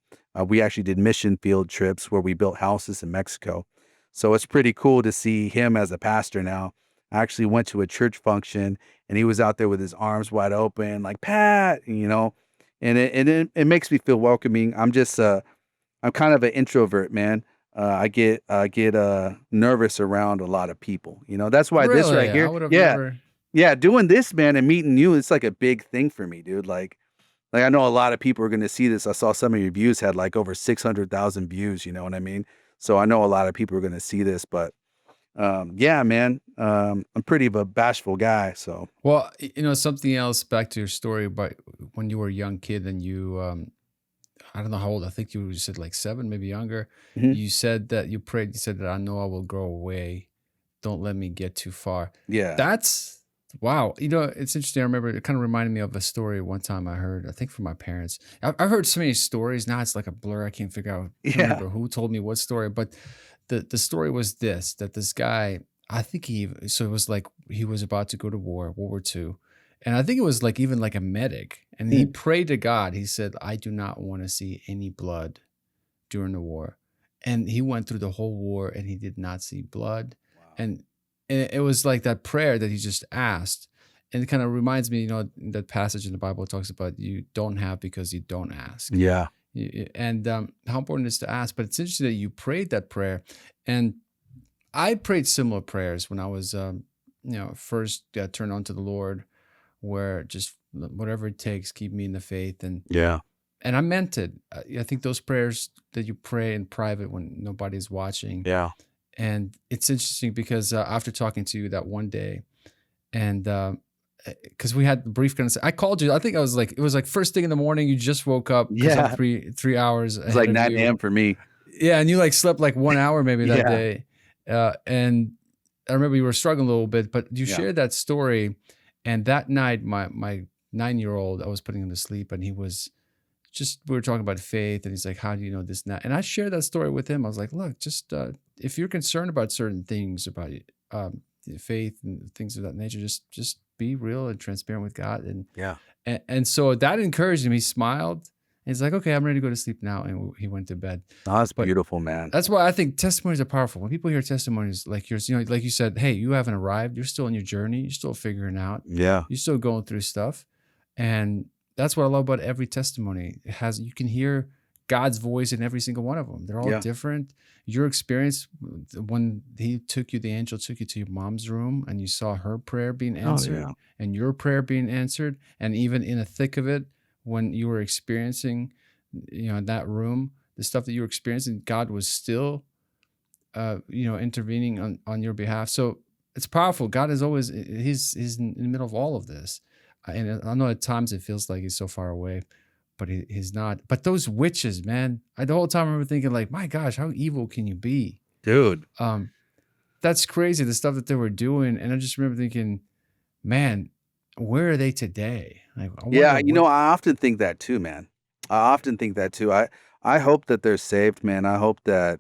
we actually did mission field trips where we built houses in Mexico. So it's pretty cool to see him as a pastor now. I actually went to a church function and he was out there with his arms wide open, like Pat, and it makes me feel welcoming. I'm kind of an introvert, man. I get nervous around a lot of people. That's why this right Really? I here, would have yeah, never. yeah, doing this, man, and meeting you, it's like a big thing for me, dude. Like I know a lot of people are gonna see this. I saw some of your views had like over 600,000 views. You know what I mean? So I know a lot of people are gonna see this, but yeah, man, I'm pretty of a bashful guy, so. Well, something else back to your story about when you were a young kid and you, I don't know how old, I think you said like 7, maybe younger. Mhm. You said that you prayed, you said that I know I will grow away. Don't let me get too far. Yeah. That's wow. It's interesting. I remember it kind of reminded me of a story one time I heard, I think from my parents. I've heard so many stories. Now it's like a blur. I can't figure out, I can't Yeah. remember who told me what story, but the story was this, that this guy, I think so it was like he was about to go to war, World War II. And I think it was like even like a medic. And he Mm. prayed to God. He said, I do not want to see any blood during the war. And he went through the whole war and he did not see blood. Wow. And it was like that prayer that he just asked. And it kind of reminds me, that passage in the Bible talks about you don't have because you don't ask. Yeah. And how important it is to ask. But it's interesting that you prayed that prayer. And I prayed similar prayers when I was, first turned on to the Lord, where just whatever it takes, keep me in the faith. Yeah. And I meant it. I think those prayers that you pray in private when nobody's watching. Yeah. And it's interesting because after talking to you that one day, and because we had a brief conversation, I called you. I think it was like first thing in the morning. You just woke up because I'm Yeah. three hours It's ahead like of 9 you. AM for me. Yeah, and you like slept like 1 hour maybe that Yeah. day. And I remember you were struggling a little bit, but you Yeah. shared that story. And that night, my 9-year-old, I was putting him to sleep, and he was we were talking about faith, and he's like, "How do you know this and that?" And I shared that story with him. I was like, "Look, just if you're concerned about certain things about faith and things of that nature, just be real and transparent with God." Yeah. And so that encouraged him. He smiled. And he's like, "Okay, I'm ready to go to sleep now," and he went to bed. Oh, that's But beautiful, man. that's why I think testimonies are powerful. When people hear testimonies like yours, like you said, hey, you haven't arrived. You're still in your journey. You're still figuring out. Yeah. You're still going through stuff. And that's what I love about every testimony. You can hear God's voice in every single one of them. They're all Yeah. different. Your experience when the angel took you to your mom's room and you saw her prayer being Oh, answered yeah. and your prayer being answered. And even in the thick of it, when you were experiencing, in that room, the stuff that you were experiencing, God was still, intervening on your behalf. So it's powerful. God is always, he's in the middle of all of this. And I know at times it feels like he's so far away, but he's not. But those witches, man, the whole time I remember thinking like, my gosh, how evil can you be? Dude. That's crazy, the stuff that they were doing. And I just remember thinking, man, where are they today? Like, I Yeah, wonder what. I often think that too, man. I often think that too. I hope that they're saved, man. I hope that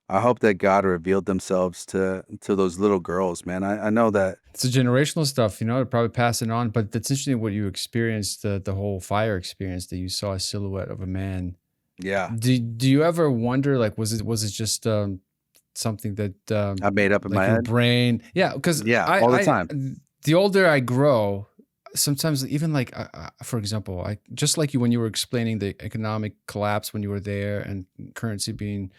I hope that God revealed themselves to those little girls, man. I know that. It's the generational stuff, you know, they're probably passing on. But that's interesting what you experienced, the whole fire experience that you saw a silhouette of a man. Yeah, Do you ever wonder, like, was it just something that I made up in like my your head. brain? Yeah, because Yeah, all the time. the older I grow, sometimes even like for example, I just like you when you were explaining the economic collapse when you were there and currency being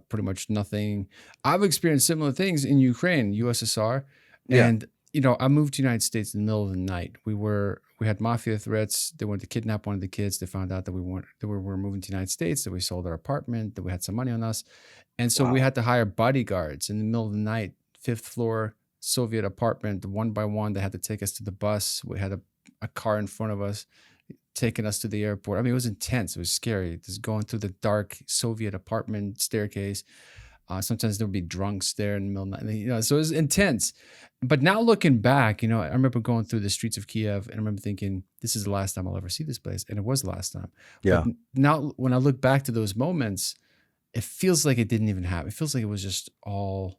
pretty much nothing. I've experienced similar things in Ukraine, USSR, Yeah. and you know, I moved to the United States in the middle of the night. We had mafia threats. They wanted to kidnap one of the kids. They found out that we were moving to the United States, that we sold our apartment, that we had some money on us. And so we Wow. had to hire bodyguards in the middle of the night, fifth floor Soviet apartment, one by one. They had to take us to the bus. We had a car in front of us taking us to the airport. I mean, it was intense. It was scary. Just going through the dark Soviet apartment staircase. Sometimes there would be drunks there in the middle of the night. You know, so it was intense. But now looking back, you know, I remember going through the streets of Kiev and I remember thinking, this is the last time I'll ever see this place. And it was the last time. But Yeah. now when I look back to those moments, it feels like it didn't even happen. It feels like it was just all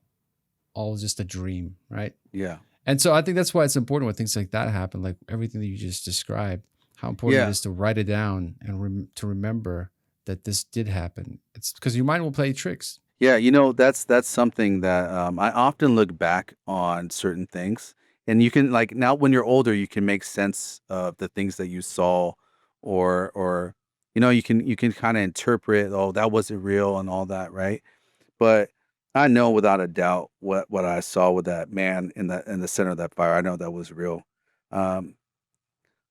just a dream, right? Yeah. And so I think that's why it's important when things like that happen, like everything that you just described, how important it Yeah. is to write it down and to remember that this did happen. It's because your mind will play tricks. Yeah, that's something that, I often look back on certain things, and you can like, now when you're older, you can make sense of the things that you saw or, you can kinda interpret, "Oh, that wasn't real," and all that, right? But I know without a doubt what I saw with that man in the center of that fire, I know that was real. Um,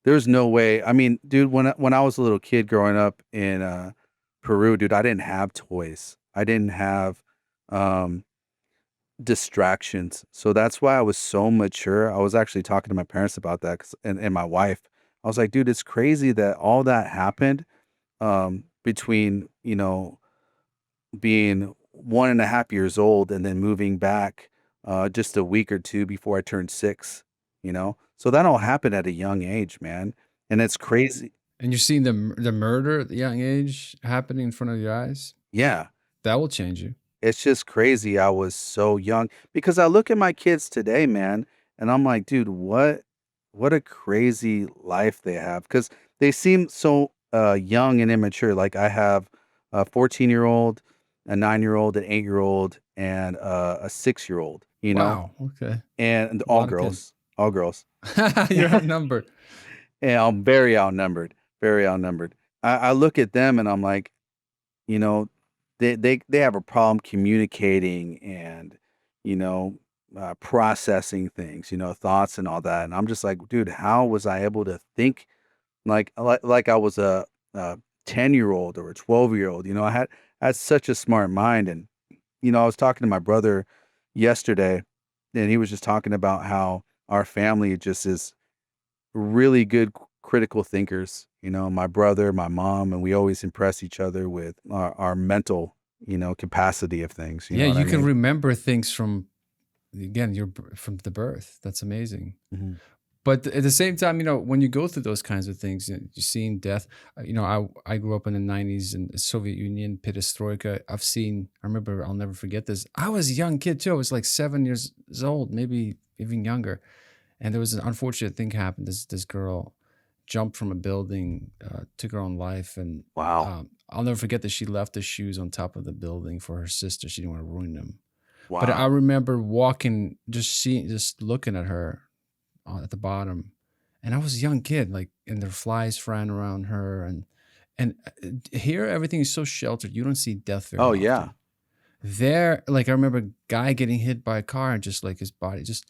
there's no way. I mean, dude, when I was a little kid growing up in, Peru, dude, I didn't have toys. I didn't have, um, distractions. So that's why I was so mature. I was actually talking to my parents about that 'cause and my wife. I was like, "Dude, it's crazy that all that happened, between, being 1.5 years old and then moving back, just a week or 2 before I turned 6, you know? So that all happened at a young age, man, and it's crazy. And you're seeing the murder at the young age happening in front of your eyes. Yeah, That will change you. it's just crazy I was so young because I look at my kids today, man, and I'm like, "Dude, what a crazy life they have because they seem so, young and immature, like, I have a 14-year-old, a 9-year-old, an 8-year-old, and, a 6-year-old, Wow. Okay. and A lot of kids. all girls. You're outnumbered. And I'm very outnumbered, very outnumbered. I look at them and I'm like, you know, they have a problem communicating and, you know, processing things, thoughts and all that, and I'm just like, "Dude, how was I able to think like I was a 10-year-old or a 12-year-old?" I had such a smart mind, and, I was talking to my brother yesterday, and he was just talking about how our family just is really good critical thinkers, my brother, my mom, and we always impress each other with our mental, capacity of things. You Yeah, know what I you can mean? remember things from again, from the birth. That's amazing. Mhm. But at the same time, you know, when you go through those kinds of things, you're seeing death. You know, I grew up in the '90s in the Soviet Union, Perestroika. I remember, I'll never forget this. I was a young kid too. I was like 7 years old, maybe even younger. And there was an unfortunate thing happened. This girl jumped from a building, took her own life, and Wow. I'll never forget that she left the shoes on top of the building for her sister. She didn't want to ruin them. But I Wow. remember walking, just looking at her at the bottom, and I was a young kid, like, and there were flies flying around her, and here everything is so sheltered. You don't see death very Oh yeah. often. There, like, I remember a guy getting hit by a car and just like his body, just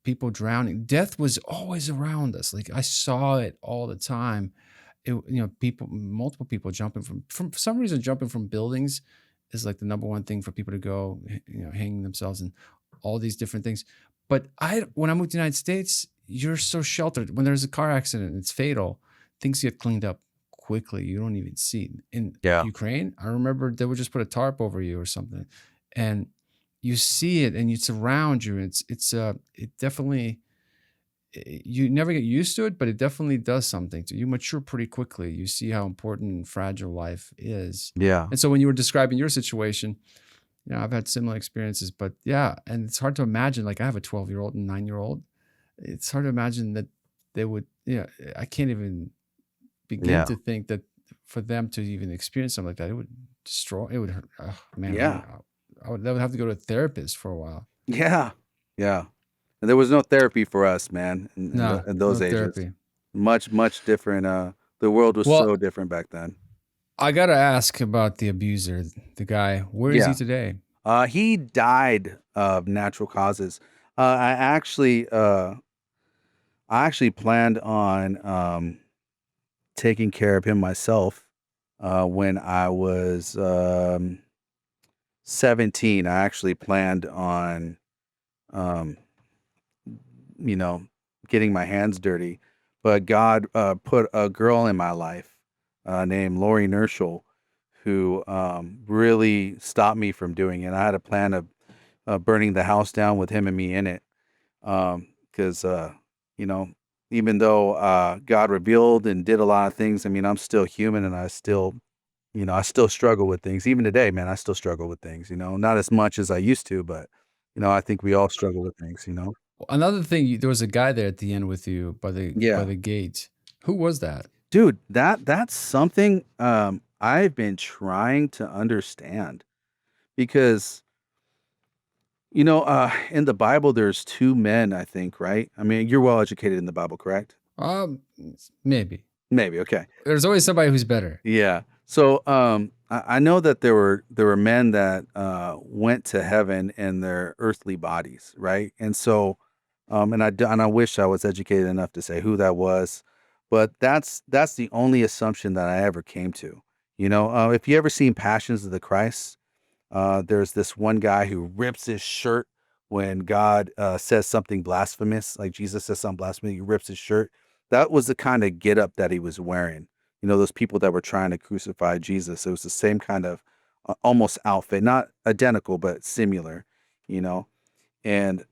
people drowning. Death was always around us. Like I saw it all the time. Multiple people jumping from for some reason jumping from buildings is like the number one thing for people to go, hanging themselves and all these different things. But when I moved to the United States, you're so sheltered. When there's a car accident, it's fatal. Things get cleaned up quickly. You don't even see it. In Yeah. Ukraine, I remember they would just put a tarp over you or something, and you see it and it's around you. It definitely you never get used to it, but it definitely does something to you. You mature pretty quickly. You see how important and fragile life is. Yeah. And so when you were describing your situation, I've had similar experiences, but yeah, and it's hard to imagine. Like I have a 12-year-old and 9-year-old. It's hard to imagine that they would. I can't even begin Yeah. to think that for them to even experience something like that, it would destroy. It would hurt. Oh, man, Yeah. they would have to go to a therapist for a while. Yeah. Yeah. And there was no therapy for us, man, No, in no those ages. therapy. Much different. The world was Well, so different back then. I gotta ask about the abuser, the guy. Where is he Yeah. today? He died of natural causes. I actually planned on taking care of him myself when I was 17. I actually planned on um, you know, getting my hands dirty. But God put a girl in my life named Lori Nerschel who really stopped me from doing it. I had a plan of burning the house down with him and me in it. Because, you know, even though God revealed and did a lot of things, I mean, I'm still human and I still struggle with things. Even today, man, I still struggle with things, not as much as I used to, but, I think we all struggle with things. Another thing, there was a guy there at the end with you by Yeah. the gate. Who was that? Dude, that's something I've been trying to understand because in the Bible there's two men, I think, right? I mean, you're well educated in the Bible, correct? Um, Maybe. Maybe, okay. There's always somebody who's better. Yeah. So I know that there were men that went to heaven in their earthly bodies, right? And so and I wish I was educated enough to say who that was, but that's the only assumption that I ever came to. If you ever seen Passions of the Christ, there's this one guy who rips his shirt when God says something blasphemous, like Jesus says something blasphemous, he rips his shirt. That was the kind of get up that he was wearing. Those people that were trying to crucify Jesus. It was the same kind of almost outfit, not identical, but similar, you know. And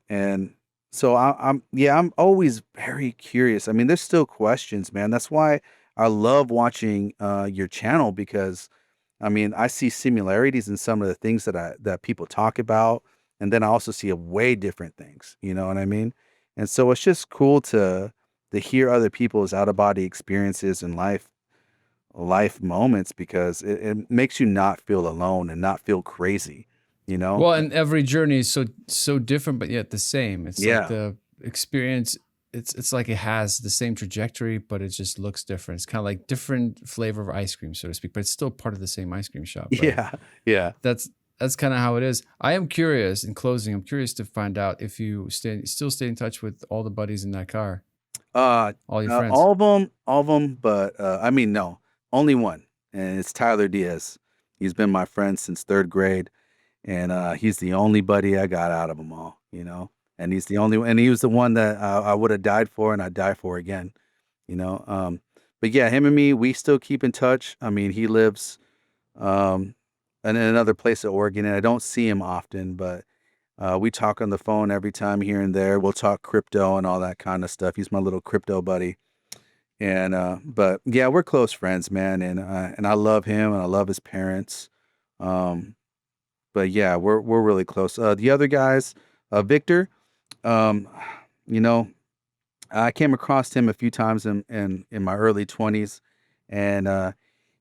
so I'm always very curious. I mean, there's still questions, man. That's why I love watching your channel because I mean, I see similarities in some of the things that people talk about, and then I also see a way different things. You know what I mean? And so it's just cool to hear other people's out of body experiences and life moments because it makes you not feel alone and not feel crazy. You know? Well, and every journey is so different, but yet the same. It's like Yeah. the experience. It's like it has the same trajectory, but it just looks different. It's kind of like different flavor of ice cream, so to speak, but it's still part of the same ice cream shop, right? Yeah. Yeah. That's kind of how it is. I am curious. In closing, I'm curious to find out if you still stay in touch with all the buddies in that car, Uh, all your friends. all of them, but I mean, no, only one, and it's Tyler Diaz. He's been my friend since third grade. And he's the only buddy I got out of them all, and and he was the one that I would have died for, and I'd die for again, you know. But yeah, him and me, we still keep in touch. I mean, he lives um, in another place in Oregon, and I don't see him often, but we talk on the phone every time here and there. We'll talk crypto and all that kind of stuff. He's my little crypto buddy, and but yeah, we're close friends, man, and I love him, and I love his parents. Um, but yeah, we're really close. The other guys, Victor, um, you know, I came across him a few times in my early 20s, and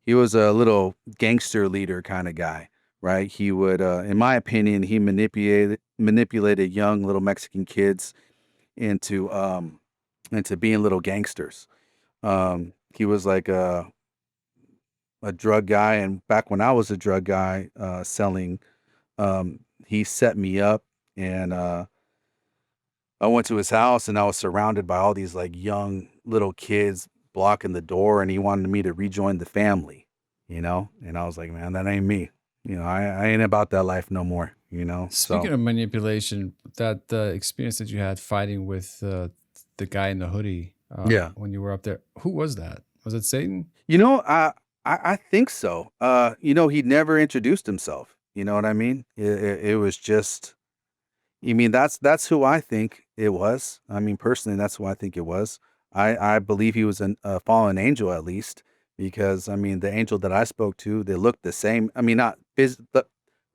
he was a little gangster leader kind of guy, right? He would, in my opinion, he manipulated young little Mexican kids into into being little gangsters. He was like a drug guy, and back when I was a drug guy, selling. He set me up and I went to his house and I was surrounded by all these like young little kids blocking the door and he wanted me to rejoin the family. And I was like, man, that ain't me. I ain't about that life no more. Speaking So of manipulation, that experience that you had fighting with the guy in the hoodie yeah. when you were up there, who was that? Was it Satan? I think so. He never introduced himself. You know what I mean? It was just You mean that's who I think it was? I mean, personally, that's who I think it was. I believe he was a fallen angel at least, because I mean, the angel that I spoke to, they looked the same. I mean, not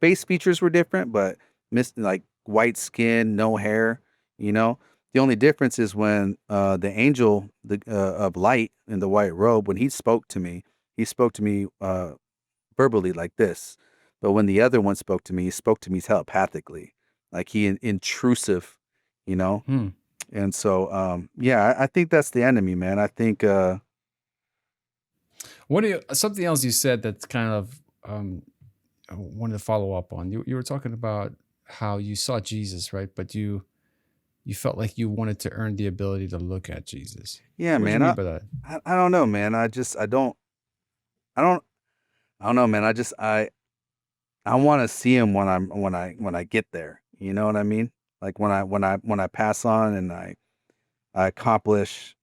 face features were different, but like white skin, no hair. You know, the only difference is when the angel of light in the white robe, when he spoke to me verbally like this. But when the other one spoke to me, he spoke to me telepathically, like intrusive, you know. Hmm. And so, yeah, I think that's the enemy, man. I think, What do you, something else you said that's kind of I wanted to follow up on. You were talking about how you saw Jesus, right? But you felt like you wanted to earn the ability to look at Jesus. yeah, What do you man. mean by that? I don't know, man. I don't, I don't know, man. I want to see him when I get there. You know what I mean? Like when I pass on and I accomplish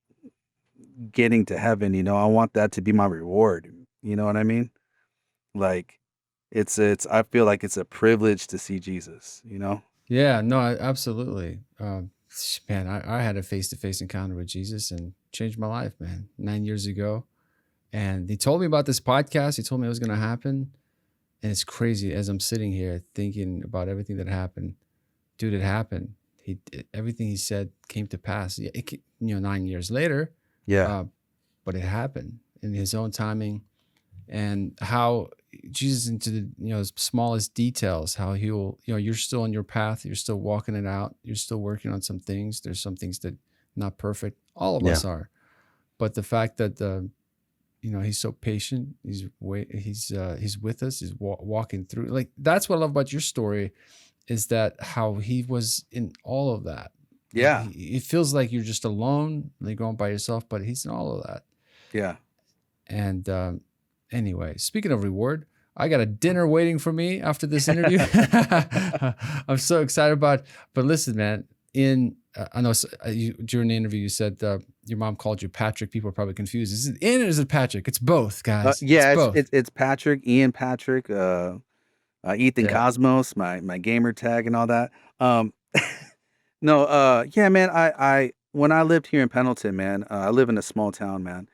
getting to heaven. You know, I want that to be my reward. You know what I mean? Like, I feel like it's a privilege to see Jesus. You know? Yeah, no, absolutely. Man, I had a face-to-face encounter with Jesus and changed my life, man, 9 years ago. And he told me about this podcast. He told me it was going to happen. And it's crazy as I'm sitting here thinking about everything that happened. Dude, it happened. Everything he said came to pass. Yeah, 9 years later, Yeah. uh, but it happened in his own timing. And how Jesus into the smallest details, how he will, you're still on your path, you're still walking it out, you're still working on some things. There's some things that not perfect. All of Yeah. us are, but the fact that he's so patient, he's with us, he's walking through. Like that's what I love about your story, is that how he was in all of that. Yeah. It feels like you're just alone, like going by yourself, but he's in all of that. Yeah. And anyway, speaking of reward, I got a dinner waiting for me after this interview. I'm so excited about it. But listen, man, I know during the interview you said your mom called you Patrick. People are probably confused. Is it in or is it Patrick? It's both, guys. Yeah, it's both. it's Patrick, Ian Patrick, Ethan Yeah. Cosmos, my gamer tag and all that. Um, no, yeah, man. I when I lived here in Pendleton, man, I live in a small town, man.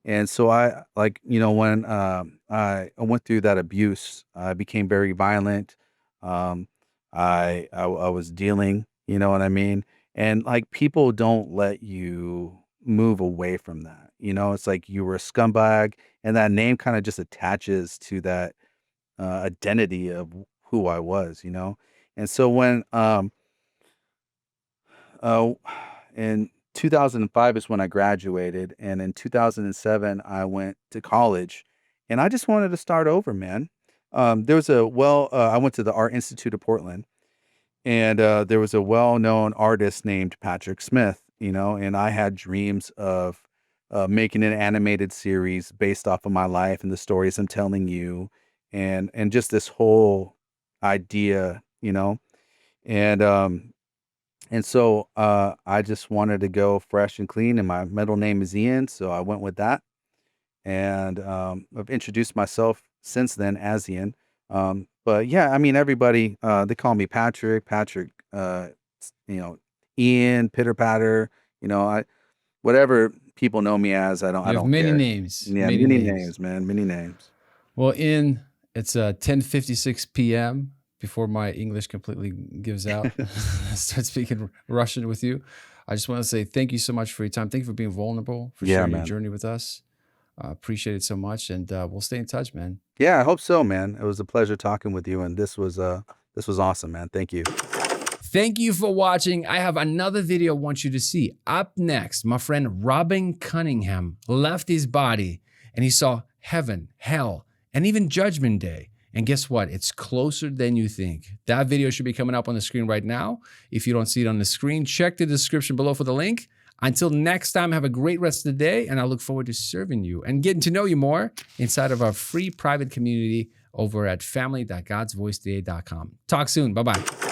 And so I like, when I went through that abuse, I became very violent. Um, I was dealing, you know what I mean? And like people don't let you move away from that. You know, it's like you were a scumbag, and that name kind of just attaches to that identity of who I was, you know? And so when uh in 2005 is when I graduated, and in 2007 I went to college, and I just wanted to start over, man. There was I went to the Art Institute of Portland, and there was a well-known artist named Patrick Smith, you know, and I had dreams of making an animated series based off of my life and the stories I'm telling you, and just this whole idea, you know, and so I just wanted to go fresh and clean, and my middle name is Ian, so I went with that, and I've introduced myself since then as Ian. But yeah, I mean, everybody they call me Patrick, you know, Ian, Pitter Patter, you know, whatever people know me as, I You have don't many care. names. Yeah, Many many names. names, man, many names. Well, it's 10:56 p.m. before my English completely gives out. I start speaking Russian with you. I just want to say thank you so much for your time. Thank you for being vulnerable, for Yeah, sharing your man. journey with us. Appreciate it so much, and we'll stay in touch, man. Yeah, I hope so, man. It was a pleasure talking with you, and this was awesome, man. Thank you. Thank you for watching. I have another video I want you to see. Up next, my friend Robin Cunningham left his body and he saw heaven, hell, and even Judgment Day. And guess what? It's closer than you think. That video should be coming up on the screen right now. If you don't see it on the screen, check the description below for the link. Until next time, have a great rest of the day, and I look forward to serving you and getting to know you more inside of our free private community over at family.godsvoicetoday.com. Talk soon. Bye-bye.